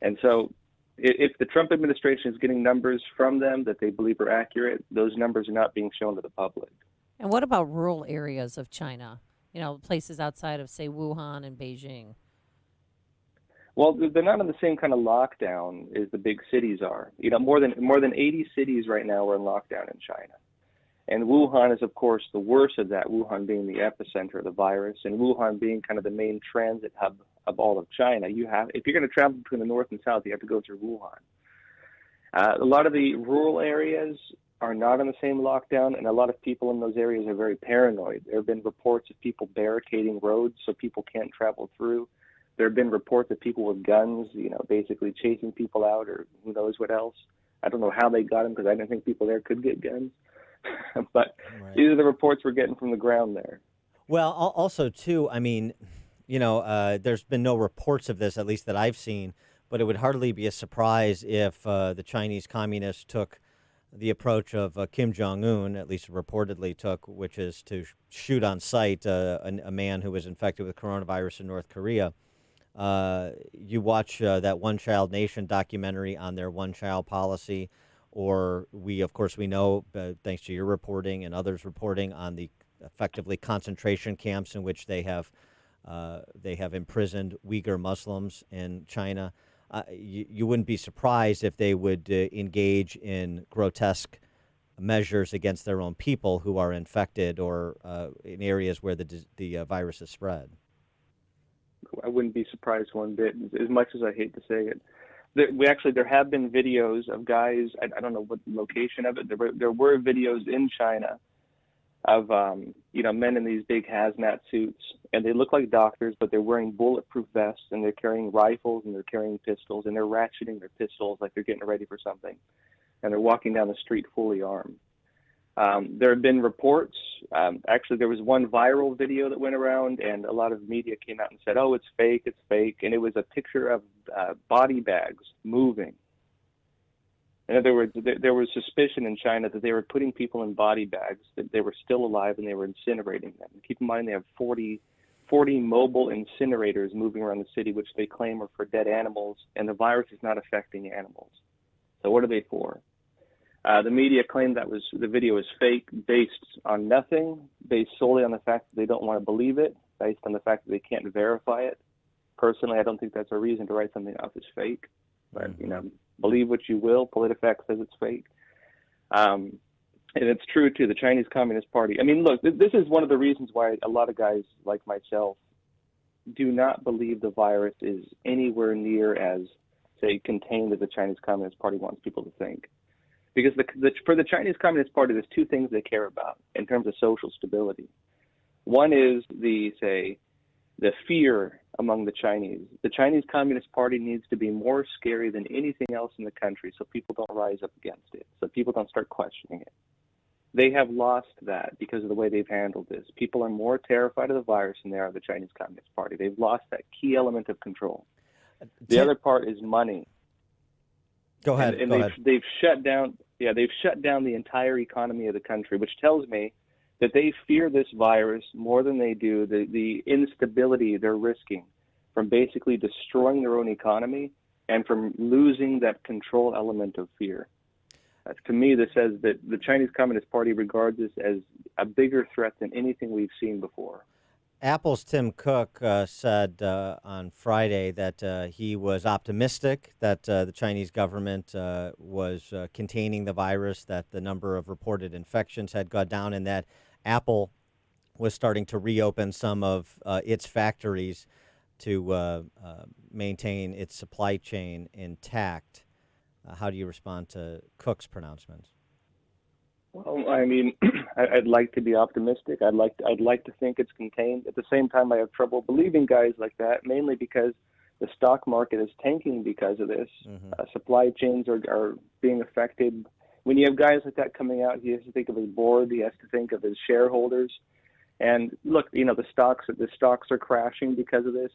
And so if the Trump administration is getting numbers from them that they believe are accurate, those numbers are not being shown to the public. And what about rural areas of China? Places outside of, say, Wuhan and Beijing. Well, they're not in the same kind of lockdown as the big cities are. More than 80 cities right now are in lockdown in China. And Wuhan is, of course, the worst of that, Wuhan being the epicenter of the virus, and Wuhan being kind of the main transit hub of all of China. If you're going to travel between the north and south, you have to go through Wuhan. A lot of the rural areas are not in the same lockdown, and a lot of people in those areas are very paranoid. There have been reports of people barricading roads so people can't travel through. There have been reports of people with guns, basically chasing people out, or who knows what else. I don't know how they got them, because I didn't think people there could get guns. But right. These are the reports we're getting from the ground there. Well, also, too, there's been no reports of this, at least that I've seen, but it would hardly be a surprise if the Chinese communists took the approach of Kim Jong-un, at least reportedly took, which is to shoot on sight a man who was infected with coronavirus in North Korea. You watch that One Child Nation documentary on their one-child policy, or we know, thanks to your reporting and others reporting, on the effectively concentration camps in which they have imprisoned Uyghur Muslims in China. You wouldn't be surprised if they would engage in grotesque measures against their own people who are infected or in areas where the virus is spread. I wouldn't be surprised one bit, as much as I hate to say it. There have been videos of guys, I don't know what the location of it, there were videos in China of men in these big hazmat suits, and they look like doctors, but they're wearing bulletproof vests, and they're carrying rifles, and they're carrying pistols, and they're ratcheting their pistols like they're getting ready for something, and they're walking down the street fully armed. There have been reports. Actually, there was one viral video that went around, and a lot of media came out and said, "Oh, it's fake, and it was a picture of body bags moving. In other words, there was suspicion in China that they were putting people in body bags, that they were still alive, and they were incinerating them. And keep in mind, they have 40 mobile incinerators moving around the city, which they claim are for dead animals, and the virus is not affecting animals. So what are they for? The media claimed the video is fake, based on nothing, based solely on the fact that they don't want to believe it, based on the fact that they can't verify it. Personally, I don't think that's a reason to write something off as fake. But, believe what you will. PolitiFact says it's fake. And it's true, too. The Chinese Communist Party. I mean, look, this is one of the reasons why a lot of guys like myself do not believe the virus is anywhere near as, say, contained as the Chinese Communist Party wants people to think. Because for the Chinese Communist Party, there's two things they care about in terms of social stability. One is the fear among the Chinese. The Chinese Communist Party needs to be more scary than anything else in the country so people don't rise up against it, so people don't start questioning it. They have lost that because of the way they've handled this. People are more terrified of the virus than they are of the Chinese Communist Party. They've lost that key element of control. The other part is money. Go ahead. They've shut down. Yeah, they've shut down the entire economy of the country, which tells me that they fear this virus more than they do the instability they're risking from basically destroying their own economy and from losing that control element of fear. To me, this says that the Chinese Communist Party regards this as a bigger threat than anything we've seen before. Apple's Tim Cook said on Friday that he was optimistic that the Chinese government was containing the virus, that the number of reported infections had gone down, and that Apple was starting to reopen some of its factories to maintain its supply chain intact. How do you respond to Cook's pronouncements? Well, I mean, I'd like to be optimistic. I'd like to think it's contained. At the same time, I have trouble believing guys like that, mainly because the stock market is tanking because of this. Supply chains are being affected. When you have guys like that coming out, he has to think of his board. He has to think of his shareholders. And look, the stocks are crashing because of this.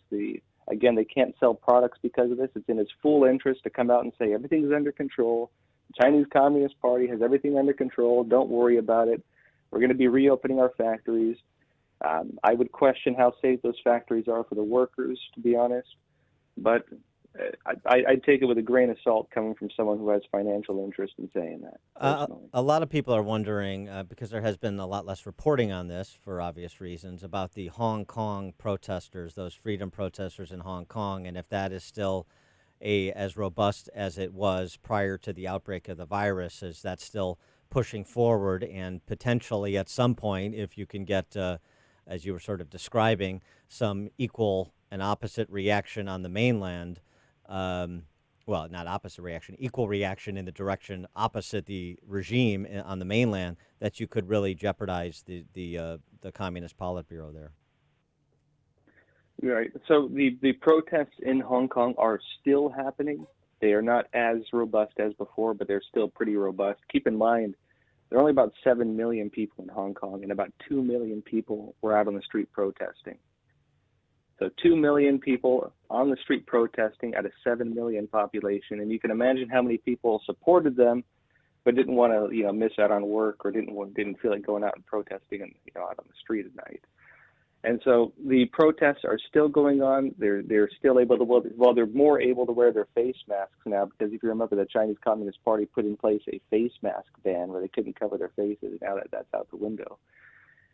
Again, they can't sell products because of this. It's in his full interest to come out and say everything's under control. The Chinese Communist Party has everything under control. Don't worry about it. We're going to be reopening our factories. I would question how safe those factories are for the workers, to be honest. But I'd take it with a grain of salt coming from someone who has financial interest in saying that. A lot of people are wondering, because there has been a lot less reporting on this for obvious reasons, about the Hong Kong protesters, those freedom protesters in Hong Kong, and if that is still as robust as it was prior to the outbreak of the virus. Is that still pushing forward, and potentially at some point, if you can get, as you were sort of describing, some equal and opposite reaction on the mainland, well, not opposite reaction, equal reaction in the direction opposite the regime on the mainland, that you could really jeopardize the Communist Politburo there. Right. So the protests in Hong Kong are still happening. They are not as robust as before, but they're still pretty robust. Keep in mind, there are only about 7 million people in Hong Kong, and about 2 million people were out on the street protesting. So 2 million people on the street protesting out of 7 million population, and you can imagine how many people supported them, but didn't want to, miss out on work or didn't feel like going out and protesting and out on the street at night. And so the protests are still going on. They're still able to, they're more able to wear their face masks now, because if you remember, the Chinese Communist Party put in place a face mask ban where they couldn't cover their faces. Now that's out the window.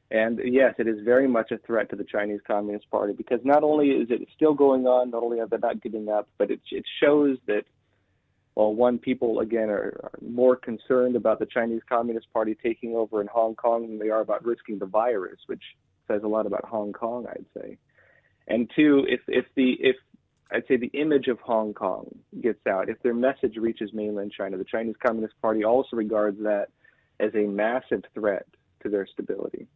And yes, it is very much a threat to the Chinese Communist Party, because not only is it still going on, not only are they not giving up, but it shows that, well, one, people, again, are more concerned about the Chinese Communist Party taking over in Hong Kong than they are about risking the virus, which says a lot about Hong Kong, I'd say. And two, if I'd say the image of Hong Kong gets out, if their message reaches mainland China, the Chinese Communist Party also regards that as a massive threat to their stability.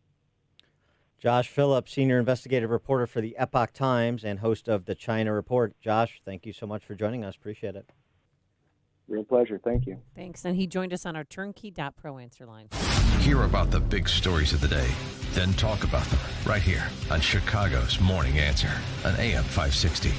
Josh Phillips, senior investigative reporter for the Epoch Times and host of the China Report. Josh, thank you so much for joining us. Appreciate it. Real pleasure. Thank you. Thanks. And he joined us on our turnkey.pro answer line. Hear about the big stories of the day, then talk about them right here on Chicago's Morning Answer on AM 560.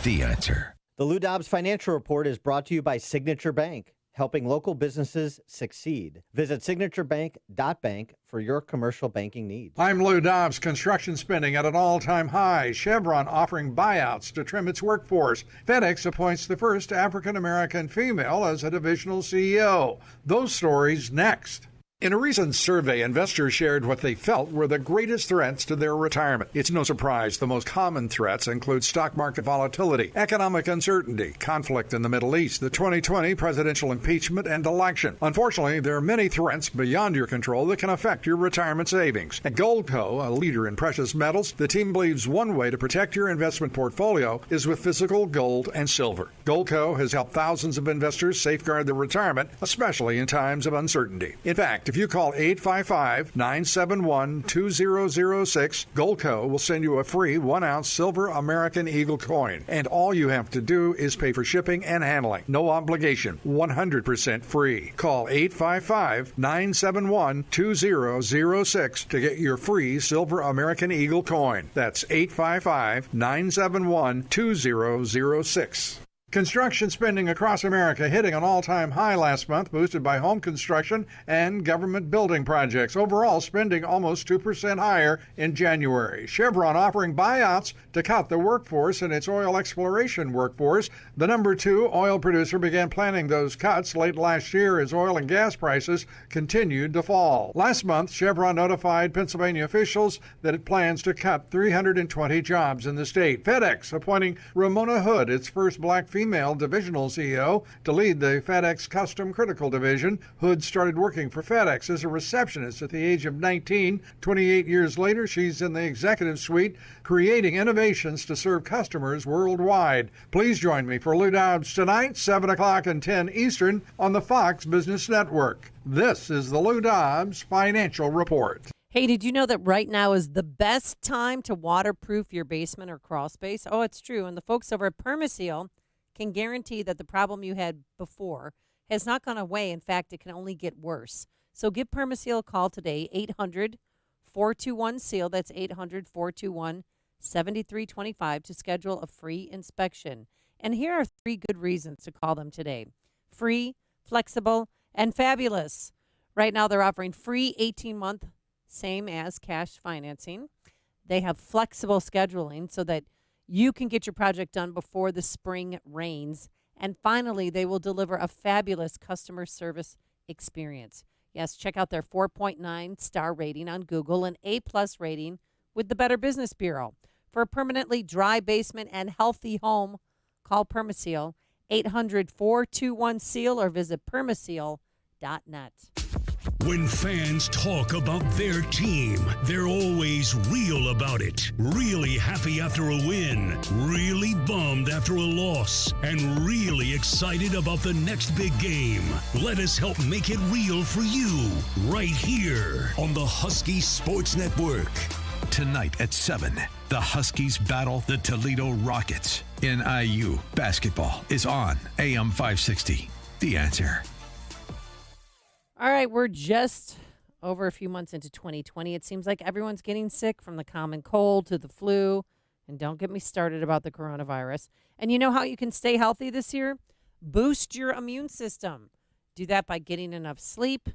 The Answer. The Lou Dobbs Financial Report is brought to you by Signature Bank, helping local businesses succeed. Visit signaturebank.bank for your commercial banking needs. I'm Lou Dobbs. Construction spending at an all-time high. Chevron offering buyouts to trim its workforce. FedEx appoints the first African-American female as a divisional CEO. Those stories next. In a recent survey, investors shared what they felt were the greatest threats to their retirement. It's no surprise the most common threats include stock market volatility, economic uncertainty, conflict in the Middle East, the 2020 presidential impeachment, and election. Unfortunately, there are many threats beyond your control that can affect your retirement savings. At Goldco, a leader in precious metals, the team believes one way to protect your investment portfolio is with physical gold and silver. Goldco has helped thousands of investors safeguard their retirement, especially in times of uncertainty. In fact, if you call 855-971-2006, Goldco will send you a free 1-ounce silver American Eagle coin. And all you have to do is pay for shipping and handling. No obligation. 100% free. Call 855-971-2006 to get your free silver American Eagle coin. That's 855-971-2006. Construction spending across America hitting an all-time high last month, boosted by home construction and government building projects. Overall, spending almost 2% higher in January. Chevron offering buyouts to cut the workforce in its oil exploration workforce. The number 2 oil producer began planning those cuts late last year as oil and gas prices continued to fall. Last month, Chevron notified Pennsylvania officials that it plans to cut 320 jobs in the state. FedEx appointing Ramona Hood, its first black female divisional CEO, to lead the FedEx Custom Critical Division. Hood started working for FedEx as a receptionist at the age of 19. 28 years later, she's in the executive suite, creating innovations to serve customers worldwide. Please join me for Lou Dobbs tonight, 7 o'clock and 10 Eastern on the Fox Business Network. This is the Lou Dobbs Financial Report. Hey, did you know that right now is the best time to waterproof your basement or crawl space? Oh, it's true. And the folks over at Permaseal can guarantee that the problem you had before has not gone away. In fact, it can only get worse. So give Permaseal a call today, 800-421-SEAL. That's 800-421-7325 to schedule a free inspection. And here are 3 good reasons to call them today. Free, flexible, and fabulous. Right now they're offering free 18-month, same as cash financing. They have flexible scheduling so that you can get your project done before the spring rains. And finally, they will deliver a fabulous customer service experience. Yes, check out their 4.9 star rating on Google, an A+ rating with the Better Business Bureau. For a permanently dry basement and healthy home, call Permaseal, 800-421-SEAL, or visit permaseal.net. When fans talk about their team, they're always real about it. Really happy after a win, really bummed after a loss, and really excited about the next big game. Let us help make it real for you, right here on the Husky Sports Network. Tonight at 7, the Huskies battle the Toledo Rockets. NIU basketball is on AM 560. The Answer. All right, we're just over a few months into 2020. It seems like everyone's getting sick, from the common cold to the flu. And don't get me started about the coronavirus. And you know how you can stay healthy this year? Boost your immune system. Do that by getting enough sleep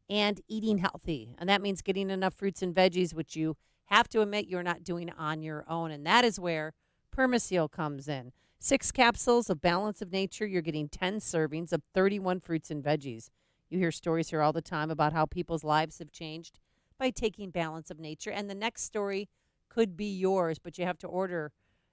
and eating healthy. And that means getting enough fruits and veggies, which you have to admit you're not doing on your own. And that is where Permaseal comes in. 6 capsules of Balance of Nature. You're getting 10 servings of 31 fruits and veggies. You hear stories here all the time about how people's lives have changed by taking Balance of Nature. And the next story could be yours, but you have to order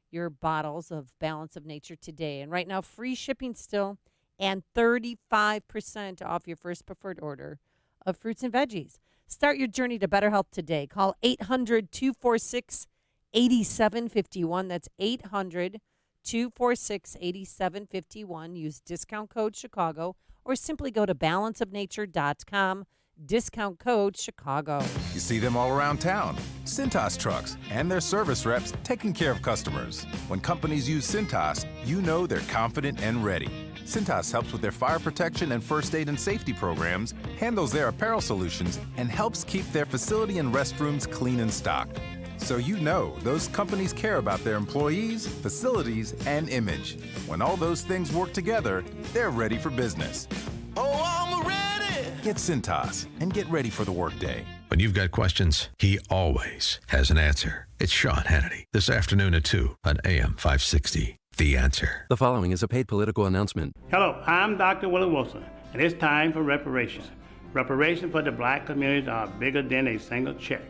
your bottles of Balance of Nature today. And right now, free shipping still, and 35% off your first preferred order of fruits and veggies. Start your journey to better health today. Call 800-246-8751. That's 800-246-8751. Use discount code Chicago, or simply go to balanceofnature.com, discount code Chicago. You see them all around town. Cintas trucks and their service reps taking care of customers. When companies use Cintas, you know they're confident and ready. Cintas helps with their fire protection and first aid and safety programs, handles their apparel solutions, and helps keep their facility and restrooms clean and stocked. So you know those companies care about their employees, facilities, and image. When all those things work together, they're ready for business. Oh, I'm ready! Get Cintas and get ready for the workday. When you've got questions, he always has an answer. It's Sean Hannity, this afternoon at 2 on AM 560. The Answer. The following is a paid political announcement. Hello, I'm Dr. Willie Wilson, and it's time for reparations. Reparations for the black community are bigger than a single check.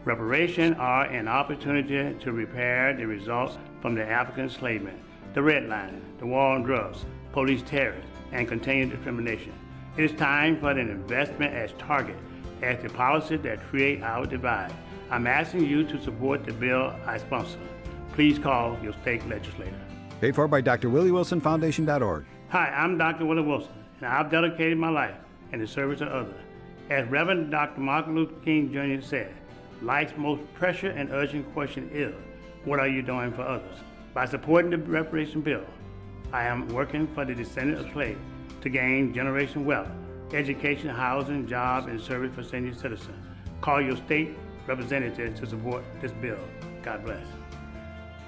Reparations are an opportunity to repair the results from the African enslavement, the redlining, the war on drugs, police terror, and continued discrimination. It is time for an investment as target as the policies that create our divide. I'm asking you to support the bill I sponsor. Please call your state legislator. Paid for by drwilliewilsonfoundation.org. Hi, I'm Dr. Willie Wilson, and I've dedicated my life in the service of others. As Reverend Dr. Martin Luther King Jr. said, life's most pressing and urgent question is, what are you doing for others? By supporting the reparation bill, I am working for the descendants of slaves to gain generational wealth, education, housing, job, and service for senior citizens. Call your state representative to support this bill. God bless.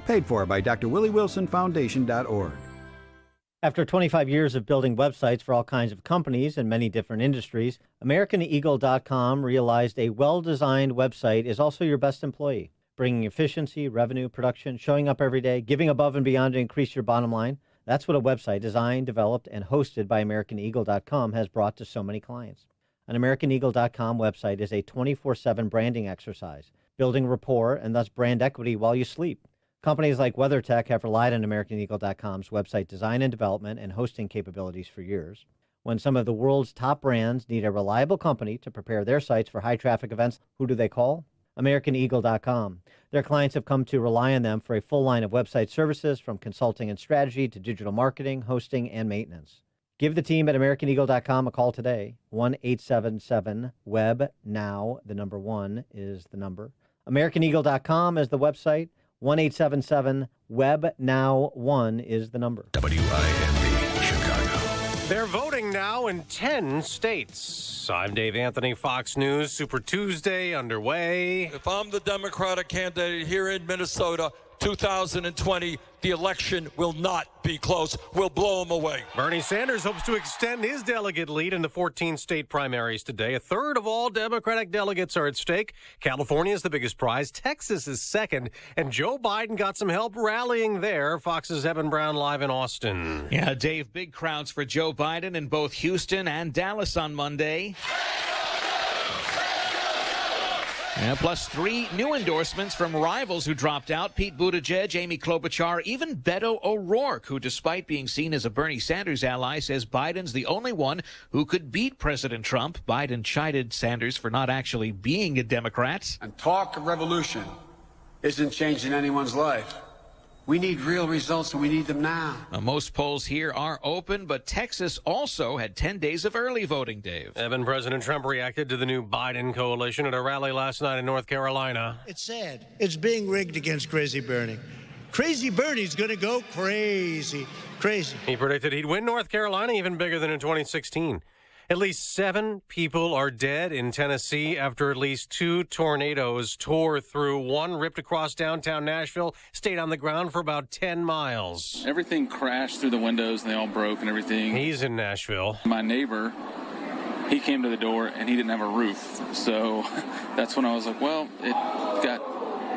Paid for by drwilliewilsonfoundation.org. After 25 years of building websites for all kinds of companies in many different industries, AmericanEagle.com realized a well-designed website is also your best employee, bringing efficiency, revenue, production, showing up every day, giving above and beyond to increase your bottom line. That's what a website designed, developed, and hosted by AmericanEagle.com has brought to so many clients. An AmericanEagle.com website is a 24/7 branding exercise, building rapport and thus brand equity while you sleep. Companies like WeatherTech have relied on AmericanEagle.com's website design and development and hosting capabilities for years. When some of the world's top brands need a reliable company to prepare their sites for high-traffic events, who do they call? AmericanEagle.com. Their clients have come to rely on them for a full line of website services, from consulting and strategy to digital marketing, hosting, and maintenance. Give the team at AmericanEagle.com a call today. 1-877-WEB-NOW. The number 1 is the number. AmericanEagle.com is the website. 1-877-WEB-NOW. 1 is the number. WIND Chicago. They're voting now in 10 states. I'm Dave Anthony, Fox News. Super Tuesday underway. If I'm the Democratic candidate here in Minnesota, 2020, the election will not be close. We'll blow them away. Bernie Sanders hopes to extend his delegate lead in the 14 state primaries today. A third of all Democratic delegates are at stake. California is the biggest prize. Texas is second. And Joe Biden got some help rallying there. Fox's Evan Brown live in Austin. Yeah, Dave, big crowds for Joe Biden in both Houston and Dallas on Monday. And plus 3 new endorsements from rivals who dropped out: Pete Buttigieg, Amy Klobuchar, even Beto O'Rourke, who, despite being seen as a Bernie Sanders ally, says Biden's the only one who could beat President Trump. Biden chided Sanders for not actually being a Democrat. And talk of revolution isn't changing anyone's life. We need real results, and we need them now. Most polls here are open, but Texas also had 10 days of early voting, Dave. Evan, President Trump reacted to the new Biden coalition at a rally last night in North Carolina. It's sad. It's being rigged against Crazy Bernie. Crazy Bernie's going to go crazy. Crazy. He predicted he'd win North Carolina even bigger than in 2016. At least 7 people are dead in Tennessee after at least 2 tornadoes tore through. One ripped across downtown Nashville, stayed on the ground for about 10 miles. Everything crashed through the windows and they all broke and everything. He's in Nashville. My neighbor, he came to the door and he didn't have a roof. So that's when I was like, well, it got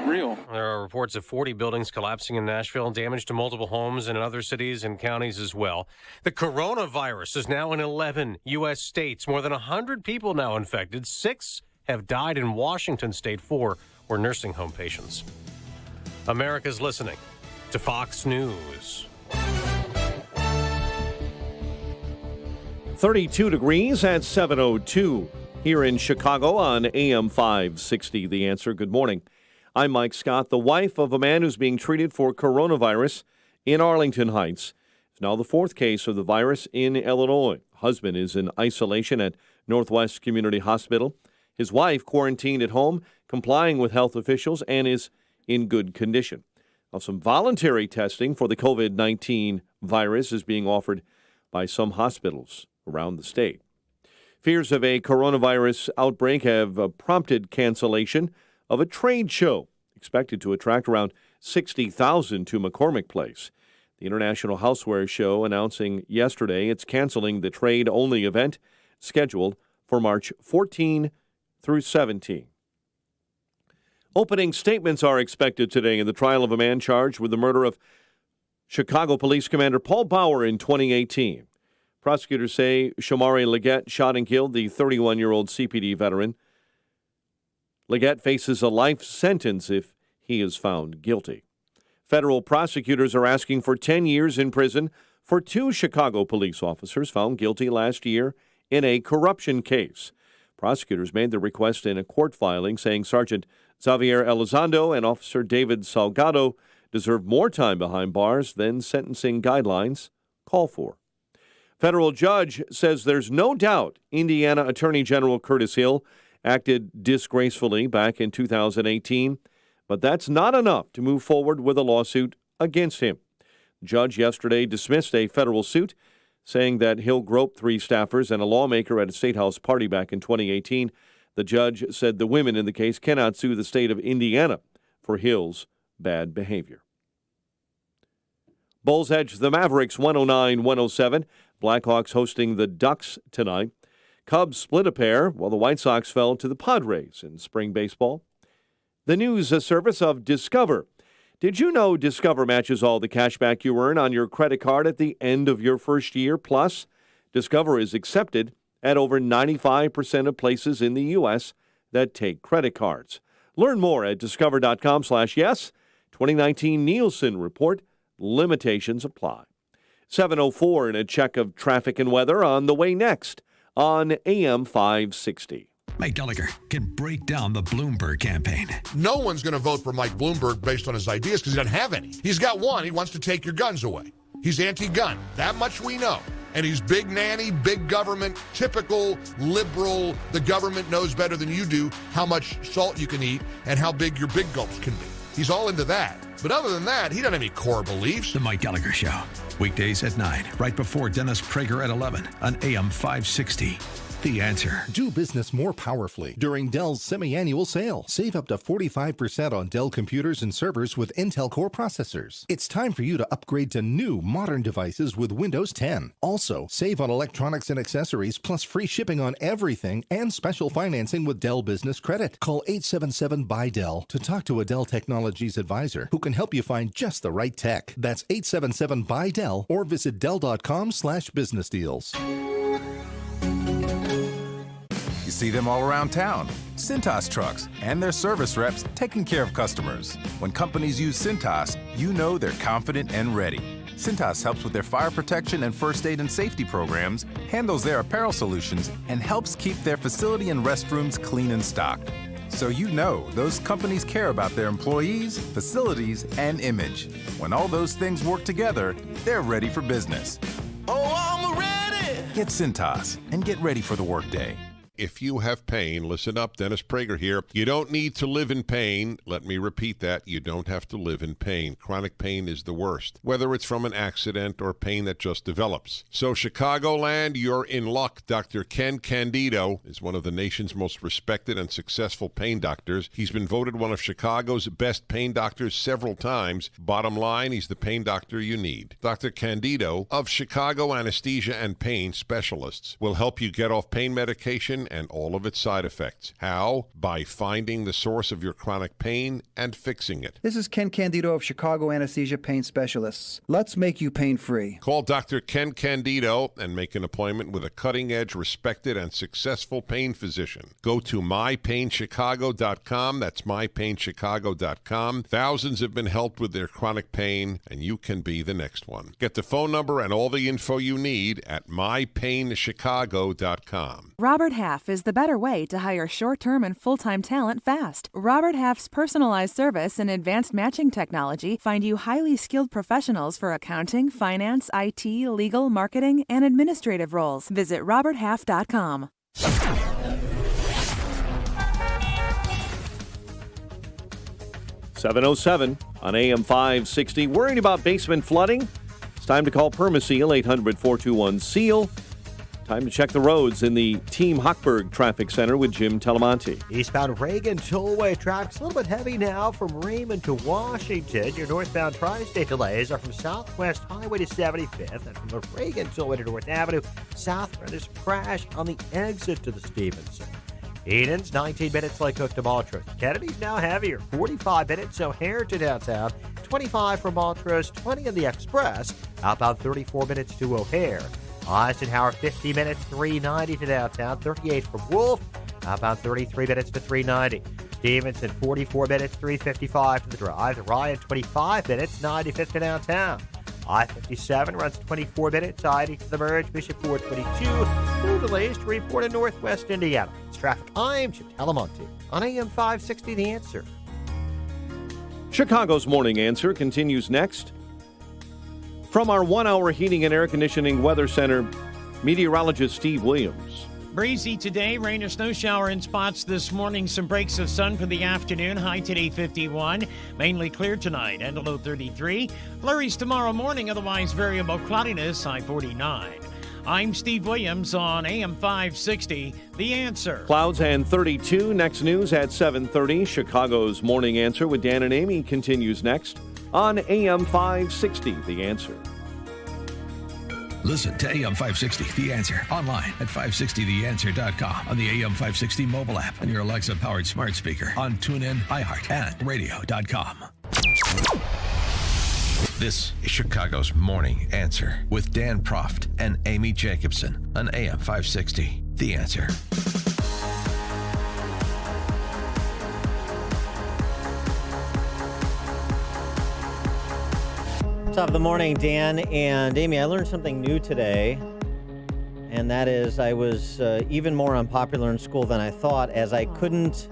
real. There are reports of 40 buildings collapsing in Nashville, damage to multiple homes and in other cities and counties as well. The coronavirus is now in 11 U.S. states. More than 100 people now infected. 6 have died in Washington state. 4 were nursing home patients. America's listening to Fox News. 32 degrees at 7:02 here in Chicago on AM 560. The Answer. Good morning. I'm Mike Scott. The wife of a man who's being treated for coronavirus in Arlington Heights is now the 4th case of the virus in Illinois. Husband is in isolation at Northwest Community Hospital. His wife quarantined at home, complying with health officials, and is in good condition. Now, some voluntary testing for the COVID-19 virus is being offered by some hospitals around the state. Fears of a coronavirus outbreak have prompted cancellation of a trade show expected to attract around 60,000 to McCormick Place. The International Housewares Show announcing yesterday it's canceling the trade-only event scheduled for March 14 through 17. Opening statements are expected today in the trial of a man charged with the murder of Chicago Police Commander Paul Bauer in 2018. Prosecutors say Shamari Leggett shot and killed the 31-year-old CPD veteran. Leggett faces a life sentence if he is found guilty. Federal prosecutors are asking for 10 years in prison for 2 Chicago police officers found guilty last year in a corruption case. Prosecutors made the request in a court filing saying Sergeant Xavier Elizondo and Officer David Salgado deserve more time behind bars than sentencing guidelines call for. Federal judge says there's no doubt Indiana Attorney General Curtis Hill acted disgracefully back in 2018, but that's not enough to move forward with a lawsuit against him. The judge yesterday dismissed a federal suit saying that Hill groped 3 staffers and a lawmaker at a state house party back in 2018. The judge said the women in the case cannot sue the state of Indiana for Hill's bad behavior. Bulls edge the Mavericks 109-107. Blackhawks hosting the Ducks tonight. Cubs split a pair, while the White Sox fell to the Padres in spring baseball. The news service of Discover. Did you know Discover matches all the cash back you earn on your credit card at the end of your first year? Plus, Discover is accepted at over 95% of places in the U.S. that take credit cards. Learn more at discover.com/yes. 2019 Nielsen Report. Limitations apply. 7:04 and a check of traffic and weather on the way next on AM 560. Mike Gallagher can break down the Bloomberg campaign. No one's going to vote for Mike Bloomberg based on his ideas because he doesn't have any. He's got one. He wants to take your guns away. He's anti-gun. That much we know. And he's big nanny, big government, typical liberal. The government knows better than you do how much salt you can eat and how big your big gulps can be. He's all into that. But other than that, he doesn't have any core beliefs. The Mike Gallagher Show. Weekdays at 9, right before Dennis Prager at 11 on AM 560. The Answer. Do business more powerfully during Dell's semi-annual sale. Save up to 45% on Dell computers and servers with Intel Core processors. It's time for you to upgrade to new modern devices with Windows 10. Also, save on electronics and accessories plus free shipping on everything and special financing with Dell Business Credit. Call 877-BUY-DELL to talk to a Dell Technologies advisor who can help you find just the right tech. That's 877-BUY-DELL or visit Dell.com/business deals. You see them all around town. Cintas trucks and their service reps taking care of customers. When companies use Cintas, you know they're confident and ready. Cintas helps with their fire protection and first aid and safety programs, handles their apparel solutions, and helps keep their facility and restrooms clean and stocked. So you know those companies care about their employees, facilities, and image. When all those things work together, they're ready for business. Oh, I'm ready! Get Cintas and get ready for the workday. If you have pain, listen up, Dennis Prager here. You don't need to live in pain. Let me repeat that. You don't have to live in pain. Chronic pain is the worst, whether it's from an accident or pain that just develops. So Chicagoland, you're in luck. Dr. Ken Candido is one of the nation's most respected and successful pain doctors. He's been voted one of Chicago's best pain doctors several times. Bottom line, he's the pain doctor you need. Dr. Candido of Chicago Anesthesia and Pain Specialists will help you get off pain medication and all of its side effects. How? By finding the source of your chronic pain and fixing it. This is Ken Candido of Chicago Anesthesia Pain Specialists. Let's make you pain-free. Call Dr. Ken Candido and make an appointment with a cutting-edge, respected, and successful pain physician. Go to mypainchicago.com. That's mypainchicago.com. Thousands have been helped with their chronic pain, and you can be the next one. Get the phone number and all the info you need at mypainchicago.com. Robert Half is the better way to hire short-term and full-time talent fast. Robert Half's personalized service and advanced matching technology find you highly skilled professionals for accounting, finance, IT, legal, marketing, and administrative roles. Visit roberthalf.com. 7:07 on AM 560. Worried about basement flooding? It's time to call Permaseal, 800-421-SEAL. Time to check the roads in the Team Hochberg Traffic Center with Jim Telemonti. Eastbound Reagan Tollway traffic's a little bit heavy now from Raymond to Washington. Your northbound tri-state delays are from Southwest Highway to 75th and from the Reagan Tollway to North Avenue southward. There's a crash on the exit to the Stevenson. Eden's 19 minutes like Cook to Montrose. Kennedy's now heavier, 45 minutes O'Hare to downtown, 25 from Montrose, 20 in the Express, outbound 34 minutes to O'Hare. Eisenhower, 50 minutes, 390 to downtown, 38 from Wolf, outbound 33 minutes to 390. Stevenson, 44 minutes, 355 to the drive. Ryan, 25 minutes, 95th to downtown. I-57 runs 24 minutes, I-80 to the merge. Bishop Ford, 22. No delays to report in northwest Indiana. It's traffic. I'm Jim Telemonti on AM 560, The Answer. Chicago's Morning Answer continues next. From our 1-hour heating and air conditioning weather center, meteorologist Steve Williams. Breezy today, rain or snow shower in spots this morning. Some breaks of sun for the afternoon. High today 51. Mainly clear tonight and a low 33. Flurries tomorrow morning, otherwise variable cloudiness. High 49. I'm Steve Williams on AM 560, The Answer. Clouds and 32. Next news at 7:30. Chicago's Morning Answer with Dan and Amy continues next. on AM 560, The Answer. Listen to AM 560, The Answer, online at 560theanswer.com, on the AM 560 mobile app, on your Alexa-powered smart speaker, on TuneIn, iHeart, and radio.com. This is Chicago's Morning Answer with Dan Proft and Amy Jacobson on AM 560, The Answer. Top of the morning, Dan and Amy. I learned something new today, and that is I was even more unpopular in school than I thought, as I couldn't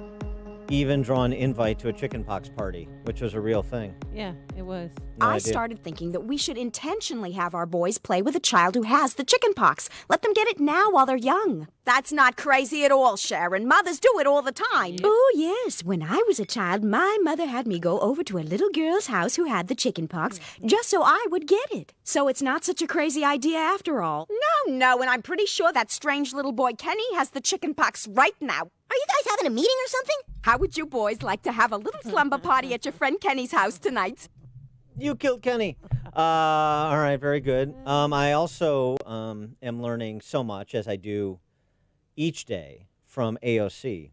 even draw an invite to a chickenpox party, which was a real thing. Yeah, it was. No I idea. started thinking that we should intentionally have our boys play with a child who has the chickenpox. Let them get it now while they're young. That's not crazy at all, Sharon. Mothers do it all the time. Oh, yes. When I was a child, my mother had me go over to a little girl's house who had the chickenpox just so I would get it. So it's not such a crazy idea after all. No, and I'm pretty sure that strange little boy Kenny has the chickenpox right now. Are you guys having a meeting or something? How would you boys like to have a little slumber party at your friend Kenny's house tonight? You killed Kenny. All right, very good. I also am learning so much, as I do each day, from AOC,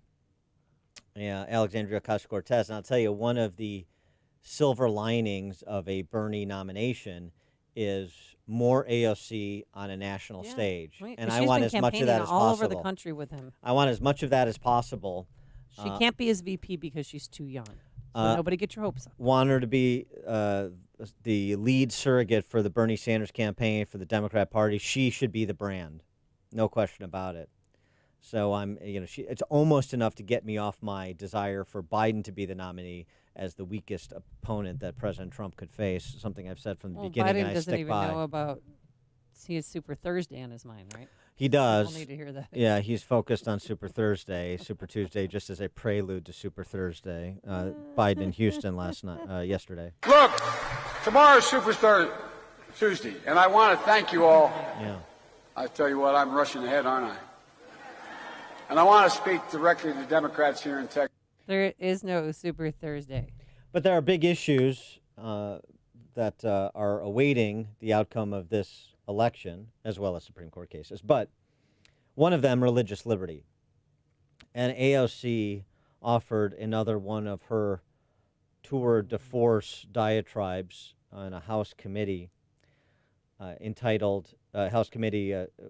Alexandria Ocasio-Cortez. And I'll tell you, one of the silver linings of a Bernie nomination is more AOC on a national stage. Right, and she's I want been as much of that as campaigning all possible. over the country with him. I want as much of that as possible. She can't be his VP because she's too young. So nobody get your hopes up. Want her to be the lead surrogate for the Bernie Sanders campaign for the Democrat Party. She should be the brand, no question about it. So it's almost enough to get me off my desire for Biden to be the nominee as the weakest opponent that President Trump could face. Something I've said from the beginning, Biden and I doesn't stick even by. know about. He has Super Thursday on his mind, right? He does. People need to hear that. Yeah, he's focused on Super Thursday, Super Tuesday, just as a prelude to Super Thursday. Biden in Houston yesterday. Look, tomorrow's Super Tuesday, and I want to thank you all. Yeah. I tell you what, I'm rushing ahead, aren't I? And I want to speak directly to Democrats here in Texas. There is no Super Thursday. But there are big issues that are awaiting the outcome of this election, as well as Supreme Court cases. But one of them, religious liberty. And AOC offered another one of her tour de force diatribes on a House committee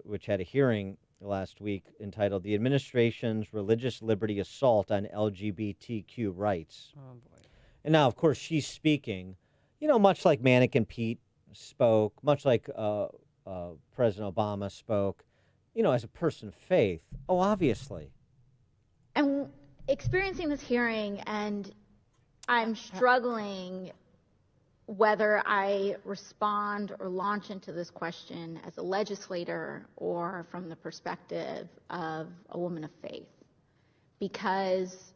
which had a hearing last week entitled "The Administration's Religious Liberty Assault on LGBTQ Rights." Oh, boy. And now, of course, she's speaking, much like Mannequin Pete spoke, much like President Obama spoke, as a person of faith. Oh, obviously. I'm experiencing this hearing, and I'm struggling whether I respond or launch into this question as a legislator or from the perspective of a woman of faith. Because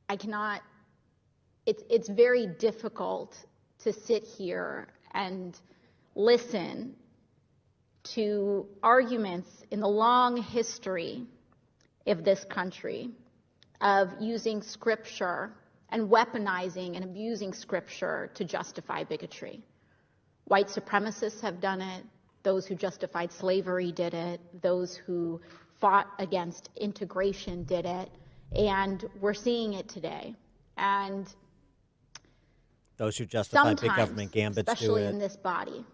I cannot, it's very difficult to sit here and listen to arguments in the long history of this country of using scripture and weaponizing and abusing scripture to justify bigotry. White supremacists have done it. Those who justified slavery did it. Those who fought against integration did it. And we're seeing it today. And those who justify big government gambits do it. Especially in this body,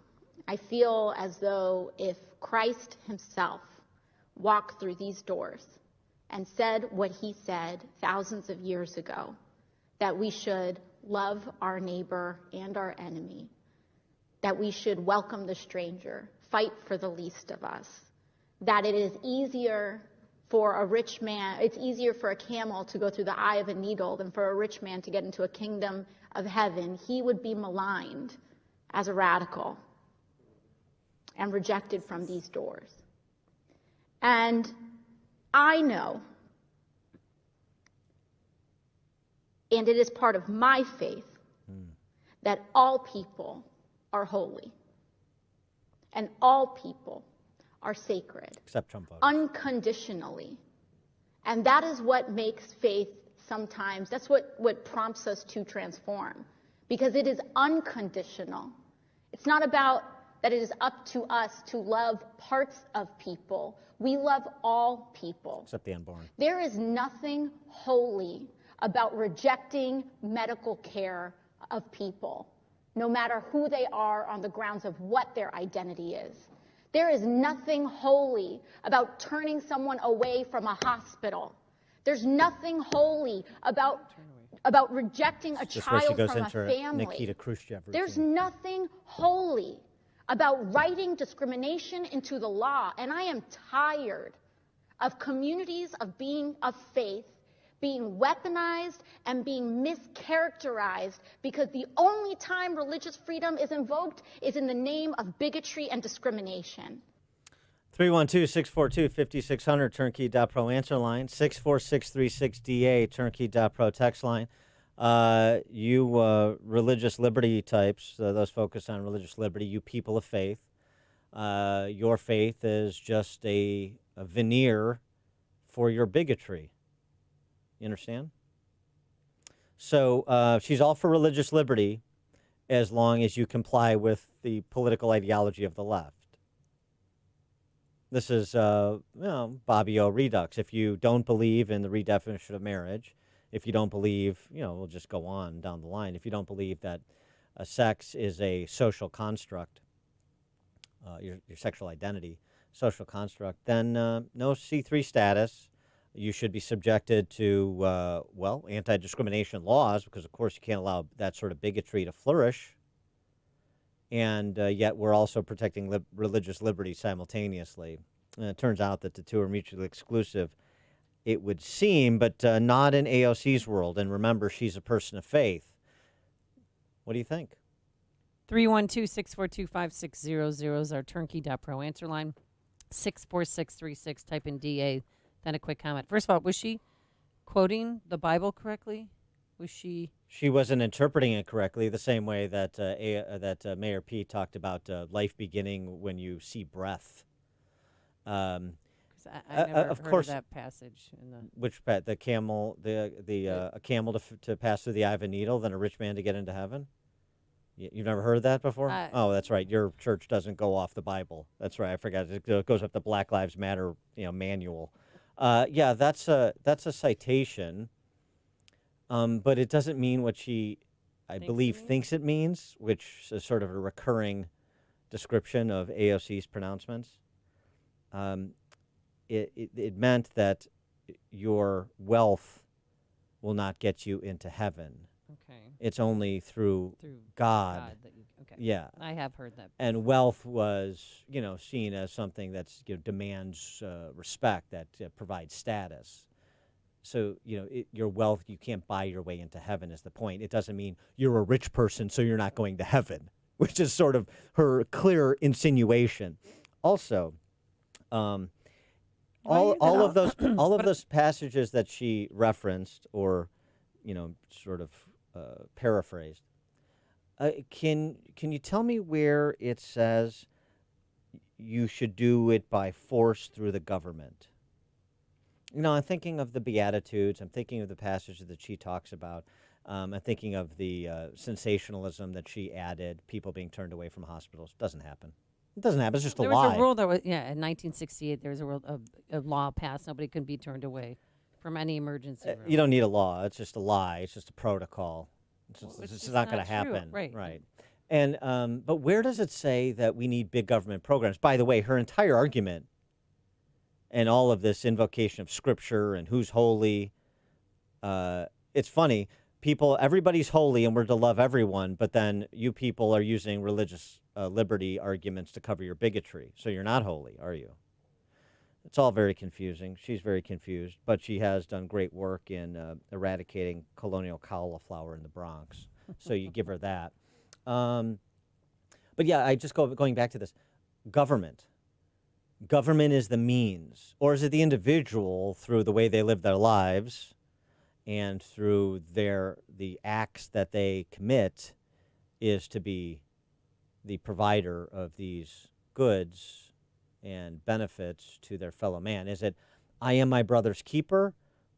I feel as though if Christ himself walked through these doors and said what he said thousands of years ago, that we should love our neighbor and our enemy, that we should welcome the stranger, fight for the least of us, that it is easier for a rich man, it's easier for a camel to go through the eye of a needle than for a rich man to get into a kingdom of heaven, he would be maligned as a radical and rejected from these doors. And I know, and it is part of my faith, that all people are holy and all people are sacred. Except Trump voters. Unconditionally. And that is what makes faith sometimes, that's what prompts us to transform. because it is unconditional. It's not about that it is up to us to love parts of people. We love all people. Except the unborn. There is nothing holy about rejecting medical care of people, no matter who they are on the grounds of what their identity is. There is nothing holy about turning someone away from a hospital. There's nothing holy about rejecting a child from a family. Nikita Khrushchev routine. There's nothing holy about writing discrimination into the law. And I am tired of communities of faith being weaponized and being mischaracterized because the only time religious freedom is invoked is in the name of bigotry and discrimination. 312-642-5600, turnkey.pro answer line, 64636DA, turnkey.pro text line. You religious liberty types, those focused on religious liberty, you people of faith, your faith is just a veneer for your bigotry. You understand? So she's all for religious liberty as long as you comply with the political ideology of the left. This is, Bobby O. Redux. If you don't believe in the redefinition of marriage, if you don't believe, we'll just go on down the line. If you don't believe that sex is a social construct, your sexual identity, social construct, then no C3 status. You should be subjected to, anti-discrimination laws because, of course, you can't allow that sort of bigotry to flourish. And yet we're also protecting religious liberty simultaneously. And it turns out that the two are mutually exclusive, it would seem, but not in AOC's world. And remember, she's a person of faith. What do you think? 312-642-5600 is our turnkey.pro answer line. 64636, type in DA, then a quick comment. First of all, was she quoting the Bible correctly? Was she? She wasn't interpreting it correctly, the same way that Mayor Pete talked about life beginning when you see breath. I never heard of that passage. Which the camel, a camel to pass through the eye of a needle, than a rich man to get into heaven. You've never heard that before? Oh, that's right. Your church doesn't go off the Bible. That's right. I forgot. It goes off the Black Lives Matter, manual. That's a citation. But it doesn't mean what she, I believe, thinks it means, which is sort of a recurring description of AOC's pronouncements. It meant that your wealth will not get you into heaven. Okay. It's only through God. Okay. Yeah. I have heard that before. And wealth was, seen as something that's demands respect, that provides status. So, your wealth, you can't buy your way into heaven is the point. It doesn't mean you're a rich person, so you're not going to heaven, which is sort of her clear insinuation. Also, all of those passages that she referenced or, sort of paraphrased, can you tell me where it says you should do it by force through the government? I'm thinking of the Beatitudes. I'm thinking of the passages that she talks about. I'm thinking of the sensationalism that she added, people being turned away from hospitals. Doesn't happen. It doesn't happen. It's just a lie. There was a rule that was, in 1968, there was a law passed. Nobody can be turned away from any emergency room. You don't need a law. It's just a lie. It's just a protocol. It's just not going to happen. Right. And but where does it say that we need big government programs? By the way, her entire argument and all of this invocation of Scripture and who's holy, it's funny. Everybody's holy and we're to love everyone, but then you people are using religious liberty arguments to cover your bigotry. So you're not holy, are you? It's all very confusing. She's very confused, but she has done great work in eradicating colonial cauliflower in the Bronx. So you give her that. But yeah, I just going back to this. Government is the means, or is it the individual through the way they live their lives and through the acts that they commit is to be the provider of these goods and benefits to their fellow man? Is it, I am my brother's keeper,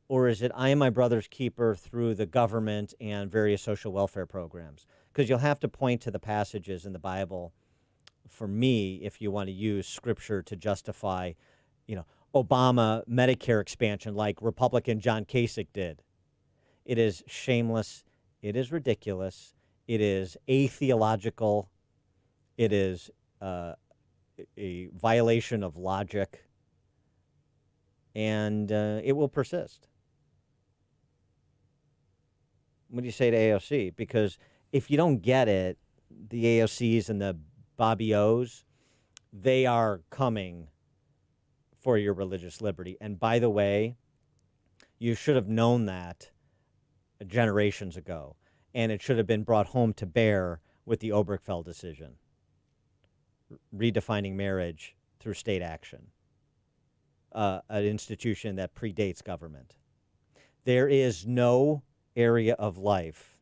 or is it, I am my brother's keeper through the government and various social welfare programs? because you'll have to point to the passages in the Bible for me if you want to use Scripture to justify, Obama Medicare expansion like Republican John Kasich did. It is shameless. It is ridiculous. It is atheological. It is a violation of logic. And it will persist. What do you say to AOC? Because if you don't get it, the AOCs and the Bobby O's, they are coming for your religious liberty. And by the way, you should have known that generations ago. And it should have been brought home to bear with the Obergefell decision, redefining marriage through state action, an institution that predates government. There is no area of life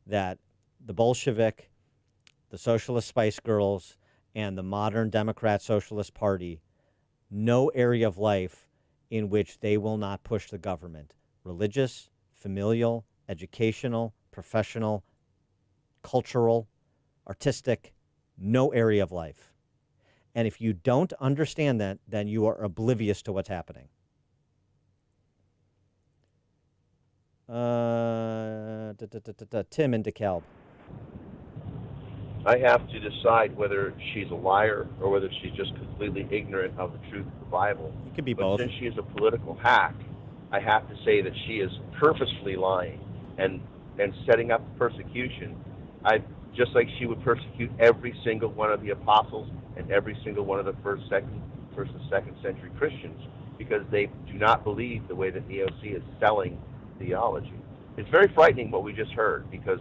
that the Bolshevik, the Socialist Spice Girls, and the modern Democrat Socialist Party, no area of life in which they will not push the government. Religious, familial, educational, professional, cultural, artistic, no area of life. And if you don't understand that, then you are oblivious to what's happening. Tim in DeKalb. I have to decide whether she's a liar or whether she's just completely ignorant of the truth of the Bible. It could be but both. Since she is a political hack, I have to say that she is purposefully lying and setting up persecution. Just like she would persecute every single one of the apostles and every single one of the first and second century Christians, because they do not believe the way that the AOC is selling theology. It's very frightening what we just heard, because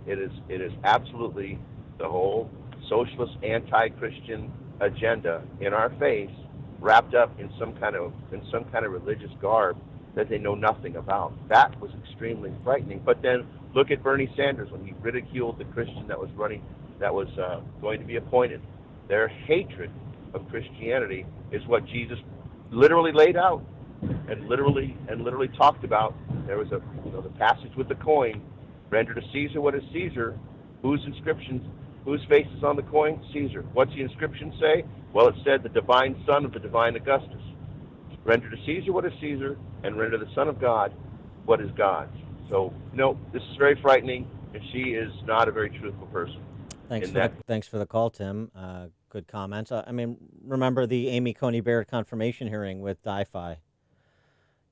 it is absolutely the whole socialist anti-Christian agenda in our face, wrapped up in some kind of religious garb that they know nothing about. That was extremely frightening. But then look at Bernie Sanders when he ridiculed the Christian that was going to be appointed. Their hatred of Christianity is what Jesus literally laid out and literally talked about. There was the passage with the coin: render to Caesar what is Caesar. Whose face is on the coin? Caesar. What's the inscription say? Well, it said the divine son of the divine Augustus. Render to Caesar what is Caesar, and render to the Son of God what is God's. So, this is very frightening, and she is not a very truthful person. Thanks for the call, Tim. Good comments. Remember the Amy Coney Barrett confirmation hearing with DiFi.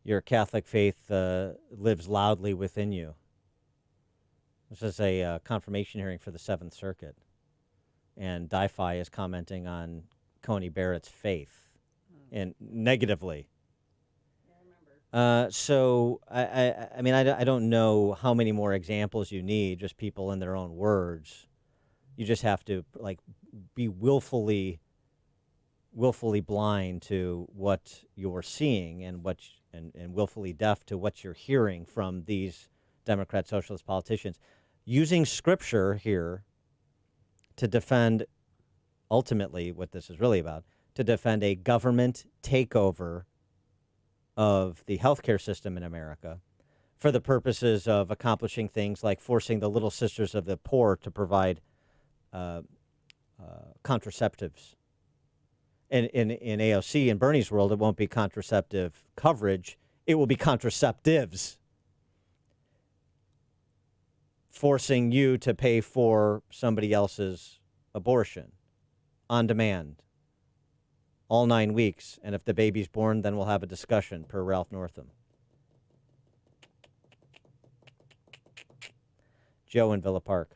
Your Catholic faith lives loudly within you. This is a confirmation hearing for the Seventh Circuit, and DiFi is commenting on Coney Barrett's faith, and negatively. So I don't know how many more examples you need. Just people in their own words. You just have to be willfully blind to what you're seeing and and willfully deaf to what you're hearing from these Democrat socialist politicians, using Scripture here to defend, ultimately what this is really about, to defend a government takeover of the healthcare system in America for the purposes of accomplishing things like forcing the Little Sisters of the Poor to provide contraceptives. In AOC and Bernie's world, it won't be contraceptive coverage. It will be contraceptives. Forcing you to pay for somebody else's abortion on demand. All 9 weeks. And if the baby's born, then we'll have a discussion, per Ralph Northam. Joe in Villa Park.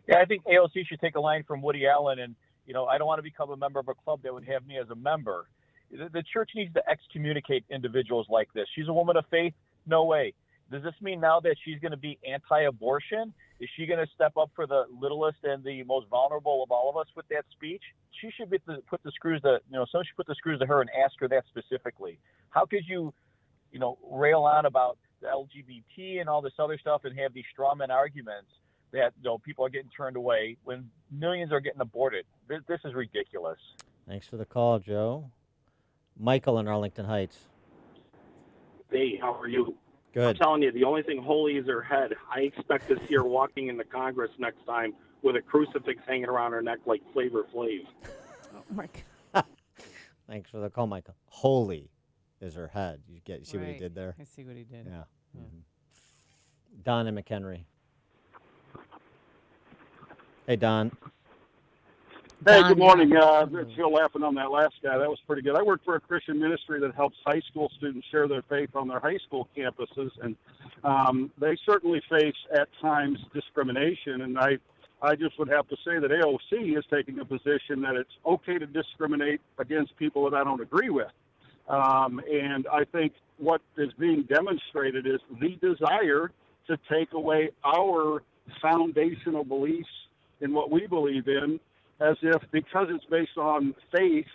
Yeah, I think AOC should take a line from Woody Allen, and I don't want to become a member of a club that would have me as a member. The church needs to excommunicate individuals like this. She's a woman of faith? No way. Does this mean now that she's going to be anti-abortion? Is she going to step up for the littlest and the most vulnerable of all of us with that speech? She should put the screws to, someone should put the screws to her and ask her that specifically. How could you, rail on about the LGBT and all this other stuff and have these strawman arguments that people are getting turned away when millions are getting aborted? This is ridiculous. Thanks for the call, Joe. Michael in Arlington Heights. Hey, how are you? Good. I'm telling you, the only thing holy is her head. I expect to see her walking into Congress next time with a crucifix hanging around her neck like Flavor Flav. Oh, my God. Thanks for the call, Michael. Holy is her head. You see what he Right. did there? I see what he did. Yeah. Mhm. Don and McHenry. Hey, Don. Hey, Don, good morning. yeah. Still laughing on that last guy. That was pretty good. I work for a Christian ministry that helps high school students share their faith on their high school campuses, and they certainly face at times discrimination. And I just would have to say that AOC is taking a position that it's okay to discriminate against people that I don't agree with. And I think what is being demonstrated is the desire to take away our foundational beliefs in what we believe in, as if because it's based on faith,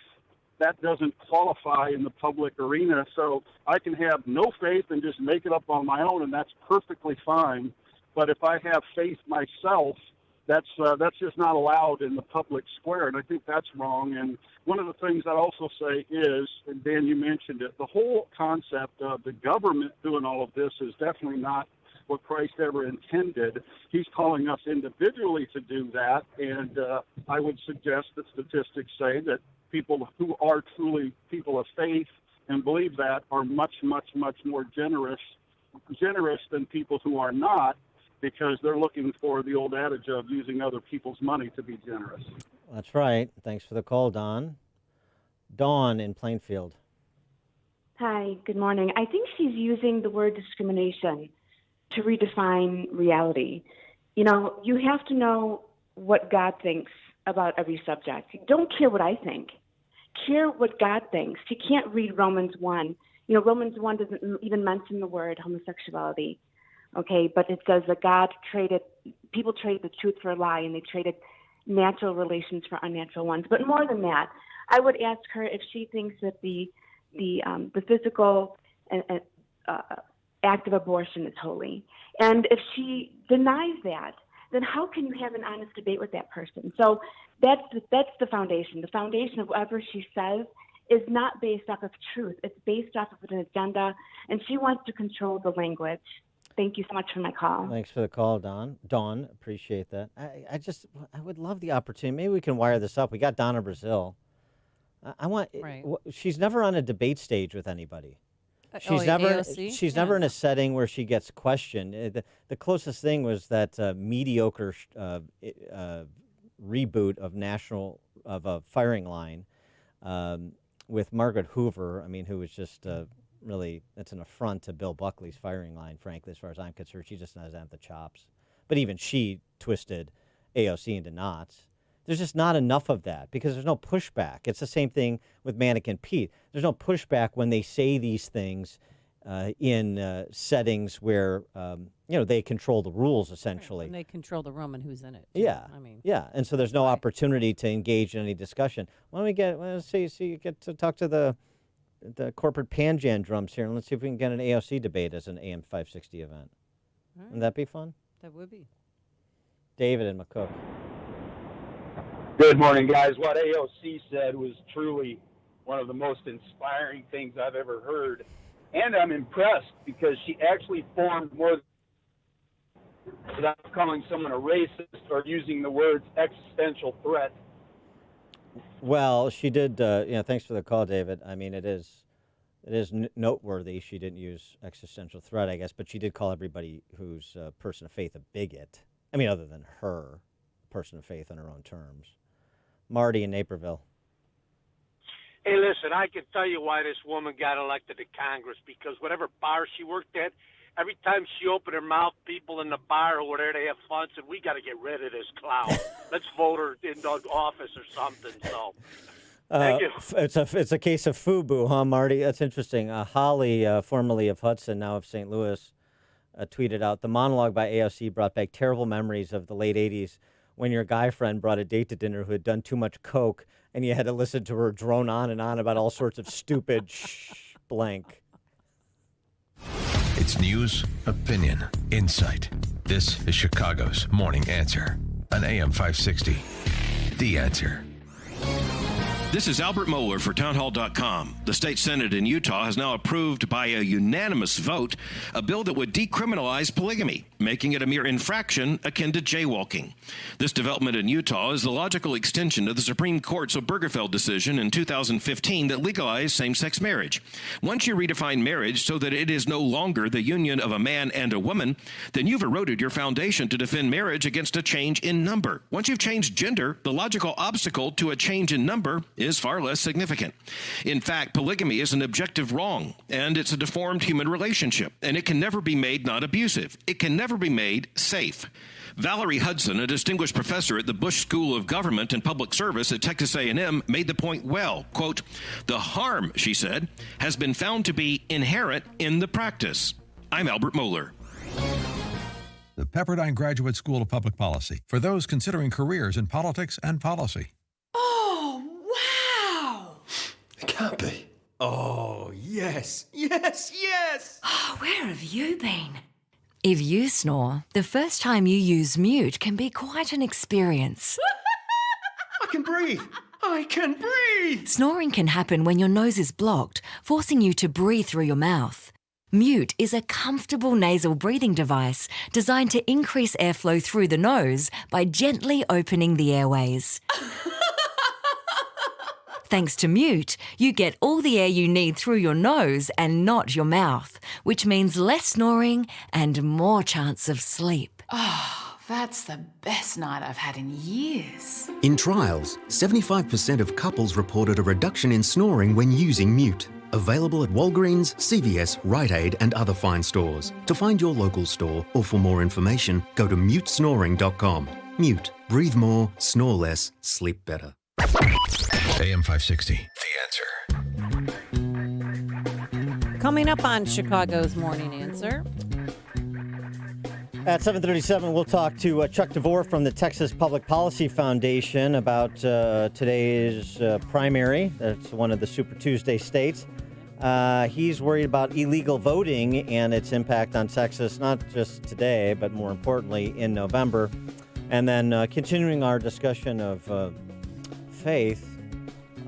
that doesn't qualify in the public arena. So I can have no faith and just make it up on my own, and that's perfectly fine. But if I have faith myself, that's just not allowed in the public square, and I think that's wrong. And one of the things I'd also say is, and Dan, you mentioned it, the whole concept of the government doing all of this is definitely not what Christ ever intended. He's calling us individually to do that, and I would suggest that statistics say that people who are truly people of faith and believe that are much, much, much more generous than people who are not, because they're looking for the old adage of using other people's money to be generous. That's right. Thanks for the call, Don. Dawn in Plainfield. Hi, good morning. I think she's using the word discrimination to redefine reality. You know, you have to know what God thinks about every subject. Don't care what I think. Care what God thinks. She can't read Romans 1. You know, Romans 1 doesn't even mention the word homosexuality. Okay, but it says that people traded the truth for a lie, and they traded natural relations for unnatural ones. But more than that, I would ask her if she thinks that the physical act of abortion is holy. And if she denies that, then how can you have an honest debate with that person? So that's the foundation. The foundation of whatever she says is not based off of truth. It's based off of an agenda, and she wants to control the language. Thank you so much for my call. Thanks for the call, Dawn. Dawn, appreciate that. I would love the opportunity. Maybe we can wire this up. We got Donna Brazil. She's never on a debate stage with anybody. She's never in a setting where she gets questioned. The closest thing was that mediocre reboot of a Firing Line with Margaret Hoover. I mean, who was just really, that's an affront to Bill Buckley's Firing Line, frankly, as far as I'm concerned. She just doesn't have the chops. But even she twisted AOC into knots. There's just not enough of that because there's no pushback. It's the same thing with Mannequin Pete. There's no pushback when they say these things in settings where they control the rules essentially. Right. And they control the room and who's in it. Yeah, yeah, and so there's no opportunity to engage in any discussion. Why don't we get? Let's see, you get to talk to the corporate Panjan drums here, and let's see if we can get an AOC debate as an AM 560 event. Right. Wouldn't that be fun? That would be. David and McCook. Good morning, guys. What AOC said was truly one of the most inspiring things I've ever heard. And I'm impressed because she actually formed more without calling someone a racist or using the words existential threat. Well, she did. Thanks for the call, David. I mean, it is noteworthy she didn't use existential threat, I guess, but she did call everybody who's a person of faith a bigot. I mean, other than her, person of faith on her own terms. Marty in Naperville. Hey, listen, I can tell you why this woman got elected to Congress, because whatever bar she worked at, every time she opened her mouth, people in the bar who were there to have fun said, we got to get rid of this clown. Let's vote her into office or something. So, thank you. It's a case of FUBU, huh, Marty? That's interesting. Holly, formerly of Hudson, now of St. Louis, tweeted out, the monologue by AOC brought back terrible memories of the late 80s when your guy friend brought a date to dinner who had done too much coke, and you had to listen to her drone on and on about all sorts of stupid blank. It's news, opinion, insight. This is Chicago's Morning Answer on AM 560. The Answer. This is Albert Mohler for townhall.com. The state Senate in Utah has now approved by a unanimous vote a bill that would decriminalize polygamy, making it a mere infraction akin to jaywalking. This development in Utah is the logical extension of the Supreme Court's Obergefell decision in 2015 that legalized same-sex marriage. Once you redefine marriage so that it is no longer the union of a man and a woman, then you've eroded your foundation to defend marriage against a change in number. Once you've changed gender, the logical obstacle to a change in number is far less significant. In fact, polygamy is an objective wrong, and it's a deformed human relationship, and it can never be made not abusive. It can never be made safe. Valerie Hudson, a distinguished professor at the Bush School of Government and Public Service at Texas A&M, made the point well. Quote, "The harm," she said, "has been found to be inherent in the practice." I'm Albert Mohler. The Pepperdine Graduate School of Public Policy, for those considering careers in politics and policy. Oh, wow! It can't be. Oh, yes, yes, yes! Oh, where have you been? If you snore, the first time you use mute can be quite an experience. I can breathe. I can breathe. Snoring can happen when your nose is blocked, forcing you to breathe through your mouth. Mute is a comfortable nasal breathing device designed to increase airflow through the nose by gently opening the airways. Thanks to Mute, you get all the air you need through your nose and not your mouth, which means less snoring and more chance of sleep. Oh, that's the best night I've had in years. In trials, 75% of couples reported a reduction in snoring when using Mute. Available at Walgreens, CVS, Rite Aid, and other fine stores. To find your local store or for more information, go to mutesnoring.com. Mute. Breathe more, snore less, sleep better. AM 560. The Answer. Coming up on Chicago's Morning Answer. At 7:37, we'll talk to Chuck DeVore from the Texas Public Policy Foundation about today's primary. That's one of the Super Tuesday states. He's worried about illegal voting and its impact on Texas, not just today, but more importantly in November. And then continuing our discussion of faith,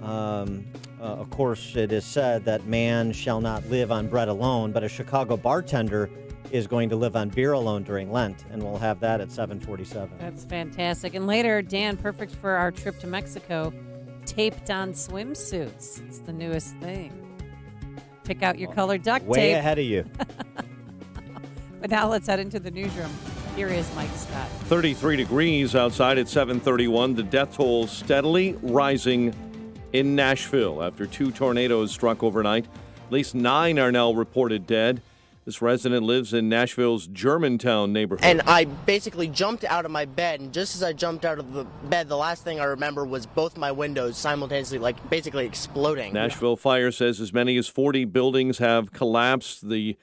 of course, it is said that man shall not live on bread alone, but a Chicago bartender is going to live on beer alone during Lent, and we'll have that at 7:47. That's fantastic. And later, Dan, perfect for our trip to Mexico, taped on swimsuits. It's the newest thing. Pick out your colored duct tape. Way ahead of you. But now let's head into the newsroom. Here is Mike Scott. 33 degrees outside at 7:31. The death toll steadily rising in Nashville after 2 tornadoes struck overnight. At least 9 are now reported dead. This resident lives in Nashville's Germantown neighborhood. And I basically jumped out of my bed, and just as I jumped out of the bed, the last thing I remember was both my windows simultaneously, basically exploding. Nashville Fire says as many as 40 buildings have collapsed. The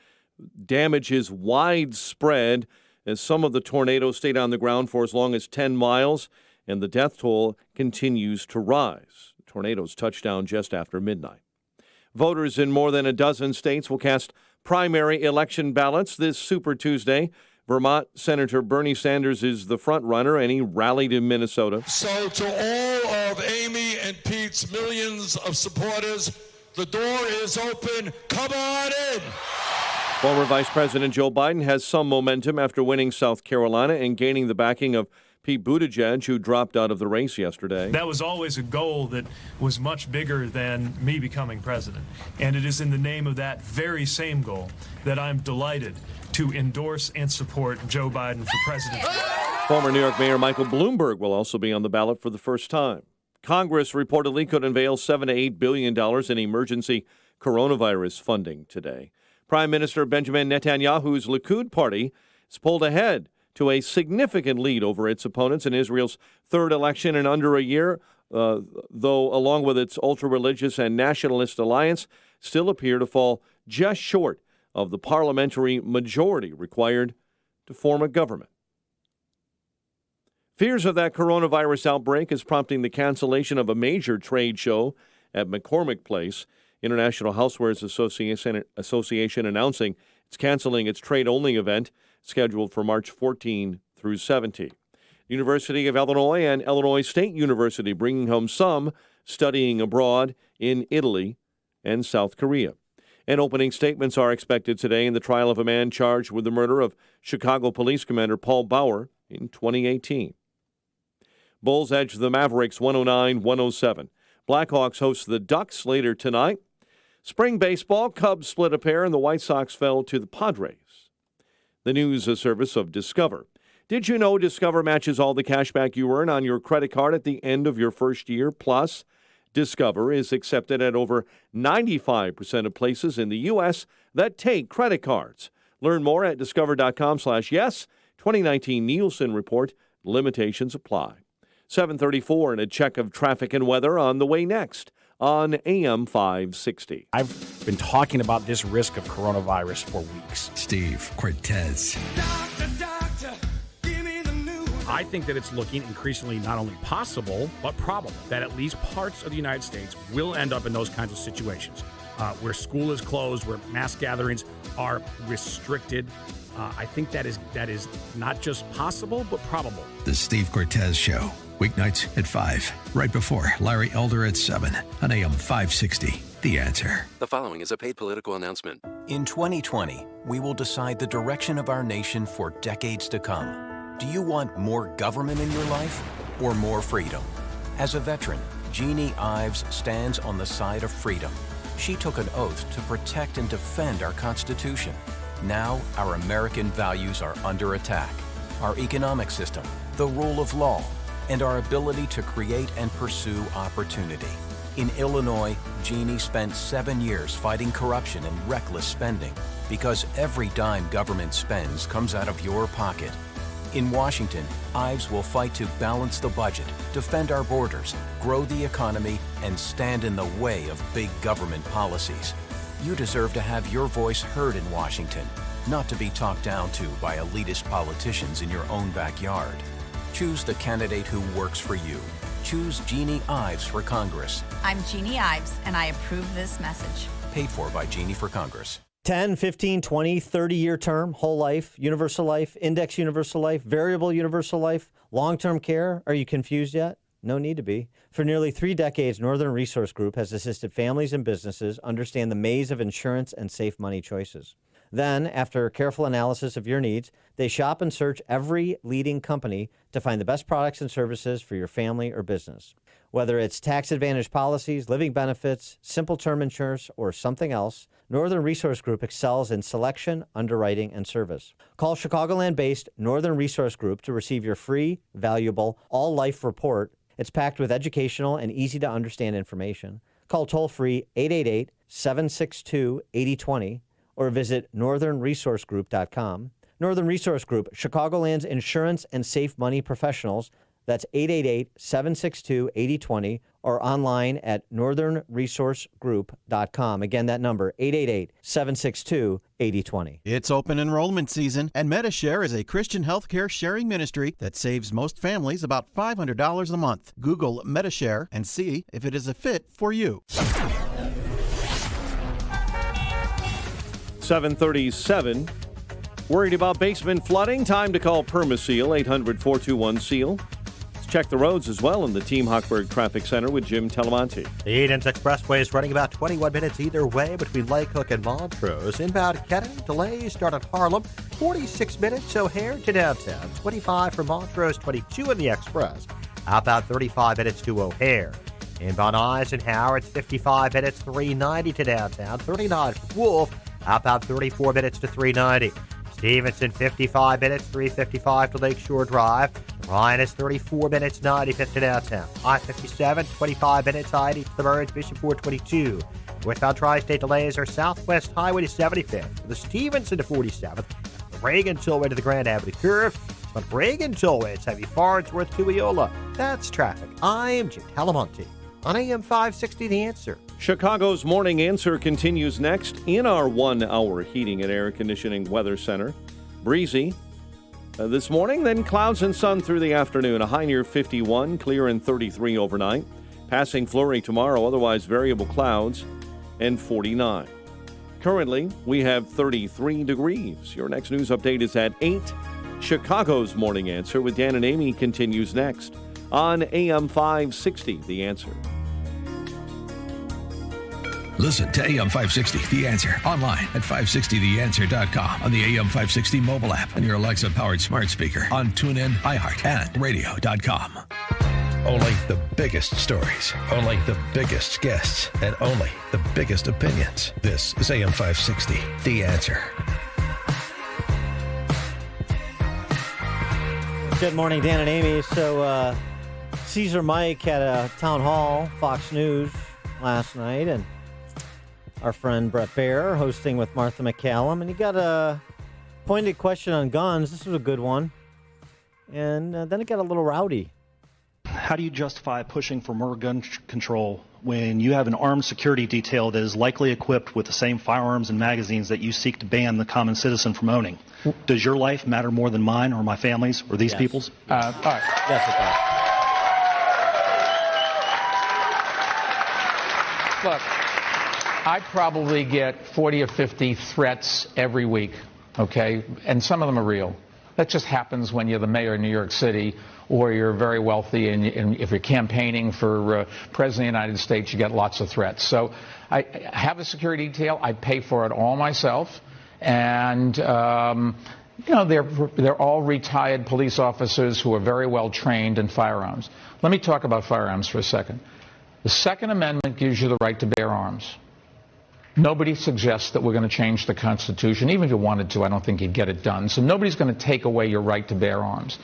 damage is widespread as some of the tornadoes stayed on the ground for as long as 10 miles, and the death toll continues to rise. The tornadoes touched down just after midnight. Voters in more than a dozen states will cast primary election ballots this Super Tuesday. Vermont Senator Bernie Sanders is the front runner, and he rallied in Minnesota. So to all of Amy and Pete's millions of supporters, the door is open. Come on in. Former Vice President Joe Biden has some momentum after winning South Carolina and gaining the backing of Pete Buttigieg, who dropped out of the race yesterday. That was always a goal that was much bigger than me becoming president. And it is in the name of that very same goal that I'm delighted to endorse and support Joe Biden for president. Former New York Mayor Michael Bloomberg will also be on the ballot for the first time. Congress reportedly could unveil $7 to $8 billion in emergency coronavirus funding today. Prime Minister Benjamin Netanyahu's Likud party has pulled ahead to a significant lead over its opponents in Israel's third election in under a year, though along with its ultra-religious and nationalist alliance, still appear to fall just short of the parliamentary majority required to form a government. Fears of that coronavirus outbreak is prompting the cancellation of a major trade show at McCormick Place. International Housewares Association announcing it's canceling its trade-only event scheduled for March 14 through 17. University of Illinois and Illinois State University bringing home some studying abroad in Italy and South Korea. And opening statements are expected today in the trial of a man charged with the murder of Chicago Police Commander Paul Bauer in 2018. Bulls edge the Mavericks 109-107. Blackhawks host the Ducks later tonight. Spring baseball, Cubs split a pair and the White Sox fell to the Padres. The news service of Discover. Did you know Discover matches all the cash back you earn on your credit card at the end of your first year? Plus, Discover is accepted at over 95% of places in the U.S. that take credit cards. Learn more at discover.com/yes. 2019 Nielsen Report. Limitations apply. 7:34 and a check of traffic and weather on the way next on AM 560. I've been talking about this risk of coronavirus for weeks. Steve Cortez. I think that it's looking increasingly not only possible, but probable that at least parts of the United States will end up in those kinds of situations where school is closed, where mass gatherings are restricted. I think that is not just possible, but probable. The Steve Cortez Show, weeknights at 5, right before Larry Elder at 7 on AM 560. The Answer. The following is a paid political announcement. In 2020, we will decide the direction of our nation for decades to come. Do you want more government in your life or more freedom? As a veteran, Jeannie Ives stands on the side of freedom. She took an oath to protect and defend our Constitution. Now, our American values are under attack. Our economic system, the rule of law, and our ability to create and pursue opportunity. In Illinois, Jeannie spent 7 years fighting corruption and reckless spending because every dime government spends comes out of your pocket. In Washington, Ives will fight to balance the budget, defend our borders, grow the economy, and stand in the way of big government policies. You deserve to have your voice heard in Washington, not to be talked down to by elitist politicians in your own backyard. Choose the candidate who works for you. Choose Jeannie Ives for Congress. I'm Jeannie Ives, and I approve this message. Paid for by Jeannie for Congress. 10, 15, 20, 30-year term, whole life, universal life, index universal life, variable universal life, long-term care. Are you confused yet? No need to be. For nearly 3 decades, Northern Resource Group has assisted families and businesses understand the maze of insurance and safe money choices. Then, after careful analysis of your needs, they shop and search every leading company to find the best products and services for your family or business. Whether it's tax advantage policies, living benefits, simple term insurance, or something else, Northern Resource Group excels in selection, underwriting, and service. Call Chicagoland-based Northern Resource Group to receive your free, valuable, all-life report. It's packed with educational and easy-to-understand information. Call toll-free 888-762-8020 or visit northernresourcegroup.com. Northern Resource Group, Chicagoland's insurance and safe money professionals. That's 888-762-8020 or online at northernresourcegroup.com. Again, that number, 888-762-8020. It's open enrollment season, and MediShare is a Christian healthcare sharing ministry that saves most families about $500 a month. Google MediShare and see if it is a fit for you. 7:37. Worried about basement flooding? Time to call Permaseal, 800-421-SEAL. Check the roads as well in the Team Hochberg Traffic Center with Jim Telemonti. The Edens Expressway is running about 21 minutes either way between Lake Hook and Montrose. Inbound Kennedy, delays start at Harlem, 46 minutes O'Hare to downtown, 25 from Montrose, 22 in the Express. Outbound 35 minutes to O'Hare. Inbound Eisenhower, it's 55 minutes, 390 to downtown, 39 from Wolf. Outbound 34 minutes to 390. Stevenson, 55 minutes, 355 to Lakeshore Drive. Ryan is 34 minutes, 95th to downtown. I-57, 25 minutes, 90 to the Burns, Bishop 422. Westbound Tri-State delays are Southwest Highway to 75th, to the Stevenson to 47th, the Reagan Tollway to the Grand Avenue Curve, but Reagan Tollway, it's heavy Farnsworth to Eola. That's traffic. I'm Jim Talamonte on AM 560 The Answer. Chicago's Morning Answer continues next in our 1-hour heating and air conditioning weather center. Breezy this morning, then clouds and sun through the afternoon. A high near 51, clear and 33 overnight. Passing flurry tomorrow, otherwise variable clouds, and 49. Currently, we have 33 degrees. Your next news update is at 8. Chicago's Morning Answer with Dan and Amy continues next on AM 560, The Answer. Listen to AM 560, The Answer, online at 560theanswer.com, on the AM 560 mobile app, and your Alexa-powered smart speaker, on TuneIn, iHeart, and radio.com. Only the biggest stories, only the biggest guests, and only the biggest opinions. This is AM 560, The Answer. Good morning, Dan and Amy. So, Caesar Mike had a town hall, Fox News, last night, and our friend Brett Baer hosting with Martha McCallum, and he got a pointed question on guns. This was a good one. And then it got a little rowdy. How do you justify pushing for more gun control when you have an armed security detail that is likely equipped with the same firearms and magazines that you seek to ban the common citizen from owning? Does your life matter more than mine or my family's or these people's? All right. Yes, it does. Look, I probably get 40 or 50 threats every week, okay? And some of them are real. That just happens when you're the mayor of New York City or you're very wealthy, and if you're campaigning for President of the United States, you get lots of threats. So I have a security detail. I pay for it all myself. And, they're all retired police officers who are very well trained in firearms. Let me talk about firearms for a second. The Second Amendment gives you the right to bear arms. Nobody suggests that we're going to change the Constitution. Even if you wanted to, I don't think you'd get it done. So nobody's going to take away your right to bear arms.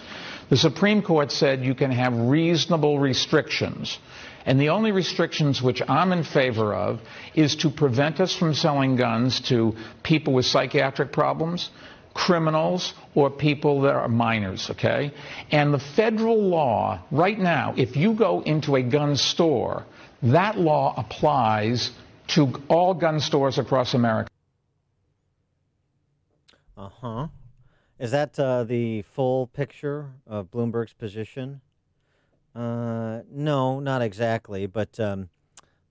The Supreme Court said you can have reasonable restrictions. And the only restrictions which I'm in favor of is to prevent us from selling guns to people with psychiatric problems, criminals, or people that are minors, okay? And the federal law, right now, if you go into a gun store, that law applies to all gun stores across America. Uh-huh. Is that the full picture of Bloomberg's position? No, not exactly. But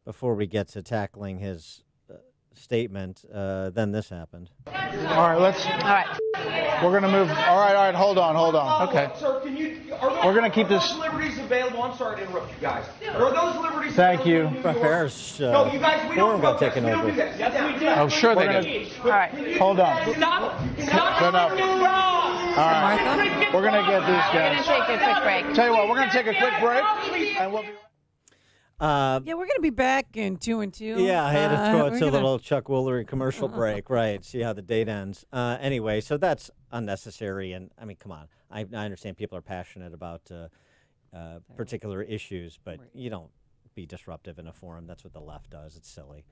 before we get to tackling his statement, then this happened. All right, we're going to move. All right, hold on. Okay. Sir, We're going to keep this. Are those liberties available? I'm sorry to interrupt you guys. Are those liberties Thank you. available? Bears, No, you guys, we don't got protest. taken We don't over. do that. Yes, we do. Oh, sure they We're did. gonna- All right, hold on. Stop. Shut up. All right, we're going to get these guys. We're going to take a quick break. Tell you what, we're going to take a quick break, and we'll be. Yeah, we're going to be back in 2 and 2. Yeah, I had to throw it we're to a gonna- little Chuck Woolery commercial break, right? See how the date ends. Anyway, so that's unnecessary, and I mean, come on. I understand people are passionate about particular issues, but you don't be disruptive in a forum. That's what the left does. It's silly.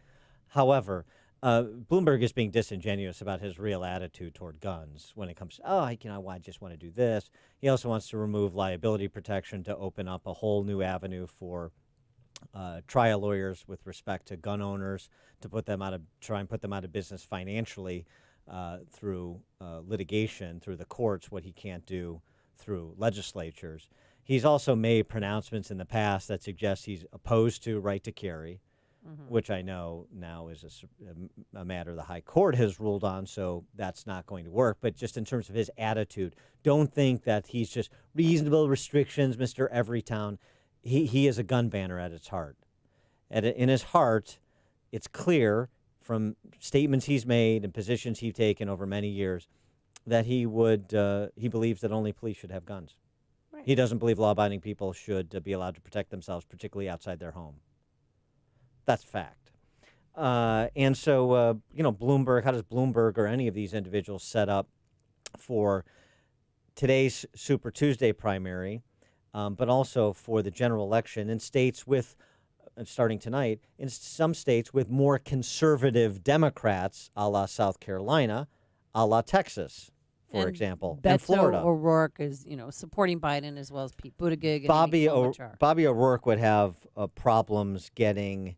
However, Bloomberg is being disingenuous about his real attitude toward guns when it comes to, I just want to do this. He also wants to remove liability protection to open up a whole new avenue for trial lawyers with respect to gun owners, to try and put them out of business financially through litigation, through the courts, what he can't do through legislatures. He's also made pronouncements in the past that suggest he's opposed to right to carry, which I know now is a matter the High Court has ruled on, so that's not going to work. But just in terms of his attitude, don't think that he's just reasonable restrictions, Mr. Everytown. He is a gun banner at his heart. In his heart, it's clear from statements he's made and positions he's taken over many years that he believes that only police should have guns. Right. He doesn't believe law-abiding people should be allowed to protect themselves, particularly outside their home. That's fact. And so, Bloomberg, how does Bloomberg or any of these individuals set up for today's Super Tuesday primary, but also for the general election in states with, starting tonight, in some states with more conservative Democrats, a la South Carolina, a la Texas, for example, and Florida. O'Rourke is, supporting Biden as well as Pete Buttigieg. And Bobby Amy O'Rourke would have problems getting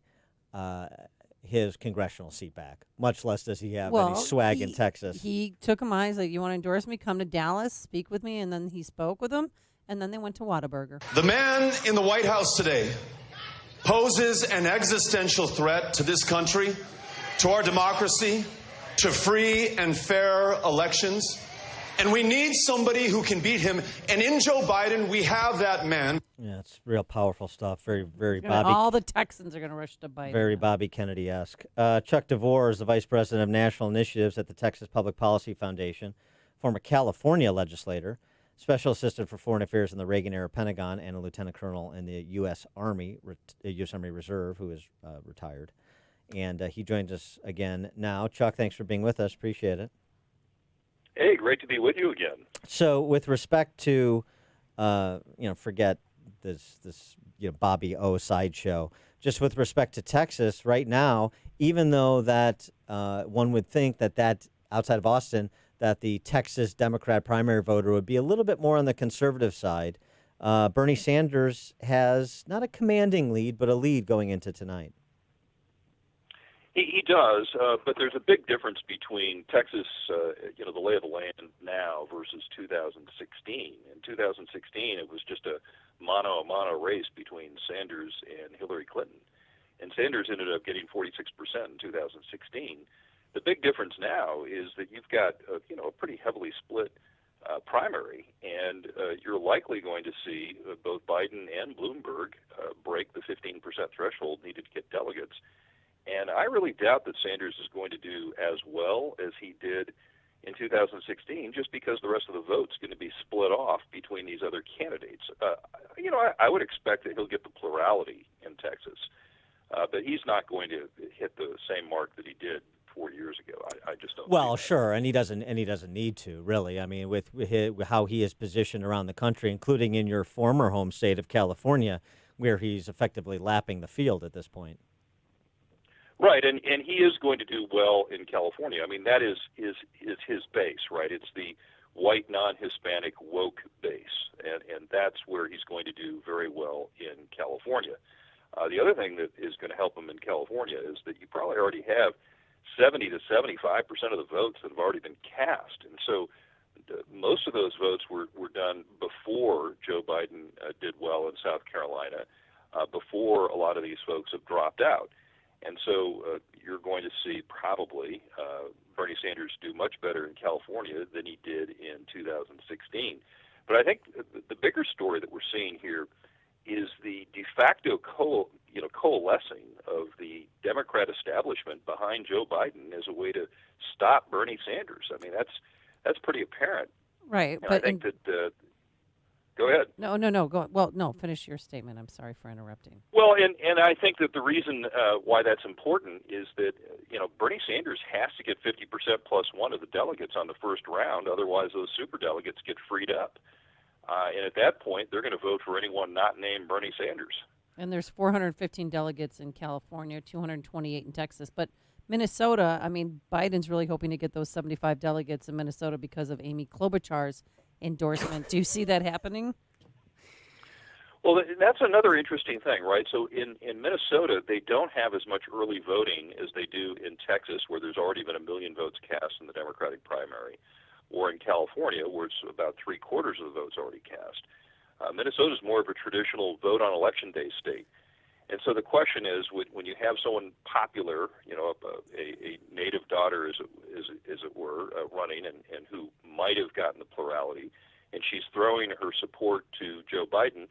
his congressional seat back, much less does he have any swag in Texas. He took him on. He's like, you want to endorse me? Come to Dallas, speak with me. And then he spoke with him. And then they went to Whataburger. The man in the White House today poses an existential threat to this country, to our democracy, to free and fair elections. And we need somebody who can beat him. And in Joe Biden, we have that man. Yeah, it's real powerful stuff. Very, very Gonna- Bobby. all the Texans are going to rush to Biden. Very Bobby Kennedy-esque. Chuck DeVore is the vice president of national initiatives at the Texas Public Policy Foundation, former California legislator, special assistant for foreign affairs in the Reagan-era Pentagon, and a lieutenant colonel in the U.S. Army Reserve, who is retired. And he joins us again now. Chuck, thanks for being with us. Appreciate it. Hey, great to be with you again. So, with respect to, forget this Bobby O sideshow. Just with respect to Texas, right now, even though that one would think that outside of Austin, that the Texas Democrat primary voter would be a little bit more on the conservative side, Bernie Sanders has not a commanding lead, but a lead going into tonight. He does, but there's a big difference between Texas, the lay of the land now versus 2016. In 2016, it was just a mano-a-mano race between Sanders and Hillary Clinton. And Sanders ended up getting 46% in 2016. The big difference now is that you've got, a pretty heavily split primary, and you're likely going to see both Biden and Bloomberg break the 15% threshold needed to get delegates. And I really doubt that Sanders is going to do as well as he did in 2016, just because the rest of the vote's going to be split off between these other candidates. I would expect that he'll get the plurality in Texas, but he's not going to hit the same mark that he did 4 years ago. I just don't. Well, sure, and he doesn't need to, really. I mean, with how he is positioned around the country, including in your former home state of California, where he's effectively lapping the field at this point. Right, and he is going to do well in California. I mean, that is his base, right? It's the white, non-Hispanic, woke base, and that's where he's going to do very well in California. The other thing that is going to help him in California is that you probably already have 70 to 75% of the votes that have already been cast, and so most of those votes were done before Joe Biden did well in South Carolina, before a lot of these folks have dropped out. And so you're going to see probably Bernie Sanders do much better in California than he did in 2016. But I think the bigger story that we're seeing here is the de facto coalescing of the Democrat establishment behind Joe Biden as a way to stop Bernie Sanders. I mean, that's pretty apparent. Right. And but I think that go ahead. No. No, finish your statement. I'm sorry for interrupting. Well, and I think that the reason why that's important is that, Bernie Sanders has to get 50% plus one of the delegates on the first round. Otherwise, those superdelegates get freed up. And at that point, they're going to vote for anyone not named Bernie Sanders. And there's 415 delegates in California, 228 in Texas. But Minnesota, I mean, Biden's really hoping to get those 75 delegates in Minnesota because of Amy Klobuchar's endorsement. Do you see that happening? Well, that's another interesting thing, right? So in Minnesota, they don't have as much early voting as they do in Texas, where there's already been 1 million votes cast in the Democratic primary, or in California, where it's about 3/4 of the votes already cast. Minnesota is more of a traditional vote on election day state. And so the question is, when you have someone popular, a native daughter, as it were, running and who might have gotten the plurality, and she's throwing her support to Joe Biden,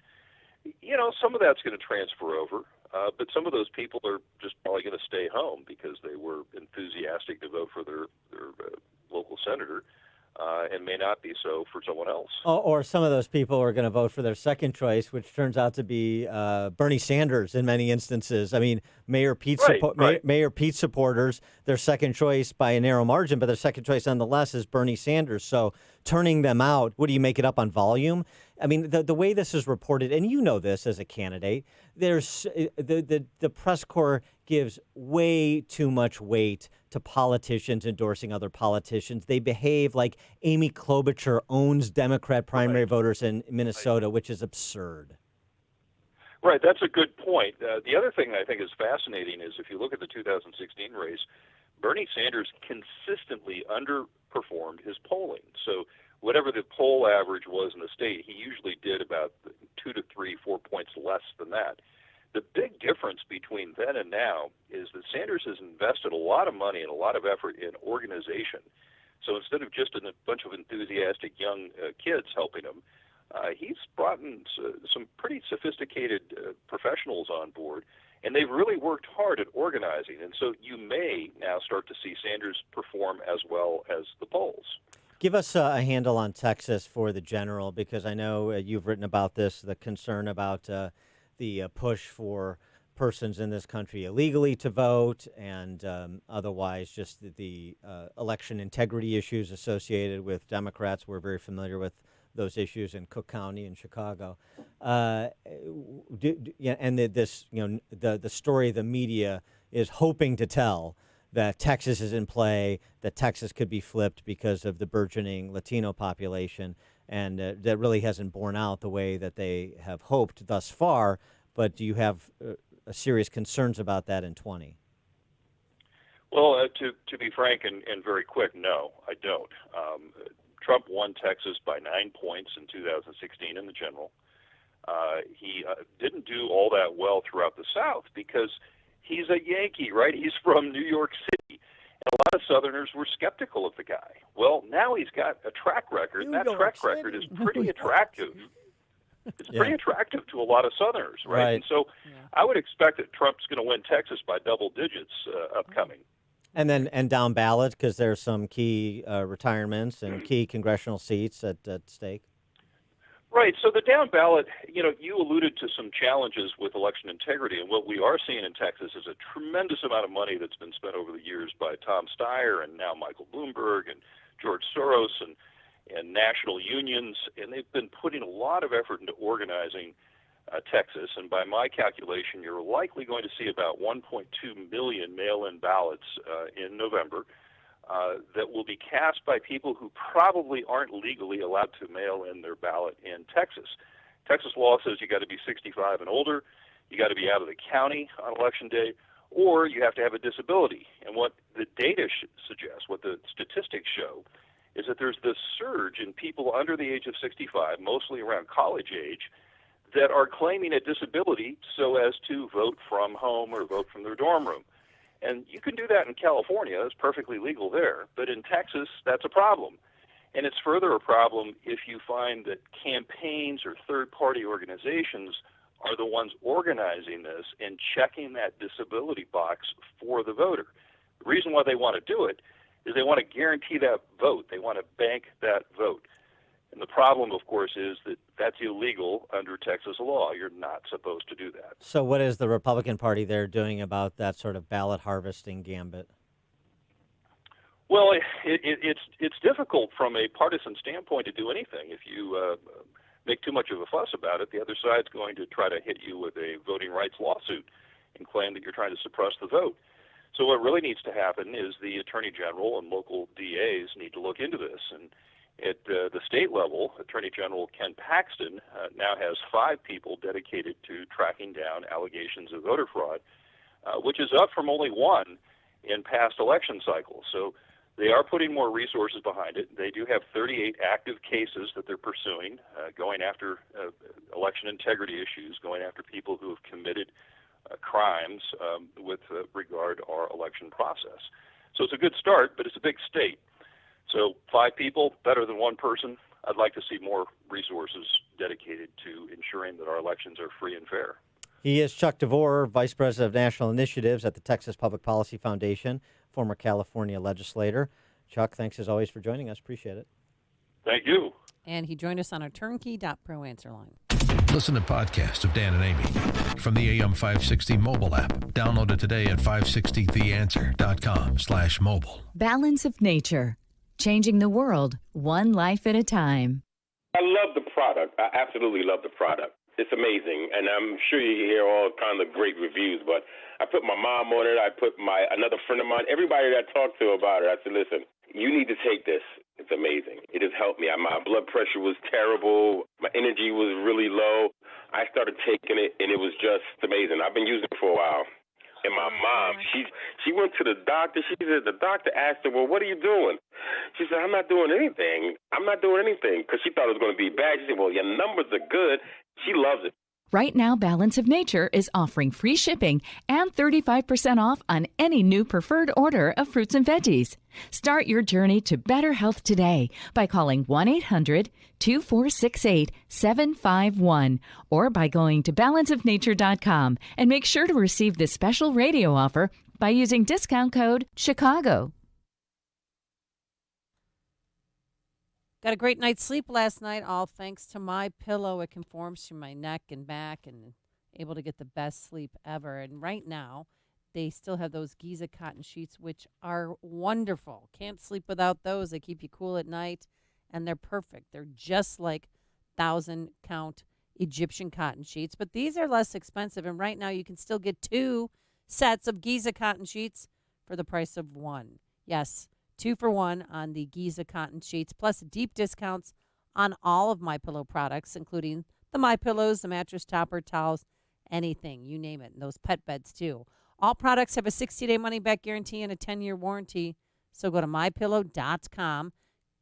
some of that's going to transfer over, but some of those people are just probably going to stay home because they were enthusiastic to vote for their local senator, and may not be so for someone else. Or some of those people are going to vote for their second choice, which turns out to be Bernie Sanders in many instances. I mean, Mayor Pete supporters, their second choice by a narrow margin, but their second choice nonetheless is Bernie Sanders. So turning them out, what do you make it up on volume? I mean, the way this is reported, and you know this as a candidate, there's the press corps gives way too much weight to politicians endorsing other politicians. They behave like Amy Klobuchar owns Democrat primary voters in Minnesota, which is absurd. Right, that's a good point. The other thing I think is fascinating is if you look at the 2016 race, Bernie Sanders consistently underperformed his polling. So whatever the poll average was in the state, he usually did about 2 to 3, 4 points less than that. The big difference between then and now is that Sanders has invested a lot of money and a lot of effort in organization So instead of just a bunch of enthusiastic young kids helping him, he's brought in some pretty sophisticated professionals on board, and they've really worked hard at organizing. And so you may now start to see Sanders perform as well as the polls. Give us a handle on Texas for the general, because I know you've written about this, the concern about the push for persons in this country illegally to vote, and otherwise just the election integrity issues associated with Democrats. We're very familiar with those issues in Cook County and Chicago. The story the media is hoping to tell, that Texas is in play, that Texas could be flipped because of the burgeoning Latino population, and that really hasn't borne out the way that they have hoped thus far. But do you have serious concerns about that in 20? Well, to be frank and very quick, no, I don't. Trump won Texas by 9 points in 2016 in the general. He didn't do all that well throughout the South because he's a Yankee, right? He's from New York City. And a lot of Southerners were skeptical of the guy. Well, now he's got a track record, and that track record is pretty attractive. It's pretty attractive to a lot of Southerners, right? And so I would expect that Trump's going to win Texas by double digits upcoming. And down ballot, because there's some key retirements and key congressional seats at stake. Right. So the down ballot, you alluded to some challenges with election integrity, and what we are seeing in Texas is a tremendous amount of money that's been spent over the years by Tom Steyer and now Michael Bloomberg and George Soros and national unions, and they've been putting a lot of effort into organizing Texas. And by my calculation, you're likely going to see about 1.2 million mail-in ballots in November that will be cast by people who probably aren't legally allowed to mail in their ballot in Texas. Texas law says you got to be 65 and older, you got to be out of the county on Election Day, or you have to have a disability. And what the data suggests, what the statistics show, is that there's this surge in people under the age of 65, mostly around college age, that are claiming a disability so as to vote from home or vote from their dorm room. And you can do that in California. It's perfectly legal there. But in Texas, that's a problem. And it's further a problem if you find that campaigns or third-party organizations are the ones organizing this and checking that disability box for the voter. The reason why they want to do it is they want to guarantee that vote. They want to bank that vote. And the problem, of course, is that that's illegal under Texas law. You're not supposed to do that. So what is the Republican Party there doing about that sort of ballot harvesting gambit? Well, it's difficult from a partisan standpoint to do anything. If you make too much of a fuss about it, the other side's going to try to hit you with a voting rights lawsuit and claim that you're trying to suppress the vote. So what really needs to happen is the Attorney General and local DAs need to look into this. And at the state level, Attorney General Ken Paxton now has 5 people dedicated to tracking down allegations of voter fraud, which is up from only 1 in past election cycles. So they are putting more resources behind it. They do have 38 active cases that they're pursuing, going after election integrity issues, going after people who have committed crimes with regard to our election process. So it's a good start, but it's a big state. So 5 people, better than 1 person. I'd like to see more resources dedicated to ensuring that our elections are free and fair. He is Chuck DeVore, Vice President of National Initiatives at the Texas Public Policy Foundation, former California legislator. Chuck, thanks as always for joining us. Appreciate it. Thank you. And he joined us on our turnkey.pro answer line. Listen to podcasts of Dan and Amy from the AM 560 mobile app. Download it today at 560theanswer.com/mobile. Balance of nature. Changing the world, one life at a time. I love the product. I absolutely love the product. It's amazing, and I'm sure you hear all kinds of great reviews, but I put my mom on it. I put another friend of mine, everybody that I talked to about it. I said, listen, you need to take this. It's amazing. It has helped me. My blood pressure was terrible. My energy was really low. I started taking it, and it was just amazing. I've been using it for a while. And my mom, she went to the doctor. She said, the doctor asked her, well, what are you doing? She said, I'm not doing anything. I'm not doing anything, because she thought it was going to be bad. She said, well, your numbers are good. She loves it. Right now, Balance of Nature is offering free shipping and 35% off on any new preferred order of fruits and veggies. Start your journey to better health today by calling 1-800-2468-751 or by going to balanceofnature.com and make sure to receive this special radio offer by using discount code CHICAGO. Got a great night's sleep last night, all thanks to my pillow. It conforms to my neck and back and able to get the best sleep ever. And right now, they still have those Giza cotton sheets, which are wonderful. Can't sleep without those. They keep you cool at night, and they're perfect. They're just like 1,000-count Egyptian cotton sheets, but these are less expensive. And right now, you can still get 2 sets of Giza cotton sheets for the price of 1. Yes, 2 for 1 on the Giza cotton sheets, plus deep discounts on all of MyPillow products, including the MyPillows, the mattress topper, towels, anything, you name it, and those pet beds too. All products have a 60-day money-back guarantee and a 10-year warranty, so go to MyPillow.com,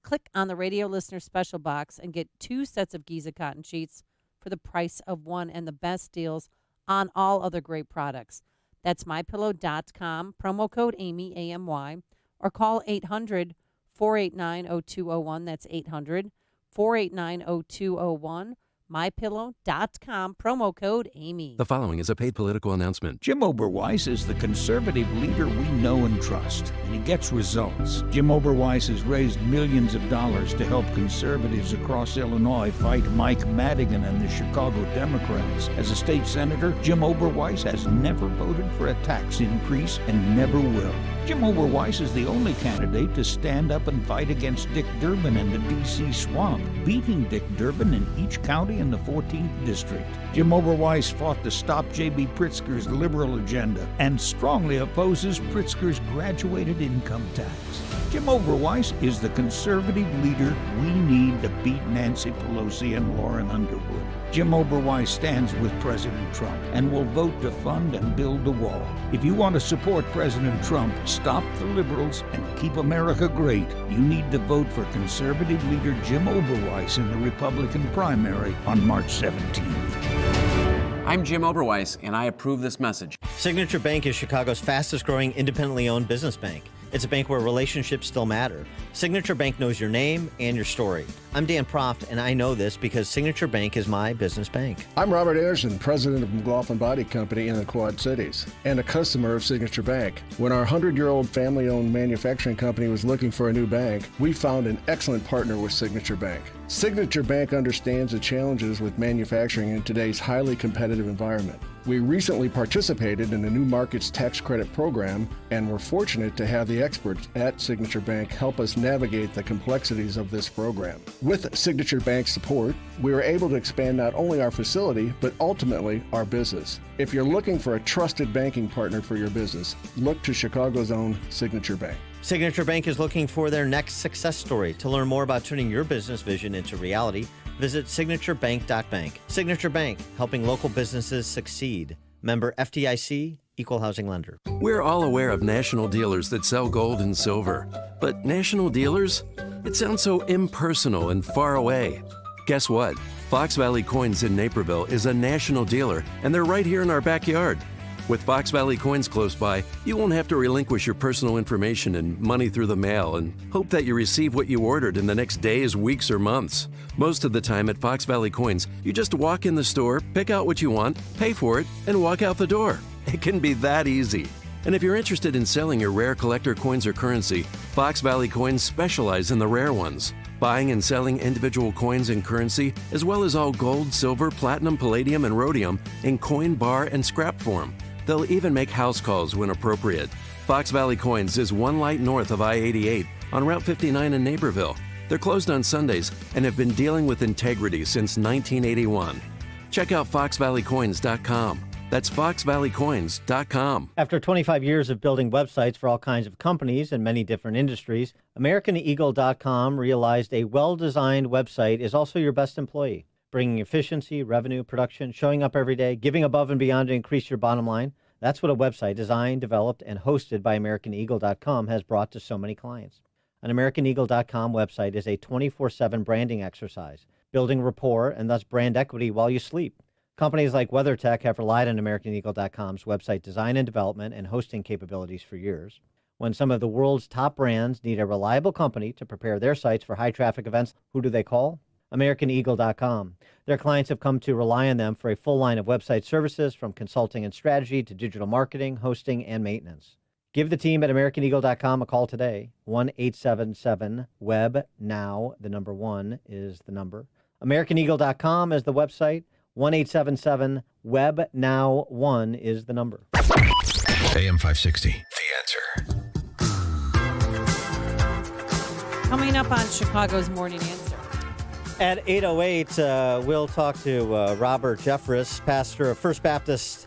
click on the radio listener special box, and get 2 sets of Giza cotton sheets for the price of 1 and the best deals on all other great products. That's MyPillow.com, promo code Amy, A-M-Y, or call 800-489-0201. That's 800-489-0201. MyPillow.com, promo code Amy. The following is a paid political announcement. Jim Oberweis is the conservative leader we know and trust, and he gets results. Jim Oberweis has raised millions of dollars to help conservatives across Illinois fight Mike Madigan and the Chicago Democrats. As a state senator, Jim Oberweis has never voted for a tax increase and never will. Jim Oberweis is the only candidate to stand up and fight against Dick Durbin and the D.C. swamp, beating Dick Durbin in each county in the 14th district. Jim Oberweis fought to stop J.B. Pritzker's liberal agenda and strongly opposes Pritzker's graduated income tax. Jim Oberweis is the conservative leader we need to beat Nancy Pelosi and Lauren Underwood. Jim Oberweis stands with President Trump and will vote to fund and build the wall. If you want to support President Trump, stop the liberals, and keep America great, you need to vote for conservative leader Jim Oberweis in the Republican primary on March 17th. I'm Jim Oberweis, and I approve this message. Signature Bank is Chicago's fastest-growing independently owned business bank. It's a bank where relationships still matter. Signature Bank knows your name and your story. I'm Dan Proft, and I know this because Signature Bank is my business bank. I'm Robert Anderson, president of McLaughlin Body Company in the Quad Cities, and a customer of Signature Bank. When our 100-year-old family-owned manufacturing company was looking for a new bank, we found an excellent partner with Signature Bank. Signature Bank understands the challenges with manufacturing in today's highly competitive environment. We recently participated in the New Markets Tax Credit Program and were fortunate to have the experts at Signature Bank help us navigate the complexities of this program. With Signature Bank's support, we were able to expand not only our facility, but ultimately our business. If you're looking for a trusted banking partner for your business, look to Chicago's own Signature Bank. Signature Bank is looking for their next success story. To learn more about turning your business vision into reality, visit signaturebank.bank. Signature Bank, helping local businesses succeed. Member FDIC, Equal Housing Lender. We're all aware of national dealers that sell gold and silver. But national dealers? It sounds so impersonal and far away. Guess what? Fox Valley Coins in Naperville is a national dealer, and they're right here in our backyard. With Fox Valley Coins close by, you won't have to relinquish your personal information and money through the mail and hope that you receive what you ordered in the next days, weeks, or months. Most of the time at Fox Valley Coins, you just walk in the store, pick out what you want, pay for it, and walk out the door. It can be that easy. And if you're interested in selling your rare collector coins or currency, Fox Valley Coins specialize in the rare ones. Buying and selling individual coins and currency, as well as all gold, silver, platinum, palladium, and rhodium in coin, bar, and scrap form. They'll even make house calls when appropriate. Fox Valley Coins is one light north of I-88 on Route 59 in Naperville. They're closed on Sundays and have been dealing with integrity since 1981. Check out foxvalleycoins.com. That's foxvalleycoins.com. After 25 years of building websites for all kinds of companies and many different industries, AmericanEagle.com realized a well-designed website is also your best employee. Bringing efficiency, revenue, production, showing up every day, giving above and beyond to increase your bottom line. That's what a website designed, developed, and hosted by AmericanEagle.com has brought to so many clients. An AmericanEagle.com website is a 24/7 branding exercise, building rapport and thus brand equity while you sleep. Companies like WeatherTech have relied on AmericanEagle.com's website design and development and hosting capabilities for years. When some of the world's top brands need a reliable company to prepare their sites for high-traffic events, who do they call? AmericanEagle.com. Their clients have come to rely on them for a full line of website services, from consulting and strategy to digital marketing, hosting, and maintenance. Give the team at AmericanEagle.com a call today. 1-877-WEB-NOW. The number 1 is the number. AmericanEagle.com is the website. 1-877-WEB-NOW. 1 is the number. AM 560, The Answer. Coming up on Chicago's Morning Answer. At 8:08, we'll talk to Robert Jeffress, pastor of First Baptist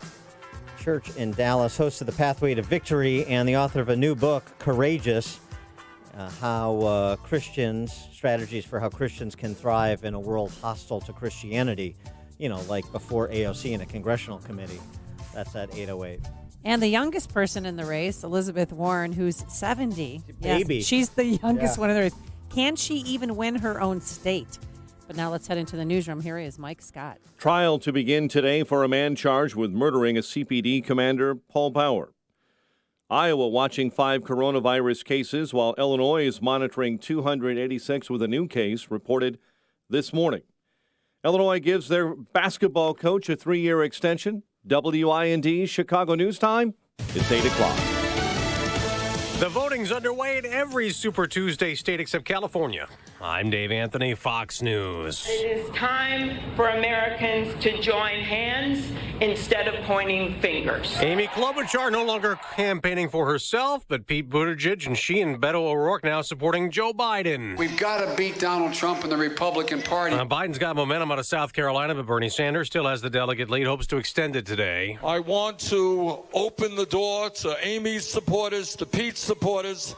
Church in Dallas, host of The Pathway to Victory, and the author of a new book, Courageous, strategies for how Christians can thrive in a world hostile to Christianity, like before AOC in a congressional committee. That's at 8:08. And the youngest person in the race, Elizabeth Warren, who's 70. Baby. Yes, she's the youngest one in the race. Can she even win her own state? But now let's head into the newsroom. Here is Mike Scott. Trial to begin today for a man charged with murdering a CPD commander, Paul Bauer. Iowa watching 5 coronavirus cases, while Illinois is monitoring 286 with a new case reported this morning. Illinois gives their basketball coach a 3-year extension. WIND Chicago News Time. It's 8 o'clock. The voting's underway in every Super Tuesday state except California. I'm Dave Anthony, Fox News. It is time for Americans to join hands instead of pointing fingers. Amy Klobuchar no longer campaigning for herself, but Pete Buttigieg and she and Beto O'Rourke now supporting Joe Biden. We've got to beat Donald Trump and the Republican Party. Biden's got momentum out of South Carolina, but Bernie Sanders still has the delegate lead, hopes to extend it today. I want to open the door to Amy's supporters, to Pete's supporters.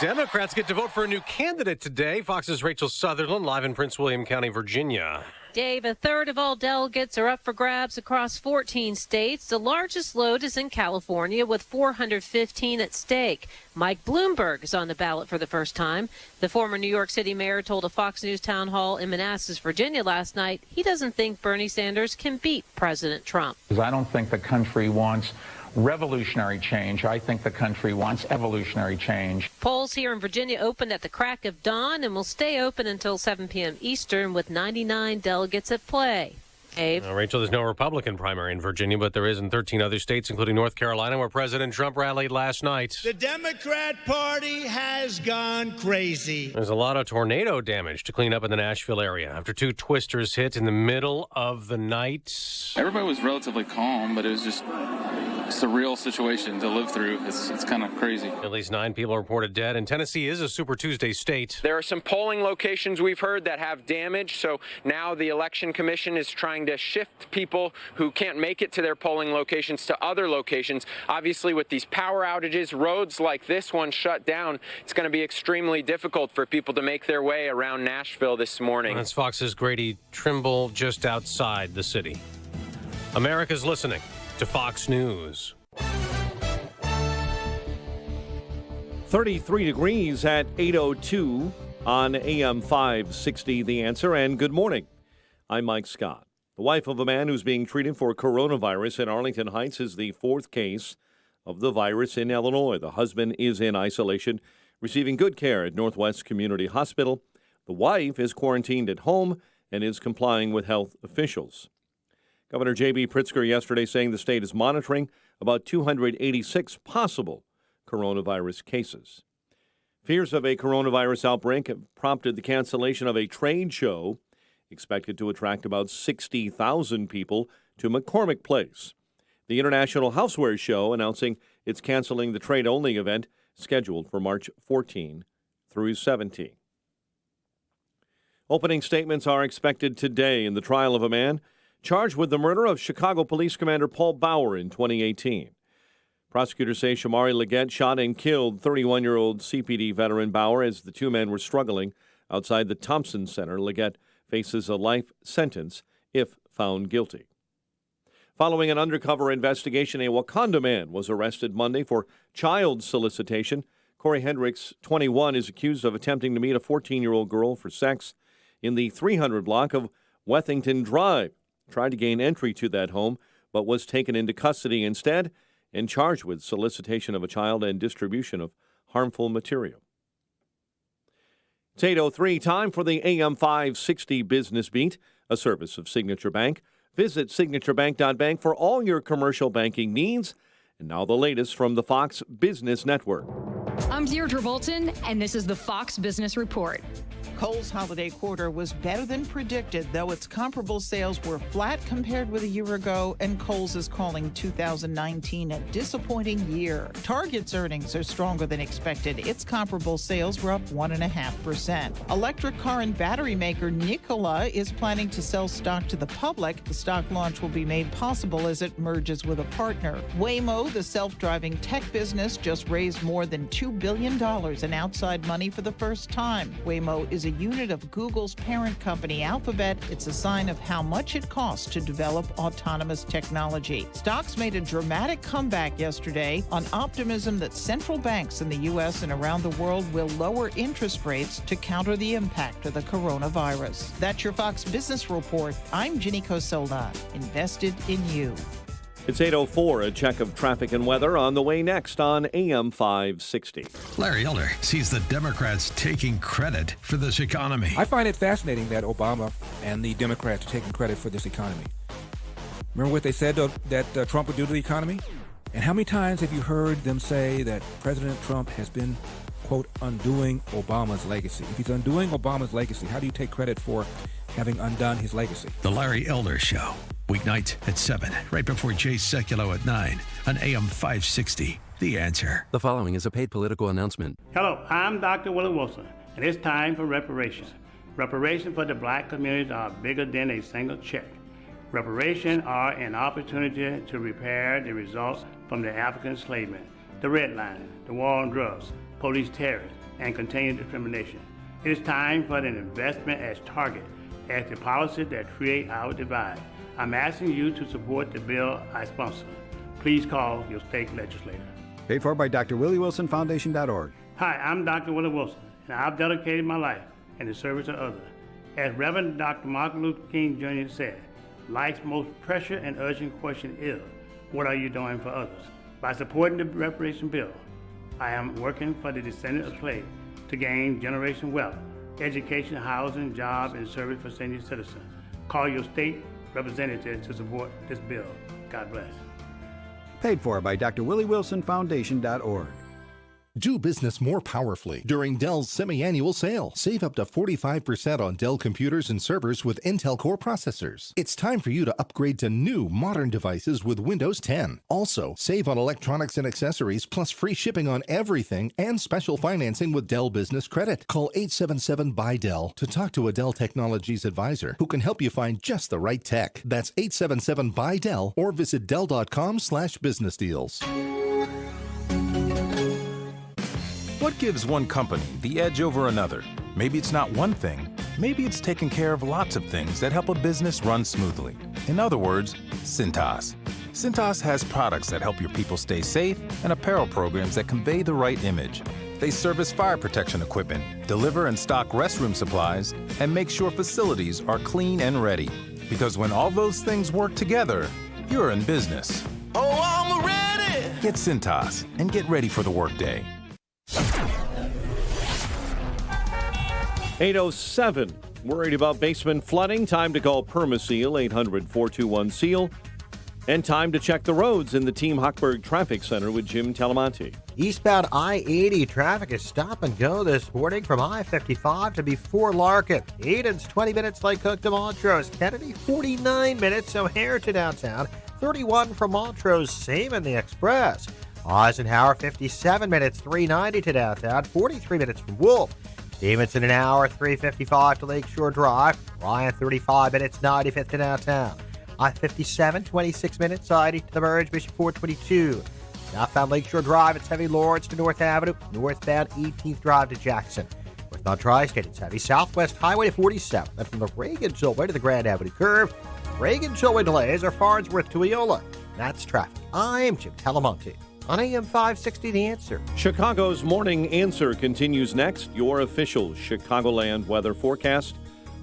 Democrats get to vote for a new candidate today. Fox's Rachel Sutherland, live in Prince William County, Virginia. Dave, a third of all delegates are up for grabs across 14 states. The largest load is in California with 415 at stake. Mike Bloomberg is on the ballot for the first time. The former New York City mayor told a Fox News town hall in Manassas, Virginia last night he doesn't think Bernie Sanders can beat President Trump. I don't think the country wants revolutionary change. I think the country wants evolutionary change. Polls here in Virginia opened at the crack of dawn and will stay open until 7 p.m. Eastern with 99 delegates at play. Abe. Rachel, there's no Republican primary in Virginia, but there is in 13 other states, including North Carolina, where President Trump rallied last night. The Democrat Party has gone crazy. There's a lot of tornado damage to clean up in the Nashville area after 2 twisters hit in the middle of the night. Everybody was relatively calm, but it was just a surreal situation to live through. It's kind of crazy. At least 9 people reported dead, and Tennessee is a Super Tuesday state. There are some polling locations we've heard that have damage, so now the Election Commission is trying to shift people who can't make it to their polling locations to other locations. Obviously, with these power outages, roads like this one shut down, it's going to be extremely difficult for people to make their way around Nashville this morning. That's Fox's Grady Trimble just outside the city. America's listening to Fox News. 33 degrees at 8:02 on AM 560 The Answer, and good morning. I'm Mike Scott. The wife of a man who's being treated for coronavirus in Arlington Heights is the 4th case of the virus in Illinois. The husband is in isolation, receiving good care at Northwest Community Hospital. The wife is quarantined at home and is complying with health officials. Governor J.B. Pritzker yesterday saying the state is monitoring about 286 possible coronavirus cases. Fears of a coronavirus outbreak have prompted the cancellation of a trade show expected to attract about 60,000 people to McCormick Place. The International Housewares Show announcing it's canceling the trade-only event scheduled for March 14 through 17. Opening statements are expected today in the trial of a man charged with the murder of Chicago Police Commander Paul Bauer in 2018. Prosecutors say Shamari Leggett shot and killed 31-year-old CPD veteran Bauer as the 2 men were struggling outside the Thompson Center. Leggett faces a life sentence if found guilty. Following an undercover investigation, a Wakanda man was arrested Monday for child solicitation. Corey Hendricks, 21, is accused of attempting to meet a 14-year-old girl for sex in the 300 block of Wethington Drive. tried to gain entry to that home, but was taken into custody instead and charged with solicitation of a child and distribution of harmful material. It's 8:03, time for the AM 560 Business Beat, a service of Signature Bank. Visit signaturebank.bank for all your commercial banking needs. And now the latest from the Fox Business Network. I'm Deirdre Bolton, and this is the Fox Business Report. Kohl's holiday quarter was better than predicted, though its comparable sales were flat compared with a year ago, and Kohl's is calling 2019 a disappointing year. Target's earnings are stronger than expected. Its comparable sales were up 1.5%. Electric car and battery maker Nikola is planning to sell stock to the public. The stock launch will be made possible as it merges with a partner. Waymo, the self-driving tech business, just raised more than $2 billion in outside money for the first time. Waymo is a unit of Google's parent company, Alphabet. It's a sign of how much it costs to develop autonomous technology. Stocks made a dramatic comeback yesterday on optimism that central banks in the U.S. and around the world will lower interest rates to counter the impact of the coronavirus. That's your Fox Business Report. I'm Ginny Cosola, invested in you. It's 8:04, a check of traffic and weather on the way next on AM 560. Larry Elder sees the Democrats taking credit for this economy. I find it fascinating that Obama and the Democrats are taking credit for this economy. Remember what they said that Trump would do to the economy? And how many times have you heard them say that President Trump has been, quote, undoing Obama's legacy? If he's undoing Obama's legacy, how do you take credit for having undone his legacy? The Larry Elder Show. Weeknights at 7, right before Jay Sekulow at 9 on AM 560. The Answer. The following is a paid political announcement. Hello, I'm Dr. Willie Wilson, and it's time for reparations. Reparations for the black community are bigger than a single check. Reparations are an opportunity to repair the results from the African enslavement, the redlining, the war on drugs, police terrorists, and continued discrimination. It is time for an investment as target, as the policies that create our divide. I'm asking you to support the bill I sponsor. Please call your state legislator. Paid for by drwillywilsonfoundation.org. Hi, I'm Dr. Willie Wilson, and I've dedicated my life in the service of others. As Reverend Dr. Martin Luther King Jr. said, life's most pressing and urgent question is, what are you doing for others? By supporting the reparation bill, I am working for the descendants of slaves to gain generational wealth, education, housing, job, and service for senior citizens. Call your state representatives to support this bill. God bless. Paid for by drwillywilsonfoundation.org. Do business more powerfully during Dell's semi-annual sale. Save up to 45% on Dell computers and servers with Intel Core processors. It's time for you to upgrade to new modern devices with Windows 10. Also, save on electronics and accessories plus free shipping on everything and special financing with Dell Business Credit. Call 877-BUY-DELL to talk to a Dell Technologies advisor who can help you find just the right tech. That's 877-BUY-DELL or visit Dell.com/business deals. What gives one company the edge over another? Maybe it's not one thing. Maybe it's taking care of lots of things that help a business run smoothly. In other words, Cintas. Cintas has products that help your people stay safe and apparel programs that convey the right image. They service fire protection equipment, deliver and stock restroom supplies, and make sure facilities are clean and ready. Because when all those things work together, you're in business. Oh, I'm ready! Get Cintas and get ready for the workday. 8:07. Worried about basement flooding? Time to call Permaseal, 800-421-SEAL. And time to check the roads in the Team Hochberg Traffic Center with Jim Talamonte. Eastbound I-80 traffic is stop and go this morning from I-55 to before Larkin. Eden's 20 minutes Lake Cook to Montrose. Kennedy 49 minutes O'Hare to downtown. 31 from Montrose, same in the Express. Eisenhower 57 minutes 390 to downtown. 43 minutes from Wolf. Stevenson an hour 355 to Lakeshore Drive. Ryan 35 minutes 95th to downtown. I-57 26 minutes 90 to the merge. Bishop 422. Southbound Lakeshore Drive, it's heavy Lawrence to North Avenue. Northbound 18th Drive to Jackson. Northbound Tri-State, it's heavy Southwest Highway to 47. And from the Reagan Tollway to the Grand Avenue Curve. Reagan Tollway delays are Farnsworth to Eola. That's traffic. I'm Jim Talamonte on AM 560 The Answer. Chicago's Morning Answer continues next. Your official Chicagoland weather forecast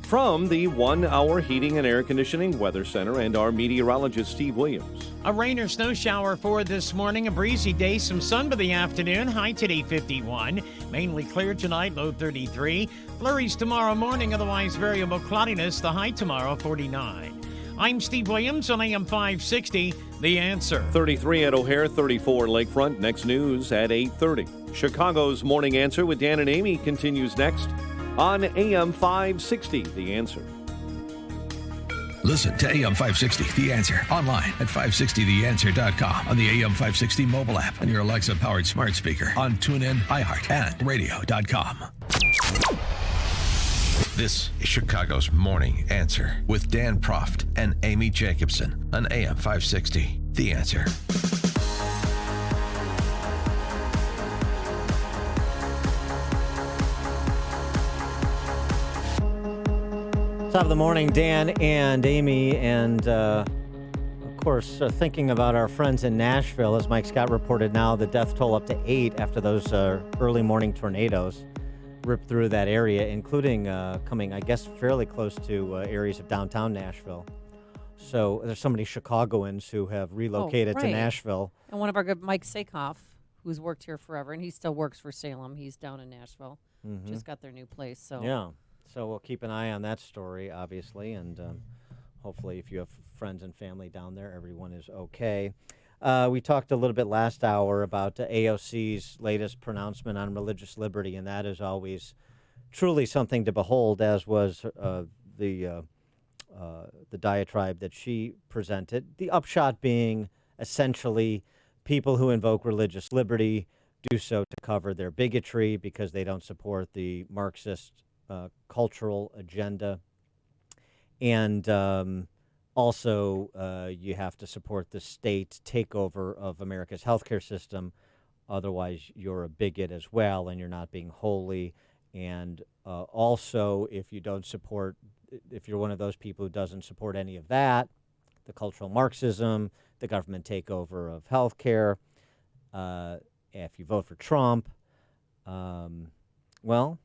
From the 1 Hour Heating and Air Conditioning Weather Center and our meteorologist, Steve Williams. A rain or snow shower for this morning. A breezy day, some sun by the afternoon. High today 51. Mainly clear tonight, low 33. Flurries tomorrow morning, otherwise variable cloudiness. The high tomorrow 49. I'm Steve Williams on AM 560, The Answer. 33 at O'Hare, 34 Lakefront. Next news at 8:30. Chicago's Morning Answer with Dan and Amy continues next on AM 560, The Answer. Listen to AM 560, The Answer, online at 560theanswer.com, on the AM 560 mobile app, and your Alexa-powered smart speaker, on TuneIn, iHeart, and radio.com. This is Chicago's Morning Answer with Dan Proft and Amy Jacobson on AM 560, The Answer. Top of the morning, Dan and Amy, and of course, thinking about our friends in Nashville, as Mike Scott reported now, the death toll up to 8 after those early morning tornadoes ripped through that area, including coming, I guess, fairly close to areas of downtown Nashville. So there's so many Chicagoans who have relocated to Nashville. And one of our good, Mike Sakoff, who's worked here forever, and he still works for Salem. He's down in Nashville. Mm-hmm. Just got their new place. So yeah. So we'll keep an eye on that story, obviously, and hopefully if you have friends and family down there, everyone is okay. We talked a little bit last hour about AOC's latest pronouncement on religious liberty, and that is always truly something to behold, as was the diatribe that she presented. The upshot being essentially people who invoke religious liberty do so to cover their bigotry because they don't support the Marxist cultural agenda. And also, you have to support the state takeover of America's healthcare system. Otherwise, you're a bigot as well, and you're not being holy. And also, if you don't support, if you're one of those people who doesn't support any of that, the cultural Marxism, the government takeover of healthcare, if you vote for Trump, well,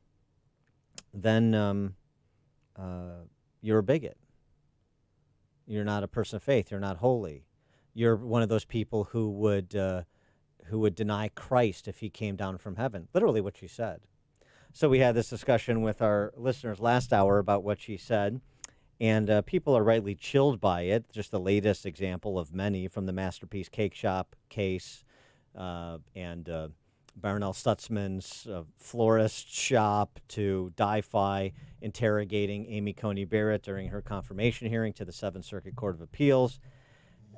then you're a bigot. You're not a person of faith. You're not holy. You're one of those people who would deny Christ if he came down from heaven. Literally what she said. So we had this discussion with our listeners last hour about what she said, and people are rightly chilled by it. Just the latest example of many, from the Masterpiece Cake Shop case and Barnell Stutzman's florist shop, to DiFi interrogating Amy Coney Barrett during her confirmation hearing to the Seventh Circuit Court of Appeals.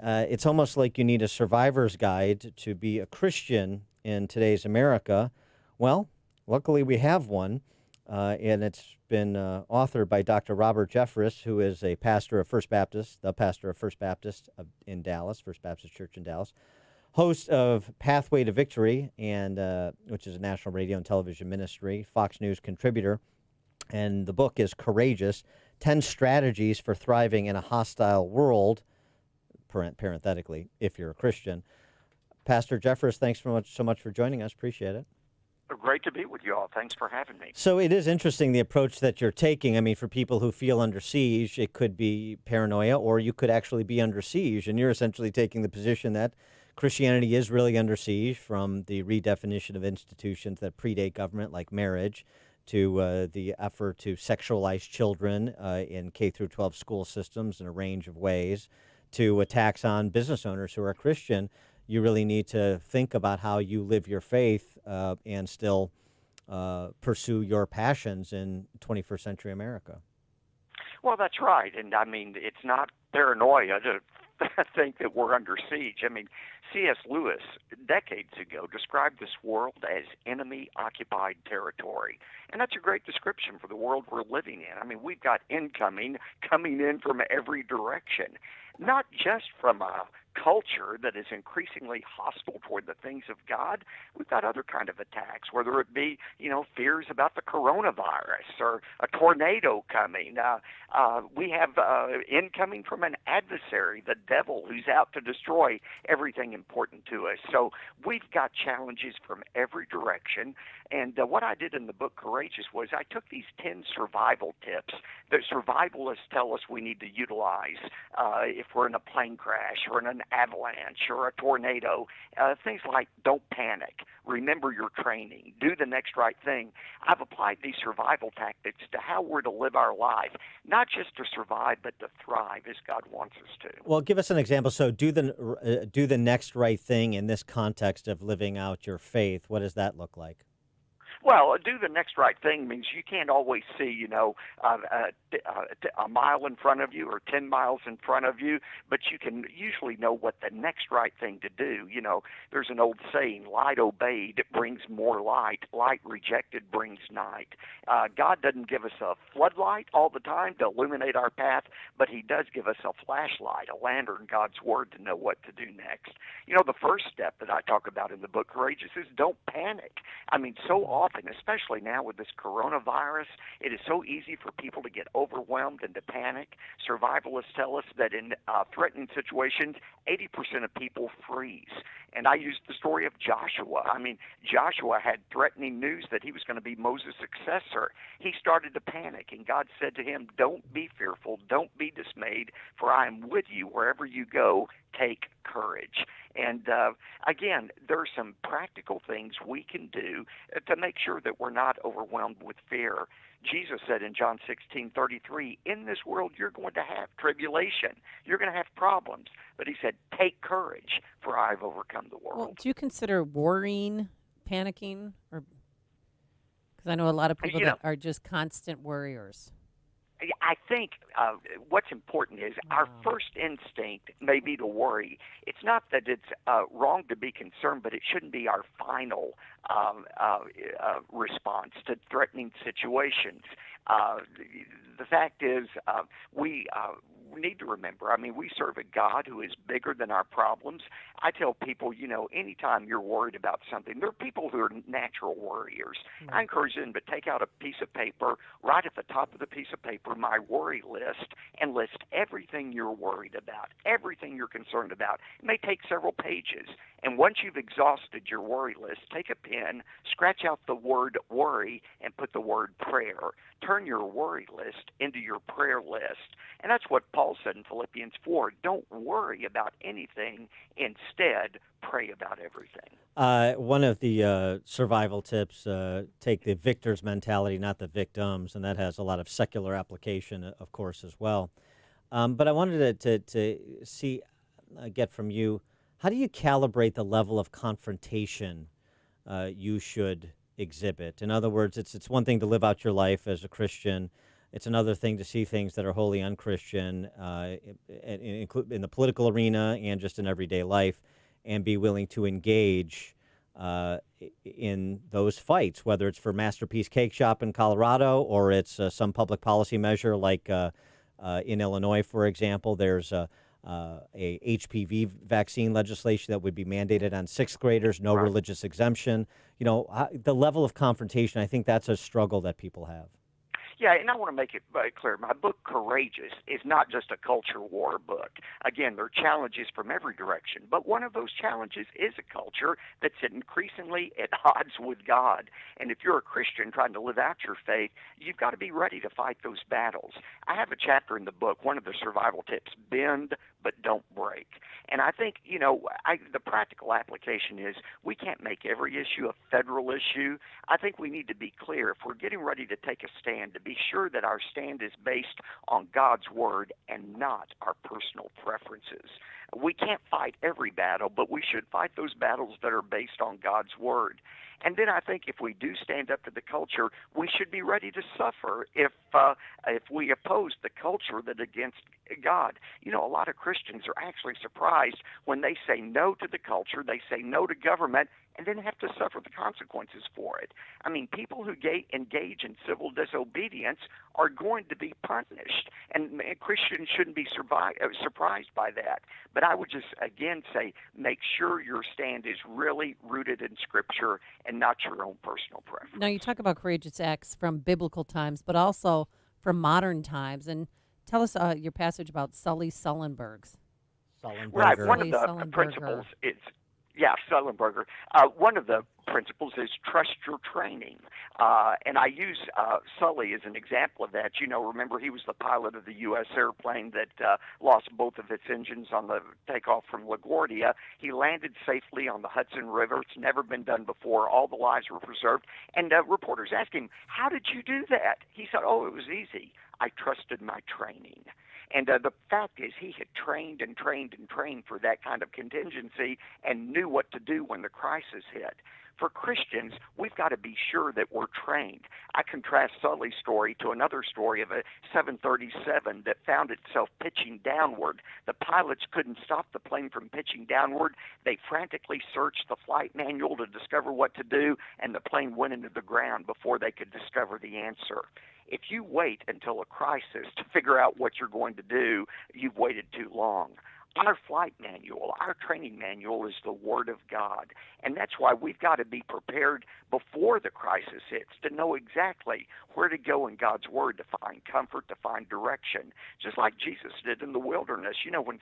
It's almost like you need a survivor's guide to be a Christian in today's America. Well, luckily we have one, and it's been authored by Dr. Robert Jeffress, who is a pastor of First Baptist, the pastor of First Baptist in Dallas, First Baptist Church in Dallas, host of Pathway to Victory, and which is a national radio and television ministry, Fox News contributor. And the book is Courageous, 10 Strategies for Thriving in a Hostile World, parenthetically, if you're a Christian. Pastor Jeffress, thanks so much for joining us. Appreciate it. Great to be with you all. Thanks for having me. So it is interesting, the approach that you're taking. I mean, for people who feel under siege, it could be paranoia, or you could actually be under siege. And you're essentially taking the position that Christianity is really under siege, from the redefinition of institutions that predate government, like marriage, to the effort to sexualize children in K through 12 school systems in a range of ways, to attacks on business owners who are Christian. You really need to think about how you live your faith and still pursue your passions in 21st century America. Well, that's right. And I mean, it's not paranoia to think that we're under siege. I mean, C.S. Lewis, decades ago, described this world as enemy-occupied territory. And that's a great description for the world we're living in. I mean, we've got coming in from every direction, not just from a culture that is increasingly hostile toward the things of God. We've got other kind of attacks, whether it be, fears about the coronavirus or a tornado coming. We have incoming from an adversary, the devil, who's out to destroy everything important to us. So we've got challenges from every direction. And what I did in the book Courageous was I took these 10 survival tips that survivalists tell us we need to utilize if we're in a plane crash or in an avalanche or a tornado. Things like don't panic, remember your training, do the next right thing. I've applied these survival tactics to how we're to live our life, not just to survive, but to thrive as God wants us to. Well, give us an example. So do the next right thing in this context of living out your faith. What does that look like? Well, do the next right thing means you can't always see, a mile in front of you or 10 miles in front of you, but you can usually know what the next right thing to do. There's an old saying, light obeyed brings more light. Light rejected brings night. God doesn't give us a floodlight all the time to illuminate our path, but he does give us a flashlight, a lantern, God's word, to know what to do next. The first step that I talk about in the book Courageous is don't panic. I mean, so often, especially now with this coronavirus, it is so easy for people to get overwhelmed and to panic. Survivalists tell us that in threatening situations, 80% of people freeze. And I used the story of Joshua. I mean, Joshua had threatening news that he was going to be Moses' successor. He started to panic, and God said to him, don't be fearful, don't be dismayed, for I am with you wherever you go. Take courage. And again, there are some practical things we can do to make sure that we're not overwhelmed with fear. Jesus said in John 16:33, in this world you're going to have tribulation. You're going to have problems. But he said, take courage, for I've overcome the world. Well, do you consider worrying, panicking? Because I know a lot of people that are just constant worriers. I think what's important is our first instinct may be to worry. It's not that it's wrong to be concerned, but it shouldn't be our final response to threatening situations. The fact is, we need to remember, I mean, we serve a God who is bigger than our problems. I tell people, anytime you're worried about something, there are people who are natural worriers. I encourage them to take out a piece of paper, write at the top of the piece of paper, my worry list, and list everything you're worried about, everything you're concerned about. It may take several pages. And once you've exhausted your worry list, take a pen, scratch out the word worry, and put the word prayer. Turn your worry list into your prayer list. And that's what Paul said in Philippians 4. Don't worry about anything. Instead, pray about everything. One of the survival tips, take the victor's mentality, not the victims, and that has a lot of secular application, of course, as well. But I wanted to see, get from you, how do you calibrate the level of confrontation you should exhibit? In other words, it's one thing to live out your life as a Christian. It's another thing to see things that are wholly unchristian in the political arena and just in everyday life, and be willing to engage in those fights, whether it's for Masterpiece Cake Shop in Colorado or it's some public policy measure like in Illinois, for example. There's a HPV vaccine legislation that would be mandated on sixth graders, no religious exemption. The level of confrontation, I think that's a struggle that people have. Yeah, and I want to make it very clear. My book, Courageous, is not just a culture war book. Again, there are challenges from every direction, but one of those challenges is a culture that's increasingly at odds with God. And if you're a Christian trying to live out your faith, you've got to be ready to fight those battles. I have a chapter in the book, one of the survival tips, bend but don't break. And I think, the practical application is we can't make every issue a federal issue. I think we need to be clear. If we're getting ready to take a stand, to be sure that our stand is based on God's word and not our personal preferences. We can't fight every battle, but we should fight those battles that are based on God's word. And then I think if we do stand up to the culture, we should be ready to suffer if we oppose the culture that's against God. A lot of Christians are actually surprised when they say no to the culture, they say no to government, and then have to suffer the consequences for it. I mean, people who engage in civil disobedience are going to be punished, and Christians shouldn't be surprised by that. But I would just, again, say make sure your stand is really rooted in Scripture and not your own personal preference. Now, you talk about courageous acts from biblical times, but also from modern times. And tell us your passage about Sully Sullenberg's. Right. One of the principles is Yeah, Sullenberger. One of the principles is trust your training. And I use Sully as an example of that. You know, remember he was the pilot of the U.S. airplane that lost both of its engines on the takeoff from LaGuardia. He landed safely on the Hudson River. It's never been done before. All the lives were preserved. And reporters asked him, how did you do that? He said, oh, it was easy. I trusted my training. And the fact is he had trained and trained and trained for that kind of contingency and knew what to do when the crisis hit. For Christians, we've got to be sure that we're trained. I contrast Sully's story to another story of a 737 that found itself pitching downward. The pilots couldn't stop the plane from pitching downward. They frantically searched the flight manual to discover what to do, and the plane went into the ground before they could discover the answer. If you wait until a crisis to figure out what you're going to do, you've waited too long. Our flight manual, our training manual is the Word of God. And that's why we've got to be prepared before the crisis hits to know exactly where to go in God's Word to find comfort, to find direction, just like Jesus did in the wilderness. You know, when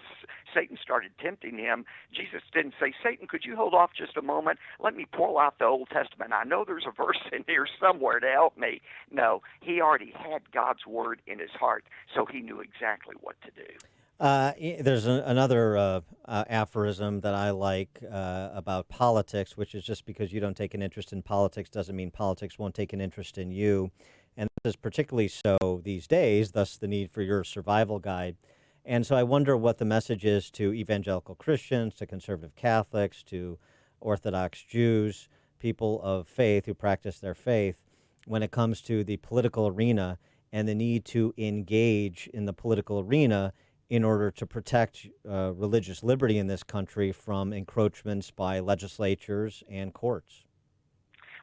Satan started tempting him, Jesus didn't say, Satan, could you hold off just a moment? Let me pull out the Old Testament. I know there's a verse in here somewhere to help me. No, he already had God's Word in his heart, so he knew exactly what to do. There's another aphorism that I like about politics, which is just because you don't take an interest in politics doesn't mean politics won't take an interest in you. And this is particularly so these days, thus the need for your survival guide. And so I wonder what the message is to evangelical Christians, to conservative Catholics, to Orthodox Jews, people of faith who practice their faith, when it comes to the political arena and the need to engage in the political arena in order to protect religious liberty in this country from encroachments by legislatures and courts.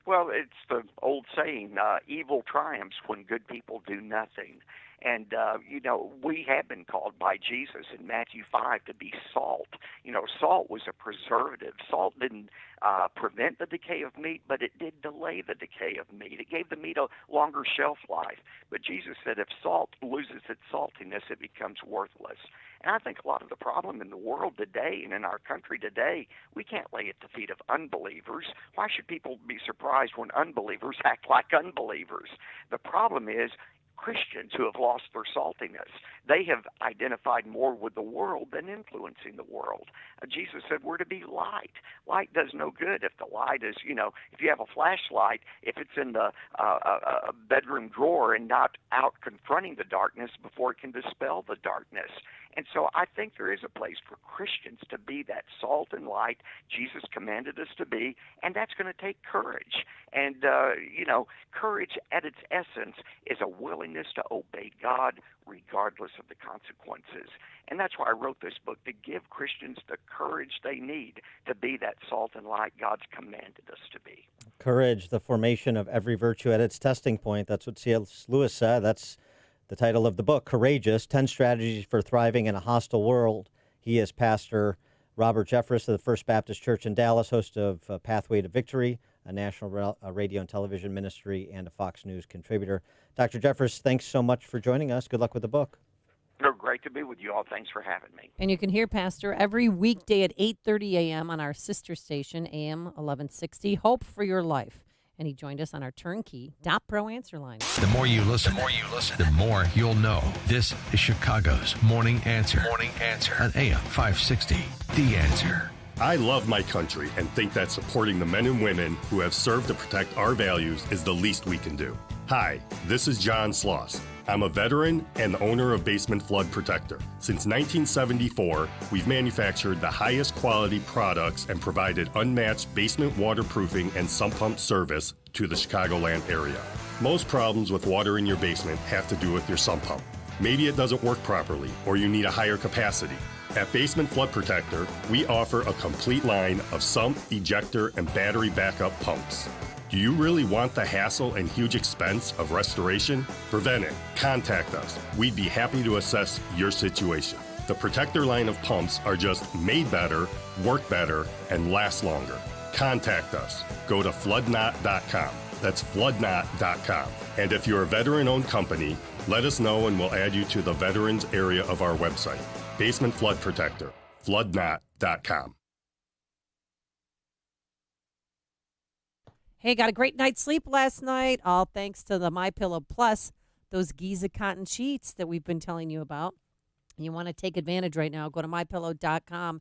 Well, it's the old saying, evil triumphs when good people do nothing. And, you know, we have been called by Jesus in Matthew 5 to be salt. You know, salt was a preservative. Salt didn't prevent the decay of meat, but it did delay the decay of meat. It gave the meat a longer shelf life. But Jesus said if salt loses its saltiness, it becomes worthless. And I think a lot of the problem in the world today and in our country today, we can't lay at the feet of unbelievers. Why should people be surprised when unbelievers act like unbelievers? The problem is Christians who have lost their saltiness. They have identified more with the world than influencing the world. Jesus said we're to be light. Light does no good if the light is, you know, if you have a flashlight, if it's in the bedroom drawer and not out confronting the darkness before it can dispel the darkness. And so I think there is a place for Christians to be that salt and light Jesus commanded us to be, and that's going to take courage. And, you know, courage at its essence is a willingness to obey God regardless of the consequences. And that's why I wrote this book, to give Christians the courage they need to be that salt and light God's commanded us to be. Courage, the formation of every virtue at its testing point. That's what C.S. Lewis said. That's the title of the book, Courageous, 10 Strategies for Thriving in a Hostile World. He is Pastor Robert Jeffress of the First Baptist Church in Dallas, host of Pathway to Victory, a national radio and television ministry, and a Fox News contributor. Dr. Jeffress, thanks so much for joining us. Good luck with the book. No, great to be with you all. Thanks for having me. And you can hear Pastor every weekday at 8:30 a.m. on our sister station, AM 1160, Hope for Your Life. And he joined us on our turnkey .pro answer line. The more you listen, the more you'll know. This is Chicago's Morning Answer. Morning Answer on AM 560. The Answer. I love my country and think that supporting the men and women who have served to protect our values is the least we can do. Hi, this is John Sloss. I'm a veteran and the owner of Basement Flood Protector. Since 1974, we've manufactured the highest quality products and provided unmatched basement waterproofing and sump pump service to the Chicagoland area. Most problems with water in your basement have to do with your sump pump. Maybe it doesn't work properly, or you need a higher capacity. At Basement Flood Protector, we offer a complete line of sump, ejector, and battery backup pumps. Do you really want the hassle and huge expense of restoration? Prevent it. Contact us. We'd be happy to assess your situation. The Protector line of pumps are just made better, work better, and last longer. Contact us. Go to floodknot.com. That's floodknot.com. And if you're a veteran-owned company, let us know and we'll add you to the veterans area of our website. Basement Flood Protector. floodknot.com. Hey, got a great night's sleep last night, all thanks to the MyPillow Plus, those Giza cotton sheets that we've been telling you about. You want to take advantage right now, go to MyPillow.com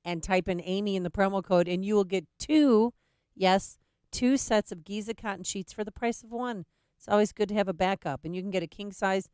and type in Amy in the promo code, and you will get two sets of Giza cotton sheets for the price of one. It's always good to have a backup, and you can get a king size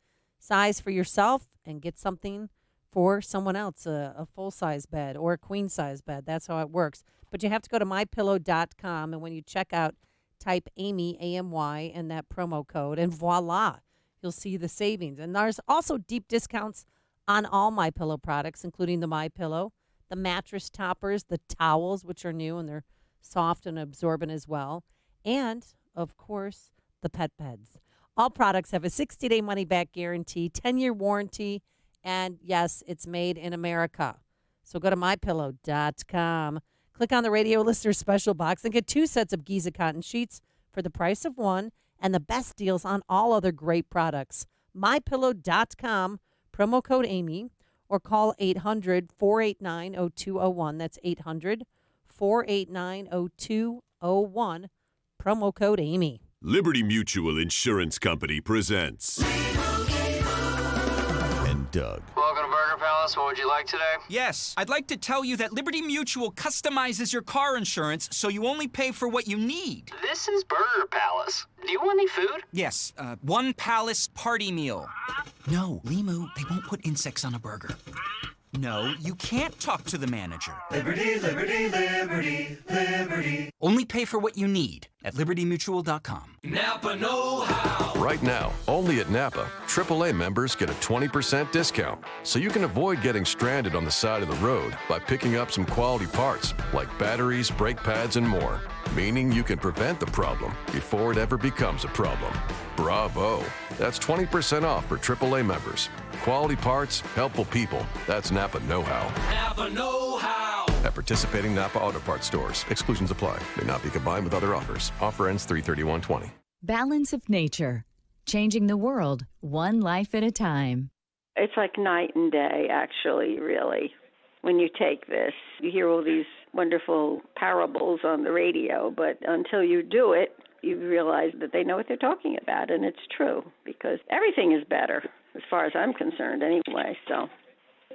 for yourself and get something for someone else, a full-size bed or a queen-size bed. That's how it works. But you have to go to MyPillow.com, and when you check out, type Amy, A-M-Y, and that promo code, and voila, you'll see the savings. And there's also deep discounts on all MyPillow products, including the MyPillow, the mattress toppers, the towels, which are new, and they're soft and absorbent as well, and, of course, the pet beds. All products have a 60-day money-back guarantee, 10-year warranty, and, yes, it's made in America. So go to MyPillow.com. Click on the radio listener special box and get two sets of Giza cotton sheets for the price of one and the best deals on all other great products. MyPillow.com, promo code Amy, or call 800-489-0201. That's 800-489-0201, promo code Amy. Liberty Mutual Insurance Company presents and Doug. Welcome to Burger Palace. What would you like today? Yes, I'd like to tell you that Liberty Mutual customizes your car insurance so you only pay for what you need. This is Burger Palace. Do you want any food? Yes, one Palace party meal. No, Limu, they won't put insects on a burger. No, you can't talk to the manager. Liberty, liberty, liberty, liberty. Only pay for what you need at libertymutual.com. Napa know-how. Right now, only at Napa, AAA members get a 20% discount. So you can avoid getting stranded on the side of the road by picking up some quality parts like batteries, brake pads, and more. Meaning you can prevent the problem before it ever becomes a problem. Bravo! That's 20% off for AAA members. Quality parts, helpful people. That's Napa know-how. Napa know-how. At participating Napa Auto Parts stores. Exclusions apply. May not be combined with other offers. Offer ends 3/31/20. Balance of nature. Changing the world, one life at a time. It's like night and day, actually, really. When you take this, you hear all these wonderful parables on the radio, but until you do it, you realize that they know what they're talking about, and it's true, because everything is better, as far as I'm concerned anyway. So,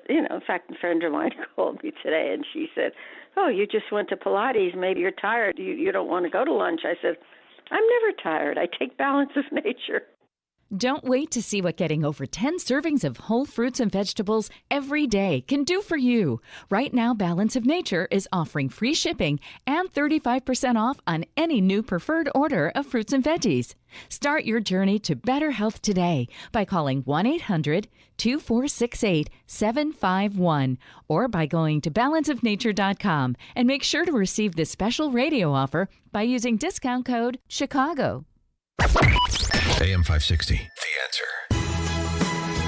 in fact, a friend of mine called me today, and she said, oh, you just went to Pilates, maybe you're tired, you don't want to go to lunch. I said, I'm never tired. I take Balance of Nature. Don't wait to see what getting over 10 servings of whole fruits and vegetables every day can do for you. Right now, Balance of Nature is offering free shipping and 35% off on any new preferred order of fruits and veggies. Start your journey to better health today by calling 1-800-2468-751 or by going to balanceofnature.com and make sure to receive this special radio offer by using discount code CHICAGO. AM 560, The Answer.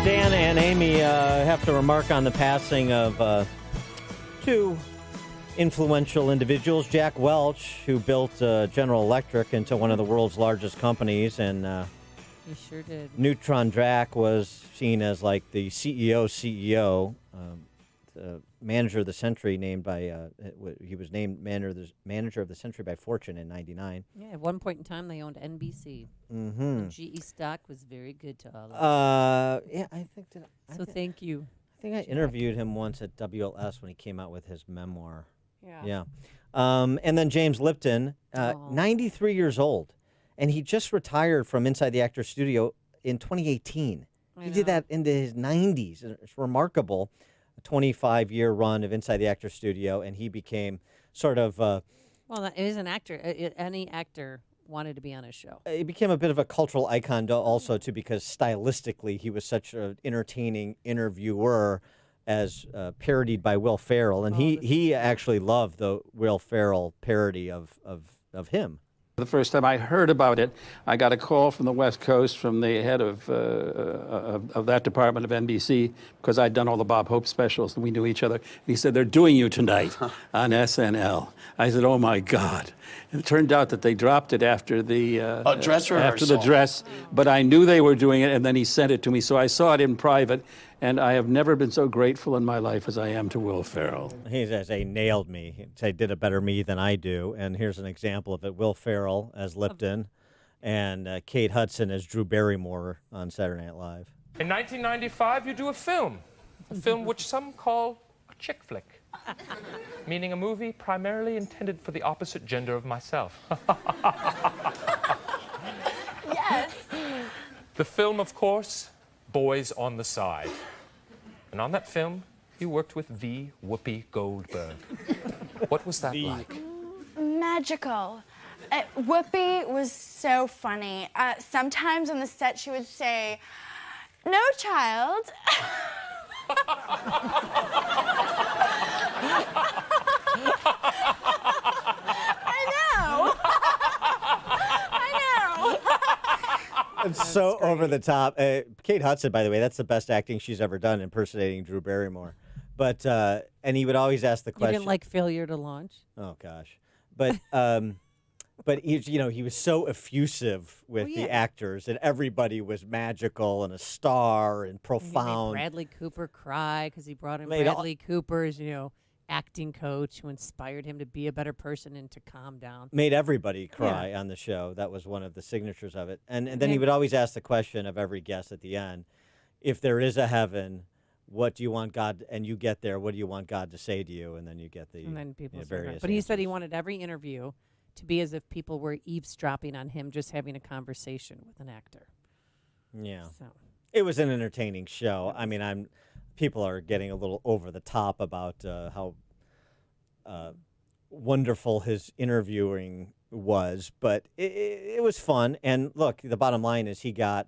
Dan and Amy have to remark on the passing of two influential individuals. Jack Welch, who built General Electric into one of the world's largest companies, and he sure did. Neutron Jack was seen as like the CEO, manager of the century, named by he was named manager of the century by Fortune in '99. Yeah, at one point in time they owned NBC. Mm-hmm. And GE stock was very good to all of us. Yeah, I think that. Thank you. I think I interviewed him once at WLS when he came out with his memoir. Yeah. And then James Lipton, 93 years old, and he just retired from Inside the Actors Studio in 2018. He did that into his 90s. It's remarkable. A 25-year run of Inside the Actors Studio, and he became sort of... well, it is an actor. Any actor wanted to be on his show. He became a bit of a cultural icon also, too, because stylistically he was such an entertaining interviewer, as parodied by Will Ferrell. And he actually loved the Will Ferrell parody of him. The first time I heard about it, I got a call from the West Coast from the head of that department of NBC, because I'd done all the Bob Hope specials and we knew each other. And he said, they're doing you tonight on SNL. I said, oh my God. And it turned out that they dropped it after the dress rehearsal. after the dress, but I knew they were doing it, and then he sent it to me. So I saw it in private, And I have never been so grateful in my life as I am to Will Ferrell. He says, "They nailed me. He said, did a better me than I do." And here's an example of it: Will Ferrell as Lipton, and Kate Hudson as Drew Barrymore on Saturday Night Live. In 1995, you do a film which some call a chick flick, meaning a movie primarily intended for the opposite gender of myself. Yes. The film, of course, Boys on the Side. And on that film, you worked with the Whoopi Goldberg. What was that like? Magical. Whoopi was so funny. Sometimes on the set she would say, "No, child." I know. It's so over the top. Kate Hudson, by the way, that's the best acting she's ever done, impersonating Drew Barrymore. But and he would always ask the You question. didn't like Failure to Launch? Oh gosh, but but he was so effusive with the actors, and everybody was magical and a star and He made profound. Bradley Cooper cry because he brought in Made all- Bradley Cooper's, acting coach who inspired him to be a better person and to calm down. Made everybody cry on the show. That was one of the signatures of it. And then he Yeah. would always ask the question of every guest at the end, if there is a heaven, what do you want God, and you get there, what do you want God to say to you? And then you get the And then people start various crying. But he said he answers. wanted every interview to be as if people were eavesdropping on him, just having a conversation with an actor. Yeah. So. It was an entertaining show. I mean, people are getting a little over the top about how wonderful his interviewing was, but it was fun. And look, the bottom line is he got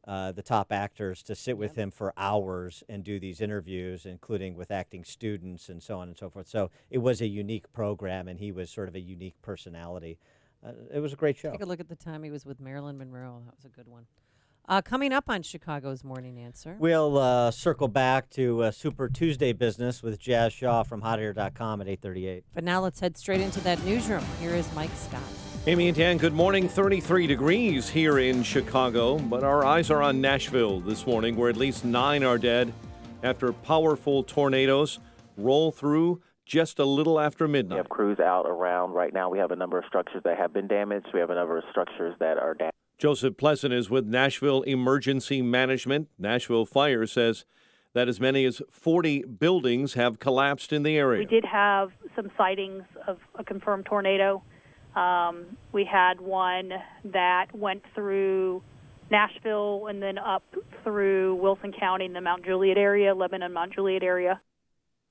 the top actors to sit with him for hours and do these interviews, including with acting students and so on and so forth. So it was a unique program, and he was sort of a unique personality. It was a great show. Take a look at the time he was with Marilyn Monroe. That was a good one. Coming up on Chicago's Morning Answer. We'll circle back to Super Tuesday business with Jazz Shaw from hotair.com at 8:38. But now let's head straight into that newsroom. Here is Mike Scott. Amy and Dan, good morning. 33 degrees here in Chicago, but our eyes are on Nashville this morning, where at least 9 are dead after powerful tornadoes roll through just a little after midnight. We have crews out around right now. We have a number of structures that have been damaged. We have a number of structures that are damaged. Joseph Pleasant is with Nashville Emergency Management. Nashville Fire says that as many as 40 buildings have collapsed in the area. We did have some sightings of a confirmed tornado. We had one that went through Nashville and then up through Wilson County in the Mount Juliet area, Lebanon, Mount Juliet area.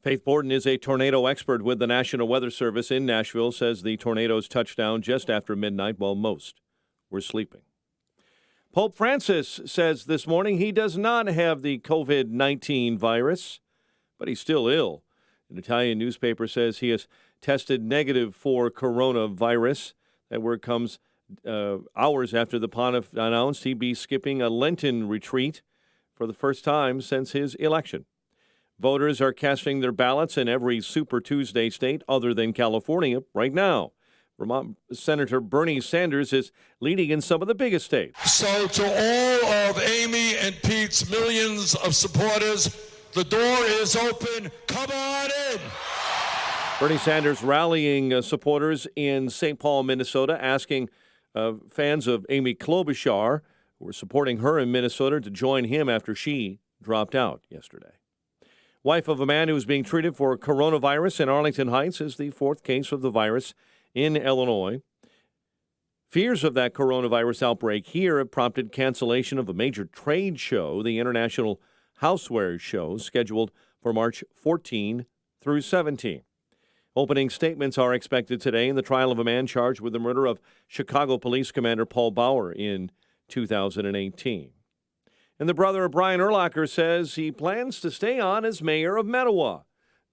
Faith Borden is a tornado expert with the National Weather Service in Nashville, says the tornadoes touched down just after midnight while most were sleeping. Pope Francis says this morning he does not have the COVID-19 virus, but he's still ill. An Italian newspaper says he has tested negative for coronavirus. That word comes hours after the pontiff announced he'd be skipping a Lenten retreat for the first time since his election. Voters are casting their ballots in every Super Tuesday state other than California right now. Vermont Senator Bernie Sanders is leading in some of the biggest states. So to all of Amy and Pete's millions of supporters, the door is open. Come on in. Bernie Sanders rallying supporters in St. Paul, Minnesota, asking fans of Amy Klobuchar, who were supporting her in Minnesota, to join him after she dropped out yesterday. Wife of a man who is being treated for coronavirus in Arlington Heights is the 4th case of the virus in Illinois. Fears of that coronavirus outbreak here have prompted cancellation of a major trade show, the International Housewares Show, scheduled for March 14 through 17. Opening statements are expected today in the trial of a man charged with the murder of Chicago Police Commander Paul Bauer in 2018. And the brother of Brian Urlacher says he plans to stay on as mayor of Mattawa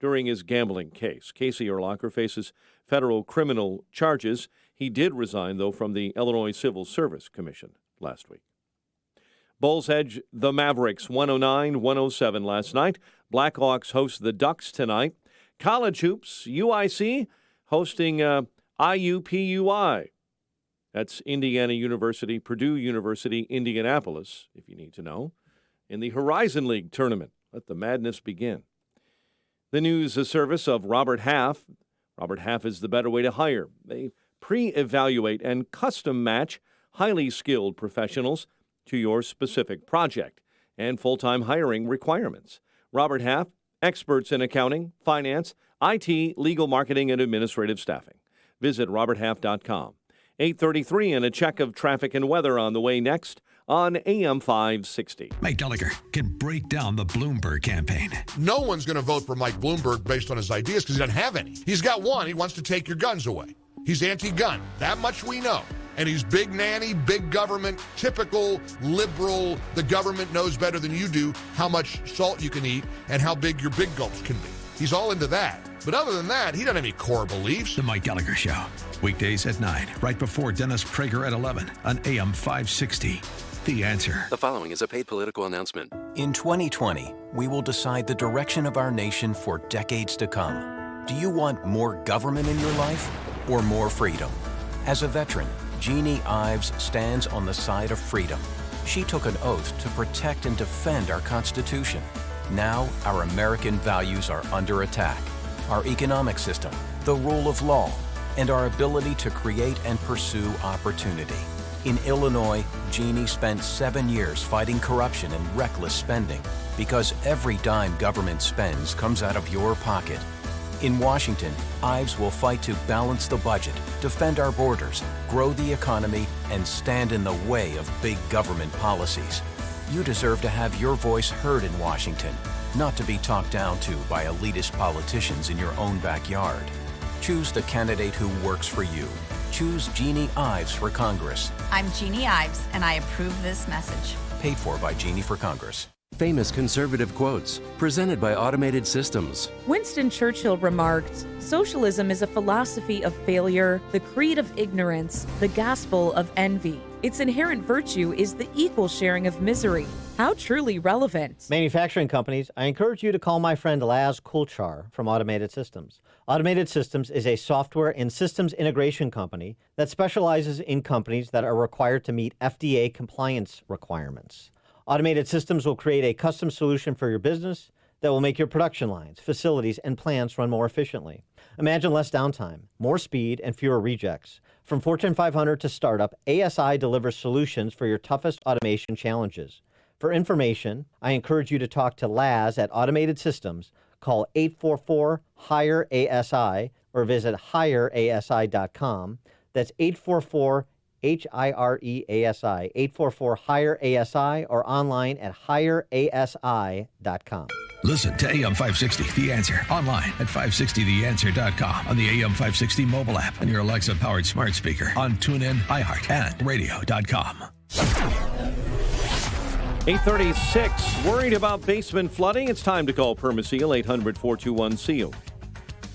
during his gambling case. Casey Urlacher faces federal criminal charges. He did resign, though, from the Illinois Civil Service Commission last week. Bulls edge the Mavericks 109-107 last night. Blackhawks host the Ducks tonight. College hoops, UIC hosting IUPUI. That's Indiana University, Purdue University, Indianapolis, if you need to know, in the Horizon League tournament. Let the madness begin. The news, a service of Robert Half. Robert Half is the better way to hire. They pre-evaluate and custom match highly skilled professionals to your specific project and full-time hiring requirements. Robert Half, experts in accounting, finance, IT, legal, marketing, and administrative staffing. Visit roberthalf.com. 8:33 and a check of traffic and weather on the way next on AM 560. Mike Gallagher can break down the Bloomberg campaign. No one's going to vote for Mike Bloomberg based on his ideas because he doesn't have any. He's got one. He wants to take your guns away. He's anti-gun. That much we know. And he's big nanny, big government, typical liberal. The government knows better than you do how much salt you can eat and how big your big gulps can be. He's all into that. But other than that, he doesn't have any core beliefs. The Mike Gallagher Show. Weekdays at 9, right before Dennis Prager at 11 on AM 560. The Answer. The following is a paid political announcement. In 2020, we will decide the direction of our nation for decades to come. Do you want more government in your life or more freedom? As a veteran, Jeannie Ives stands on the side of freedom. She took an oath to protect and defend our Constitution. Now, our American values are under attack. Our economic system, the rule of law, and our ability to create and pursue opportunity. In Illinois, Jeannie spent 7 years fighting corruption and reckless spending because every dime government spends comes out of your pocket. In Washington, Ives will fight to balance the budget, defend our borders, grow the economy, and stand in the way of big government policies. You deserve to have your voice heard in Washington, not to be talked down to by elitist politicians in your own backyard. Choose the candidate who works for you. Choose Jeannie Ives for Congress. I'm Jeannie Ives, and I approve this message. Paid for by Jeannie for Congress. Famous conservative quotes, presented by Automated Systems. Winston Churchill remarked, "Socialism is a philosophy of failure, the creed of ignorance, the gospel of envy. Its inherent virtue is the equal sharing of misery." How truly relevant. Manufacturing companies, I encourage you to call my friend Laz Kulchar from Automated Systems. Automated Systems is a software and systems integration company that specializes in companies that are required to meet FDA compliance requirements. Automated Systems will create a custom solution for your business that will make your production lines, facilities, and plants run more efficiently. Imagine less downtime, more speed, and fewer rejects. From Fortune 500 to startup, ASI delivers solutions for your toughest automation challenges. For information, I encourage you to talk to Laz at Automated Systems. Call 844-HIRE-ASI or visit hireasi.com. That's 844-HIRE-ASI, 844-HIRE-ASI, or online at hireasi.com. Listen to AM 560, The Answer, online at 560theanswer.com, on the AM 560 mobile app, and your Alexa-powered smart speaker, on TuneIn, iHeart, and radio.com. 8:36. Worried about basement flooding? It's time to call Permaseal, 800-421-SEAL.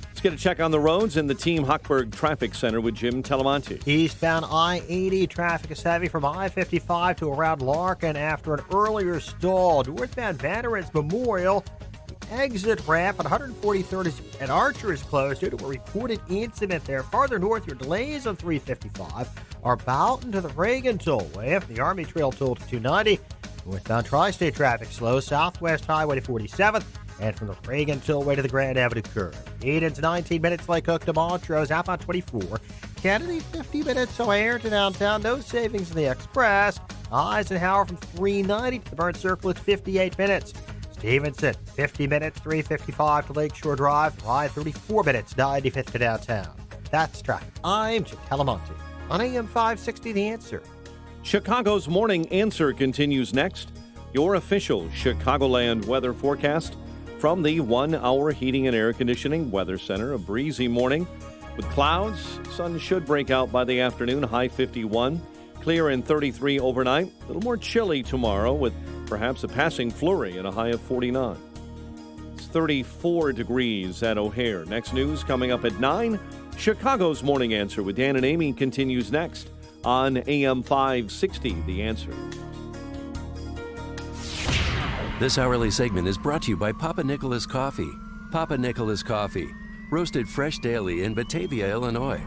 Let's get a check on the roads in the Team Hochberg Traffic Center with Jim Telemonte. Eastbound I-80 traffic is heavy from I-55 to around Larkin after an earlier stall. Northbound Veterans Memorial, the exit ramp at 143rd at Archer is closed due to a reported incident there. Farther north, your delays on 355 are Boughton to the Reagan Tollway, from the Army Trail Toll to 290. Northbound Tri-State traffic slow, Southwest Highway to 47th, and from the Reagan Tollway to the Grand Avenue curve. Eden's 19 minutes, Lake Hook to Montrose, outbound 24. Kennedy, 50 minutes, O'Hare to downtown, no savings in the Express. Eisenhower from 390 to the Burnt Circle, it's 58 minutes. Stevenson, 50 minutes, 355 to Lakeshore Drive. Ride 34 minutes, 95th to downtown. That's traffic. I'm Jim Telemonte on AM 560, The Answer. Chicago's Morning Answer continues next. Your official Chicagoland weather forecast from the 1 Hour Heating and Air Conditioning Weather Center. A breezy morning with clouds. Sun should break out by the afternoon, high 51. Clear and 33 overnight. A little more chilly tomorrow with perhaps a passing flurry and a high of 49. It's 34 degrees at O'Hare. Next news coming up at 9. Chicago's Morning Answer with Dan and Amy continues next on AM 560, The Answer. This hourly segment is brought to you by Papa Nicholas Coffee. Papa Nicholas Coffee, roasted fresh daily in Batavia, Illinois.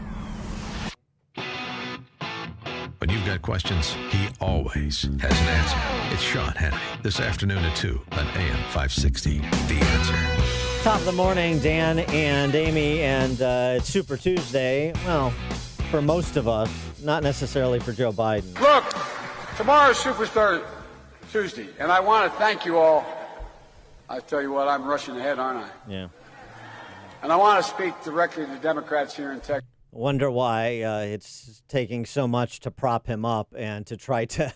When you've got questions, he always has an answer. It's Sean Hannity, this afternoon at 2 on AM 560. The Answer. Top of the morning, Dan and Amy, and it's Super Tuesday. Well, for most of us, not necessarily for Joe Biden. Look, tomorrow's Superstar Tuesday, and I want to thank you all. I tell you what, I'm rushing ahead, aren't I? Yeah. And I want to speak directly to the Democrats here in Texas. Wonder why it's taking so much to prop him up and to try to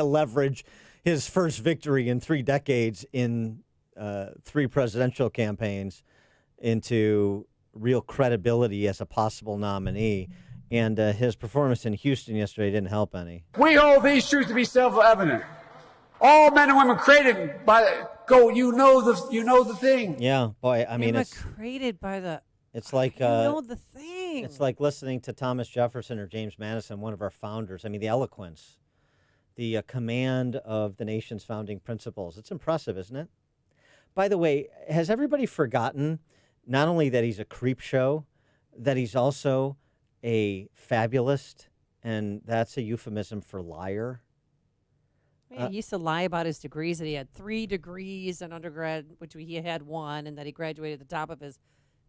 leverage his first victory in 3 decades in 3 presidential campaigns into real credibility as a possible nominee. And his performance in Houston yesterday didn't help any. We hold these truths to be self-evident. All men and women created by you know the thing. Yeah, boy, I mean, it's created by the. It's like You know the thing. It's like listening to Thomas Jefferson or James Madison, one of our founders. I mean, the eloquence, the command of the nation's founding principles. It's impressive, isn't it? By the way, has everybody forgotten not only that he's a creep show, that he's also a fabulist, and that's a euphemism for liar? Yeah, he used to lie about his degrees, that he had 3 degrees in undergrad, which he had 1, and that he graduated at the top of his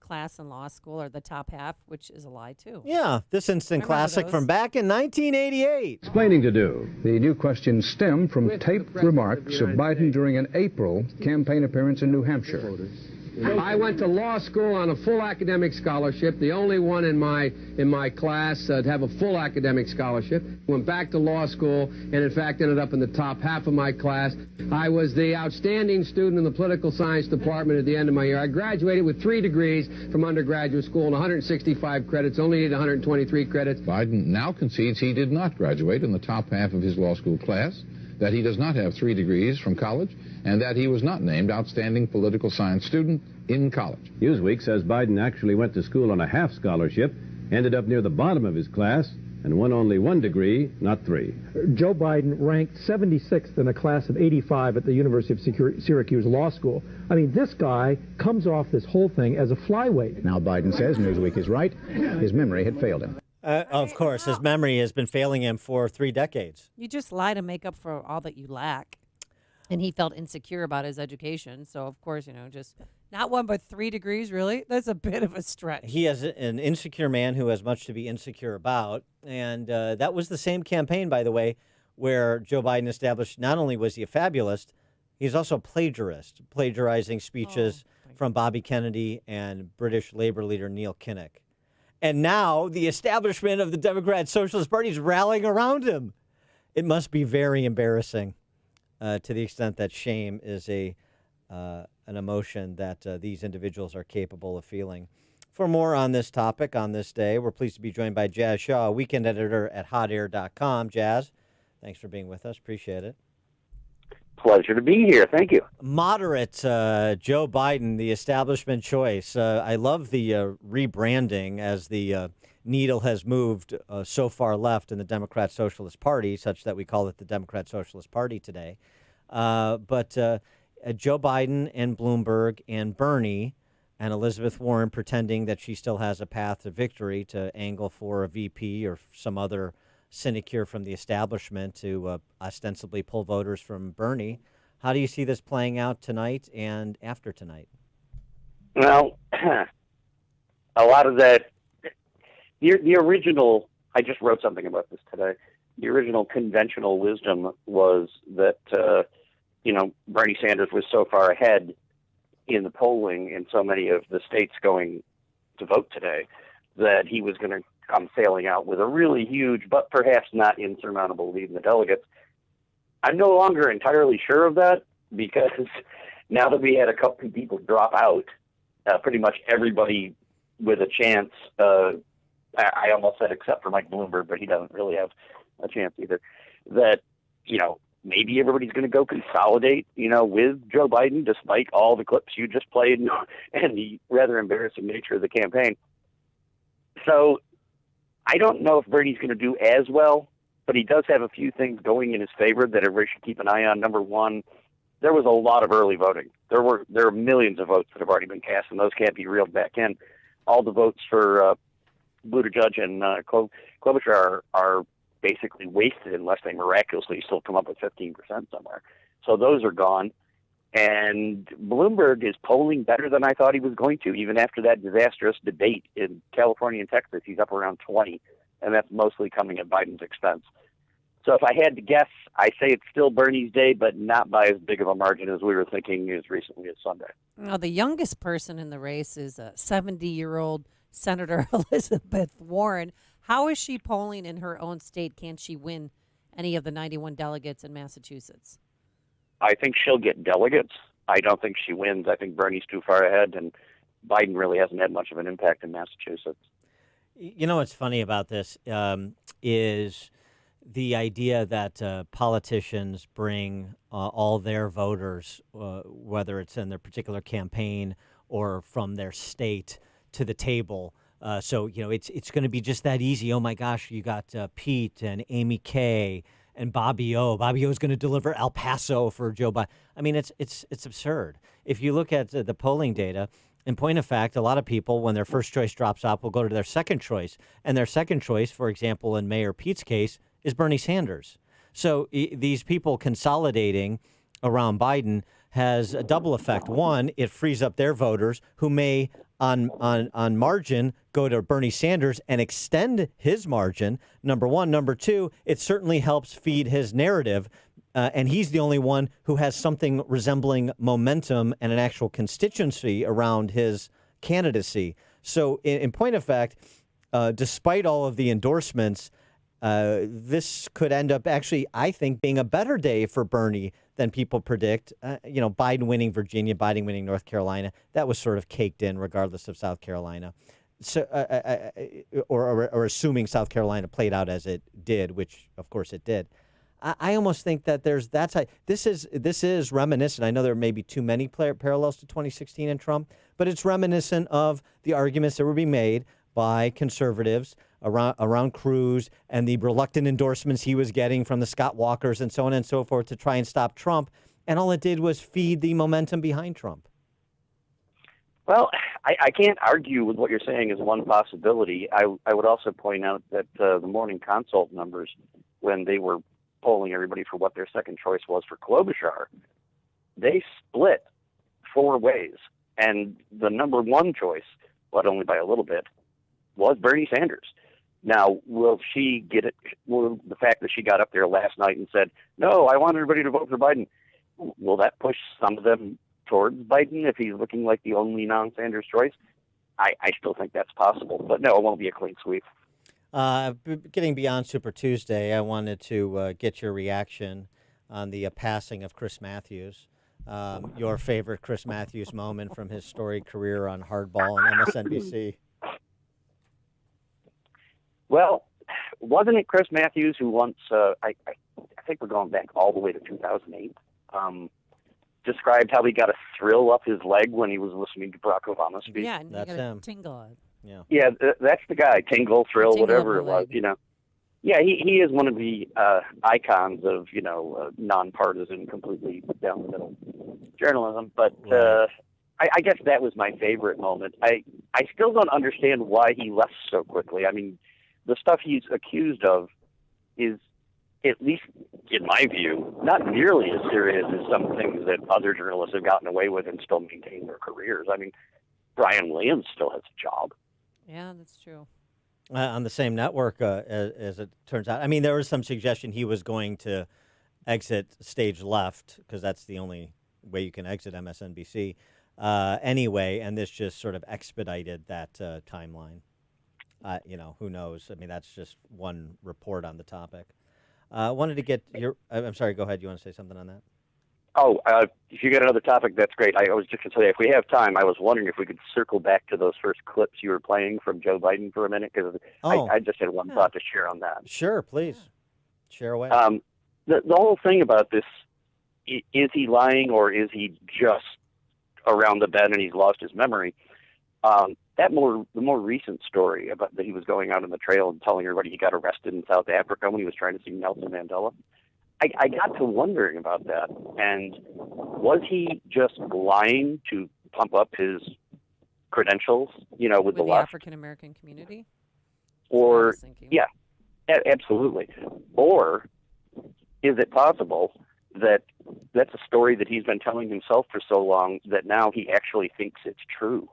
class in law school, or the top half, which is a lie, too. Yeah, this instant classic from back in 1988. Explaining to do. The new questions stem from taped remarks of Biden during an April campaign appearance in New Hampshire. I went to law school on a full academic scholarship, the only one in my class to have a full academic scholarship. Went back to law school and, in fact, ended up in the top half of my class. I was the outstanding student in the political science department at the end of my year. I graduated with 3 degrees from undergraduate school and 165 credits, only needed 123 credits. Biden now concedes he did not graduate in the top half of his law school class, that he does not have 3 degrees from college, and that he was not named outstanding political science student in college. Newsweek says Biden actually went to school on a half scholarship, ended up near the bottom of his class, and won only 1 degree, not 3. Joe Biden ranked 76th in a class of 85 at the University of Syracuse Law School. I mean, this guy comes off this whole thing as a flyweight. Now Biden says Newsweek is right. His memory had failed him. Of course, his memory has been failing him for 3 decades. You just lie to make up for all that you lack. And he felt insecure about his education. So, of course, just not 1 but 3 degrees, really? That's a bit of a stretch. He is an insecure man who has much to be insecure about. And that was the same campaign, by the way, where Joe Biden established not only was he a fabulist, he's also a plagiarist, plagiarizing speeches from Bobby Kennedy and British labor leader Neil Kinnock. And now the establishment of the Democrat Socialist Party is rallying around him. It must be very embarrassing. To the extent that shame is an emotion that these individuals are capable of feeling. For more on this topic on this day, we're pleased to be joined by Jazz Shaw, weekend editor at hotair.com. Jazz, thanks for being with us. Appreciate it. Pleasure to be here. Thank you. Moderate Joe Biden, the establishment choice. I love the rebranding as the needle has moved so far left in the Democrat Socialist Party, such that we call it the Democrat Socialist Party today. But Joe Biden and Bloomberg and Bernie and Elizabeth Warren pretending that she still has a path to victory to angle for a VP or some other sinecure from the establishment to ostensibly pull voters from Bernie. How do you see this playing out tonight and after tonight? Well, a lot of that, the original, I just wrote something about this today, the original conventional wisdom was that, Bernie Sanders was so far ahead in the polling in so many of the states going to vote today that he was going to come sailing out with a really huge, but perhaps not insurmountable lead in the delegates. I'm no longer entirely sure of that, because now that we had a couple of people drop out, pretty much everybody with a chance, I almost said except for Mike Bloomberg, but he doesn't really have a chance either, that, maybe everybody's going to go consolidate, with Joe Biden, despite all the clips you just played and the rather embarrassing nature of the campaign. So I don't know if Bernie's going to do as well, but he does have a few things going in his favor that everybody should keep an eye on. Number one, there was a lot of early voting. There are millions of votes that have already been cast, and those can't be reeled back in. All the votes for Buttigieg and Klobuchar are basically wasted unless they miraculously still come up with 15% somewhere. So those are gone. And Bloomberg is polling better than I thought he was going to. Even after that disastrous debate in California and Texas, he's up around 20, and that's mostly coming at Biden's expense. So if I had to guess, I say it's still Bernie's day, but not by as big of a margin as we were thinking as recently as Sunday. Well, the youngest person in the race is a 70-year-old Senator Elizabeth Warren. How is she polling in her own state? Can she win any of the 91 delegates in Massachusetts? I think she'll get delegates. I don't think she wins. I think Bernie's too far ahead, and Biden really hasn't had much of an impact in Massachusetts. You know what's funny about this is the idea that politicians bring all their voters, whether it's in their particular campaign or from their state, to the table. So, it's going to be just that easy. Oh, my gosh, you got Pete and Amy Kay and Bobby O. Bobby O is going to deliver El Paso for Joe Biden. I mean, it's absurd. If you look at the polling data, in point of fact, a lot of people, when their first choice drops off, will go to their second choice. And their second choice, for example, in Mayor Pete's case, is Bernie Sanders. So these people consolidating around Biden has a double effect. One, it frees up their voters who may, on margin, go to Bernie Sanders and extend his margin, number one. Number two, it certainly helps feed his narrative. And he's the only one who has something resembling momentum and an actual constituency around his candidacy. So in point of fact, despite all of the endorsements, this could end up actually, I think, being a better day for Bernie than people predict. Biden winning Virginia, Biden winning North Carolina, that was sort of caked in regardless of South Carolina. So, or assuming South Carolina played out as it did, which of course it did. I almost think that this is reminiscent. I know there may be too many parallels to 2016 and Trump, but it's reminiscent of the arguments that were being made by conservatives around Cruz and the reluctant endorsements he was getting from the Scott Walkers and so on and so forth to try and stop Trump. And all it did was feed the momentum behind Trump. Well, I can't argue with what you're saying as one possibility. I would also point out that the Morning Consult numbers, when they were polling everybody for what their second choice was for Klobuchar, they split four ways. And the number one choice, but only by a little bit, was Bernie Sanders. Now, will she get it? Will the fact that she got up there last night and said, no, I want everybody to vote for Biden, will that push some of them towards Biden if he's looking like the only non-Sanders choice? I still think that's possible. But no, it won't be a clean sweep. Getting beyond Super Tuesday, I wanted to get your reaction on the passing of Chris Matthews. Your favorite Chris Matthews moment from his storied career on Hardball and MSNBC. Well, wasn't it Chris Matthews who once, I think we're going back all the way to 2008, described how he got a thrill up his leg when he was listening to Barack Obama speak? Yeah, and that's you got him. a tingle. Yeah, that's the guy, tingle, thrill, Tingle whatever of it the was, leg. Yeah, he is one of the icons of, nonpartisan, completely down the middle journalism. But I guess that was my favorite moment. I still don't understand why he left so quickly. I mean, the stuff he's accused of is, at least in my view, not nearly as serious as some things that other journalists have gotten away with and still maintain their careers. I mean, Brian Williams still has a job. Yeah, that's true. On the same network, as it turns out. I mean, there was some suggestion he was going to exit stage left because that's the only way you can exit MSNBC anyway, and this just sort of expedited that timeline. Who knows? I mean, that's just one report on the topic. Wanted to get your... I'm sorry, go ahead. You want to say something on that? Oh, if you got another topic, that's great. I was just going to say, if we have time, I was wondering if we could circle back to those first clips you were playing from Joe Biden for a minute, because I just had one thought to share on that. Sure, please. Share away. The whole thing about this, is he lying or is he just around the bend and he's lost his memory? The more recent story about that he was going out on the trail and telling everybody he got arrested in South Africa when he was trying to see Nelson Mandela. I got to wondering about that. And was he just lying to pump up his credentials, with the left? African American community? Or, yeah. Absolutely. Or is it possible that that's a story that he's been telling himself for so long that now he actually thinks it's true?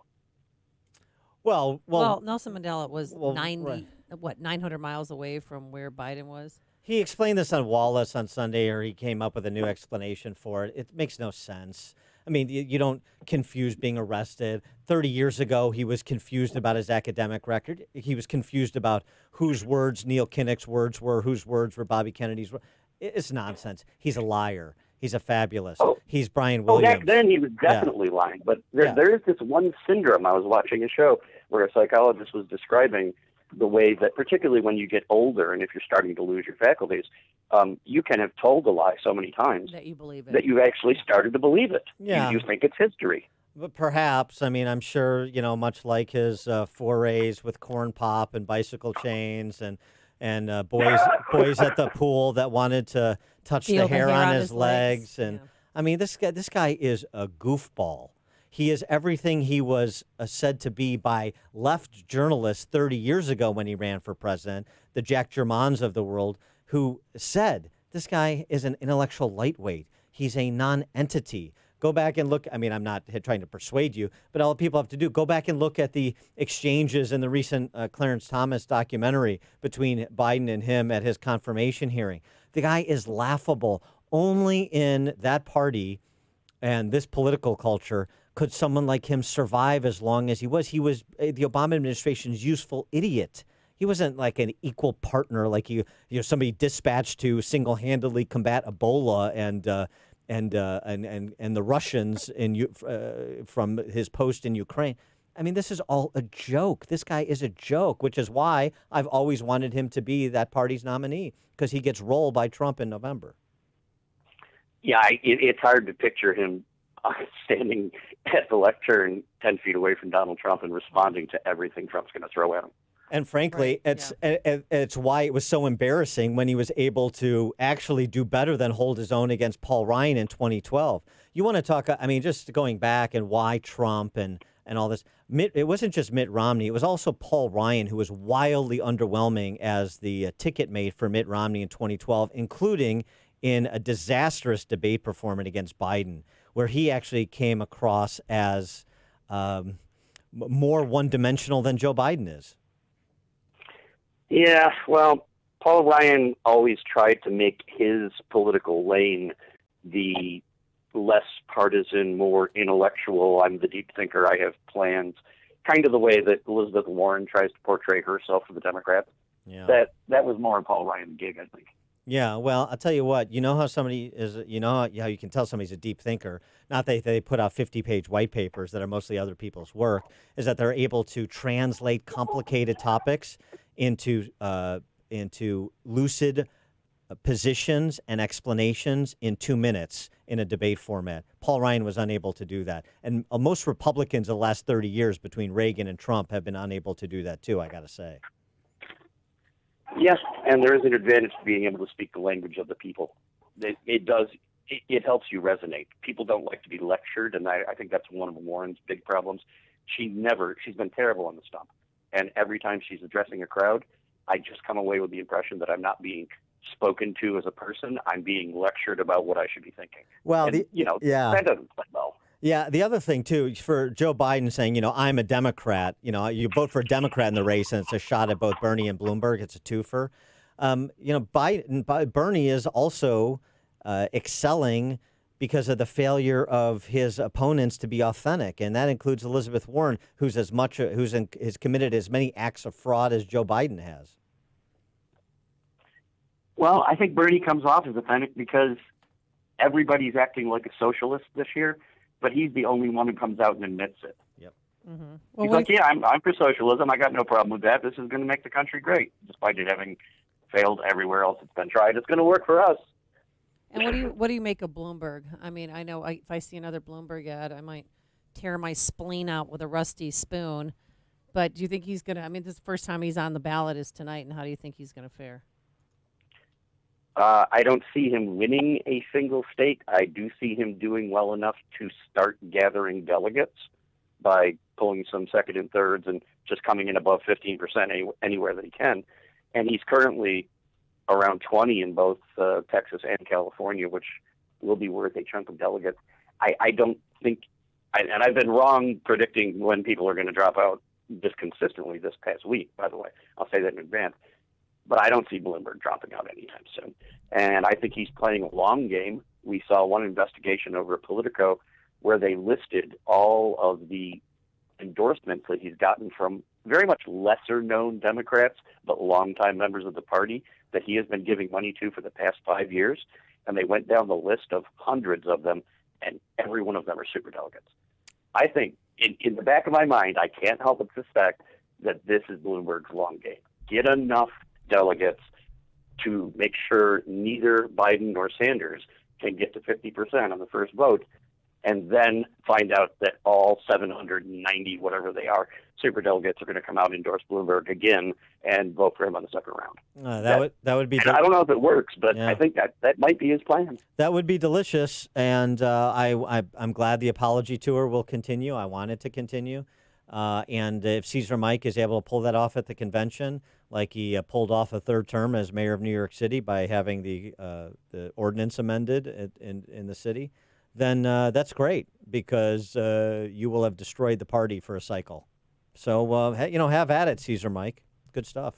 Well, Nelson Mandela was 900 miles away from where Biden was. He explained this on Wallace on Sunday, or he came up with a new explanation for it. It makes no sense. I mean, you don't confuse being arrested. 30 years ago, he was confused about his academic record. He was confused about whose words Neil Kinnock's words were, whose words were Bobby Kennedy's. It's nonsense. He's a liar. He's a fabulist. He's Brian Williams. Back then he was definitely lying. But there is this one syndrome. I was watching a show where a psychologist was describing the way that, particularly when you get older and if you're starting to lose your faculties, you can have told a lie so many times that you believe it, that you actually started to believe it. Yeah. You think it's history. But perhaps, I mean, I'm sure, much like his forays with corn pop and bicycle chains and boys at the pool that wanted to touch the hair on his legs. And I mean, this guy is a goofball. He is everything he was said to be by left journalists 30 years ago when he ran for president, the Jack Germans of the world, who said this guy is an intellectual lightweight. He's a non-entity. Go back and look. I mean, I'm not trying to persuade you, but all people have to do, go back and look at the exchanges in the recent Clarence Thomas documentary between Biden and him at his confirmation hearing. The guy is laughable. Only in that party and this political culture could someone like him survive as long as he was. He was the Obama administration's useful idiot. He wasn't like an equal partner, like somebody dispatched to single-handedly combat Ebola and the Russians from his post in Ukraine. I mean, this is all a joke. This guy is a joke, which is why I've always wanted him to be that party's nominee, because he gets rolled by Trump in November. Yeah, it's hard to picture him standing at the lectern 10 feet away from Donald Trump and responding to everything Trump's going to throw at him. And frankly, it's why it was so embarrassing when he was able to actually do better than hold his own against Paul Ryan in 2012. You want to talk, I mean, just going back and why Trump and all this. It wasn't just Mitt Romney. It was also Paul Ryan, who was wildly underwhelming as the ticket mate for Mitt Romney in 2012, including in a disastrous debate performance against Biden, where he actually came across as more one-dimensional than Joe Biden is. Yeah, well, Paul Ryan always tried to make his political lane the less partisan, more intellectual, I'm the deep thinker, I have plans, kind of the way that Elizabeth Warren tries to portray herself for the Democrats. Yeah. That was more Paul Ryan's gig, I think. Yeah, well, I'll tell you what, you know how somebody is, how you can tell somebody's a deep thinker, not that they put out 50-page white papers that are mostly other people's work, is that they're able to translate complicated topics into lucid positions and explanations in 2 minutes in a debate format. Paul Ryan was unable to do that. And most Republicans in the last 30 years between Reagan and Trump have been unable to do that too, I got to say. Yes, and there is an advantage to being able to speak the language of the people. It helps you resonate. People don't like to be lectured, and I think that's one of Warren's big problems. She's been terrible on the stump. And every time she's addressing a crowd, I just come away with the impression that I'm not being spoken to as a person. I'm being lectured about what I should be thinking. Well, and, that doesn't play well. Yeah, the other thing, too, for Joe Biden saying, I'm a Democrat, you vote for a Democrat in the race, and it's a shot at both Bernie and Bloomberg. It's a twofer. Bernie is also excelling because of the failure of his opponents to be authentic, and that includes Elizabeth Warren, who's has committed as many acts of fraud as Joe Biden has. Well, I think Bernie comes off as authentic because everybody's acting like a socialist this year, but he's the only one who comes out and admits it. Yep. Mm-hmm. He's like, I'm for socialism. I got no problem with that. This is going to make the country great, despite it having failed everywhere else it's been tried. It's going to work for us. And what do you make of Bloomberg? I mean, I know if I see another Bloomberg ad, I might tear my spleen out with a rusty spoon. But do you think he's going to? I mean, this is the first time he's on the ballot is tonight, and how do you think he's going to fare? I don't see him winning a single state. I do see him doing well enough to start gathering delegates by pulling some second and thirds and just coming in above 15% anywhere that he can. and he's currently around 20 in both Texas and California, which will be worth a chunk of delegates. I don't think, and I've been wrong predicting when people are going to drop out just consistently this past week, by the way. I'll say that in advance. But I don't see Bloomberg dropping out anytime soon. And I think he's playing a long game. We saw one investigation over at Politico where they listed all of the endorsements that he's gotten from very much lesser-known Democrats, but longtime members of the party that he has been giving money to for the past 5 years. And they went down the list of hundreds of them, and every one of them are superdelegates. I think, in the back of my mind, I can't help but suspect that this is Bloomberg's long game. Get enough delegates to make sure neither Biden nor Sanders can get to 50% on the first vote, and then find out that all 790, whatever they are, superdelegates are going to come out and endorse Bloomberg again and vote for him on the second round. That would be. And I don't know if it works, but I think that might be his plan. That would be delicious, and I'm glad the apology tour will continue. I want it to continue, and if Caesar Mike is able to pull that off at the convention, like he pulled off a third term as mayor of New York City by having the ordinance amended in the city, then that's great, because you will have destroyed the party for a cycle. So, have at it, Caesar Mike. Good stuff.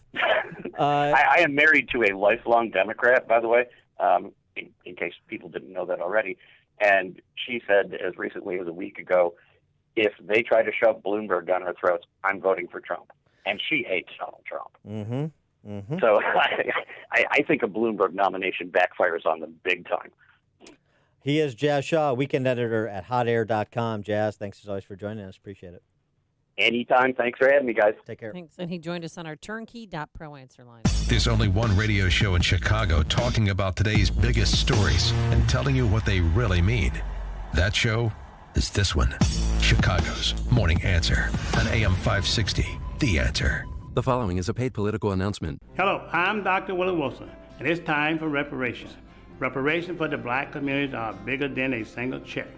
I am married to a lifelong Democrat, by the way, in case people didn't know that already. And she said as recently as a week ago, if they try to shove Bloomberg down our throats, I'm voting for Trump. And she hates Donald Trump. Mm-hmm. Mm-hmm. So I think a Bloomberg nomination backfires on them big time. He is Jazz Shaw, weekend editor at hotair.com. Jazz, thanks as always for joining us. Appreciate it. Anytime. Thanks for having me, guys. Take care. Thanks. And he joined us on our turnkey.pro answer line. There's only one radio show in Chicago talking about today's biggest stories and telling you what they really mean. That show is this one, Chicago's Morning Answer on AM 560, The Answer. The following is a paid political announcement. Hello, I'm Dr. Willie Wilson, and it's time for reparations. Reparations for the black community are bigger than a single check.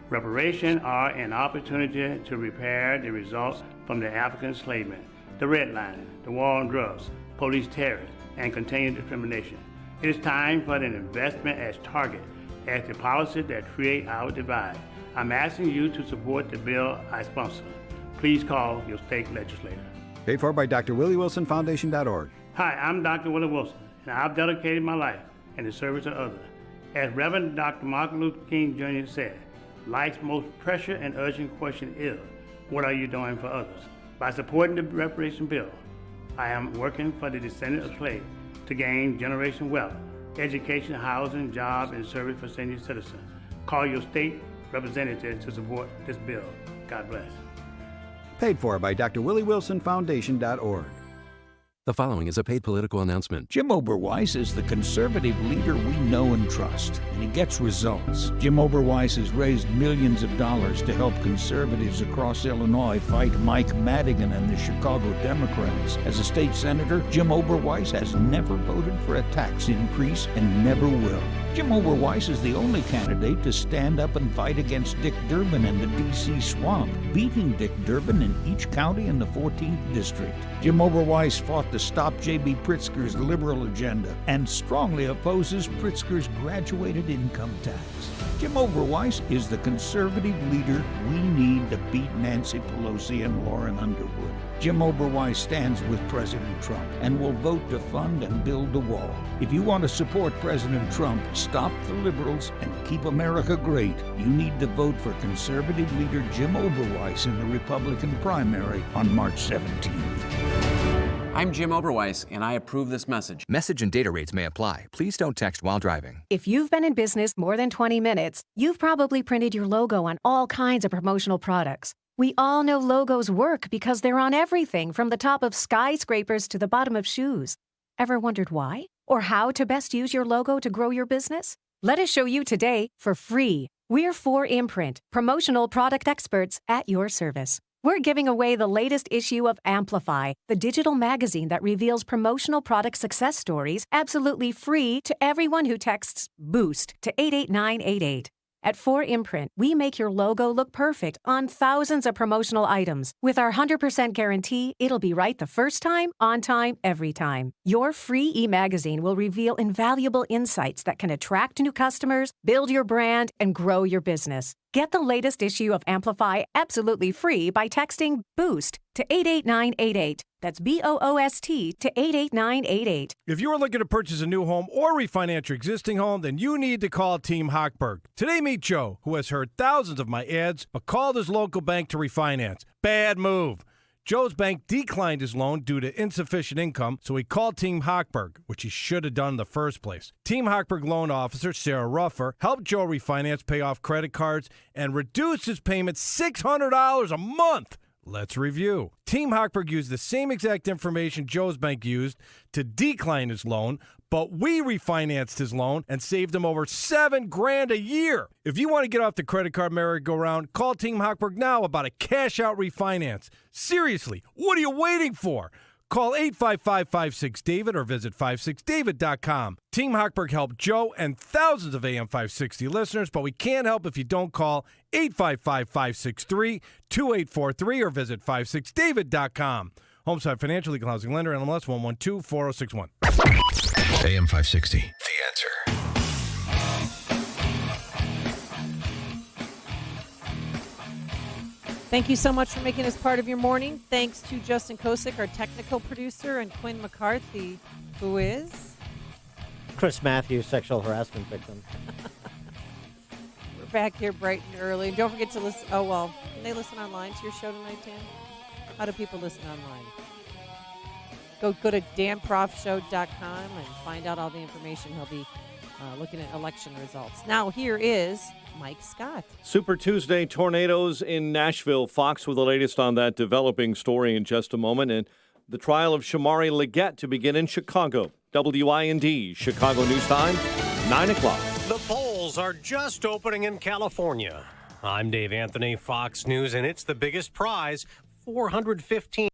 Reparations are an opportunity to repair the results from the African enslavement, the redlining, the war on drugs, police terror, and continued discrimination. It is time for an investment as target as the policies that create our divide. I'm asking you to support the bill I sponsor. Please call your state legislator. Paid for by drwillywilsonfoundation.org. Hi, I'm Dr. Willie Wilson, and I've dedicated my life in the service of others. As Reverend Dr. Martin Luther King Jr. said, life's most pressing and urgent question is, what are you doing for others? By supporting the reparation bill, I am working for the descendants of slaves to gain generation wealth, education, housing, jobs, and service for senior citizens. Call your state representative to support this bill. God bless. Paid for by drwillywilsonfoundation.org. The following is a paid political announcement. Jim Oberweis is the conservative leader we know and trust, and he gets results. Jim Oberweis has raised millions of dollars to help conservatives across Illinois fight Mike Madigan and the Chicago Democrats. As a state senator, Jim Oberweis has never voted for a tax increase and never will. Jim Oberweis is the only candidate to stand up and fight against Dick Durbin and the D.C. swamp, beating Dick Durbin in each county in the 14th district. Jim Oberweis fought to stop J.B. Pritzker's liberal agenda and strongly opposes Pritzker's graduated income tax. Jim Oberweis is the conservative leader we need to beat Nancy Pelosi and Lauren Underwood. Jim Oberweis stands with President Trump and will vote to fund and build a wall. If you want to support President Trump, stop the liberals, and keep America great, you need to vote for conservative leader Jim Oberweis in the Republican primary on March 17th. I'm Jim Oberweis, and I approve this message. Message and data rates may apply. Please don't text while driving. If you've been in business more than 20 minutes, you've probably printed your logo on all kinds of promotional products. We all know logos work because they're on everything from the top of skyscrapers to the bottom of shoes. Ever wondered why? Or how to best use your logo to grow your business? Let us show you today for free. We're 4imprint, promotional product experts at your service. We're giving away the latest issue of Amplify, the digital magazine that reveals promotional product success stories absolutely free to everyone who texts BOOST to 88988. At 4imprint, we make your logo look perfect on thousands of promotional items. With our 100% guarantee, it'll be right the first time, on time, every time. Your free e-magazine will reveal invaluable insights that can attract new customers, build your brand, and grow your business. Get the latest issue of Amplify absolutely free by texting BOOST to 88988. That's BOOST to 88988. If you are looking to purchase a new home or refinance your existing home, then you need to call Team Hochberg. Today, meet Joe, who has heard thousands of my ads, but called his local bank to refinance. Bad move. Joe's bank declined his loan due to insufficient income, so he called Team Hochberg, which he should have done in the first place. Team Hochberg loan officer Sarah Ruffer helped Joe refinance, pay off credit cards, and reduce his payment $600 a month. Let's review. Team Hochberg used the same exact information Joe's bank used to decline his loan, but we refinanced his loan and saved him over $7,000 a year. If you want to get off the credit card merry-go-round, call Team Hochberg now about a cash-out refinance. Seriously, what are you waiting for? Call 855-56-DAVID or visit 56david.com. Team Hochberg helped Joe and thousands of AM 560 listeners, but we can't help if you don't call 855-563-2843 or visit 56david.com. Homeside Financial Legal Housing Lender, NMLS 1124061. AM 560, The Answer. Thank you so much for making us part of your morning. Thanks to Justin Kosick, our technical producer, and Quinn McCarthy, who is Chris Matthews, sexual harassment victim. We're back here bright and early. And don't forget to listen. Oh, well, can they listen online to your show tonight, Dan? How do people listen online? Go to danprofshow.com and find out all the information. He'll be looking at election results. Now, here is Mike Scott. Super Tuesday tornadoes in Nashville. Fox with the latest on that developing story in just a moment. And the trial of Shamari Leggett to begin in Chicago. WIND, Chicago News Time, 9 o'clock. The polls are just opening in California. I'm Dave Anthony, Fox News, and it's the biggest prize, $415.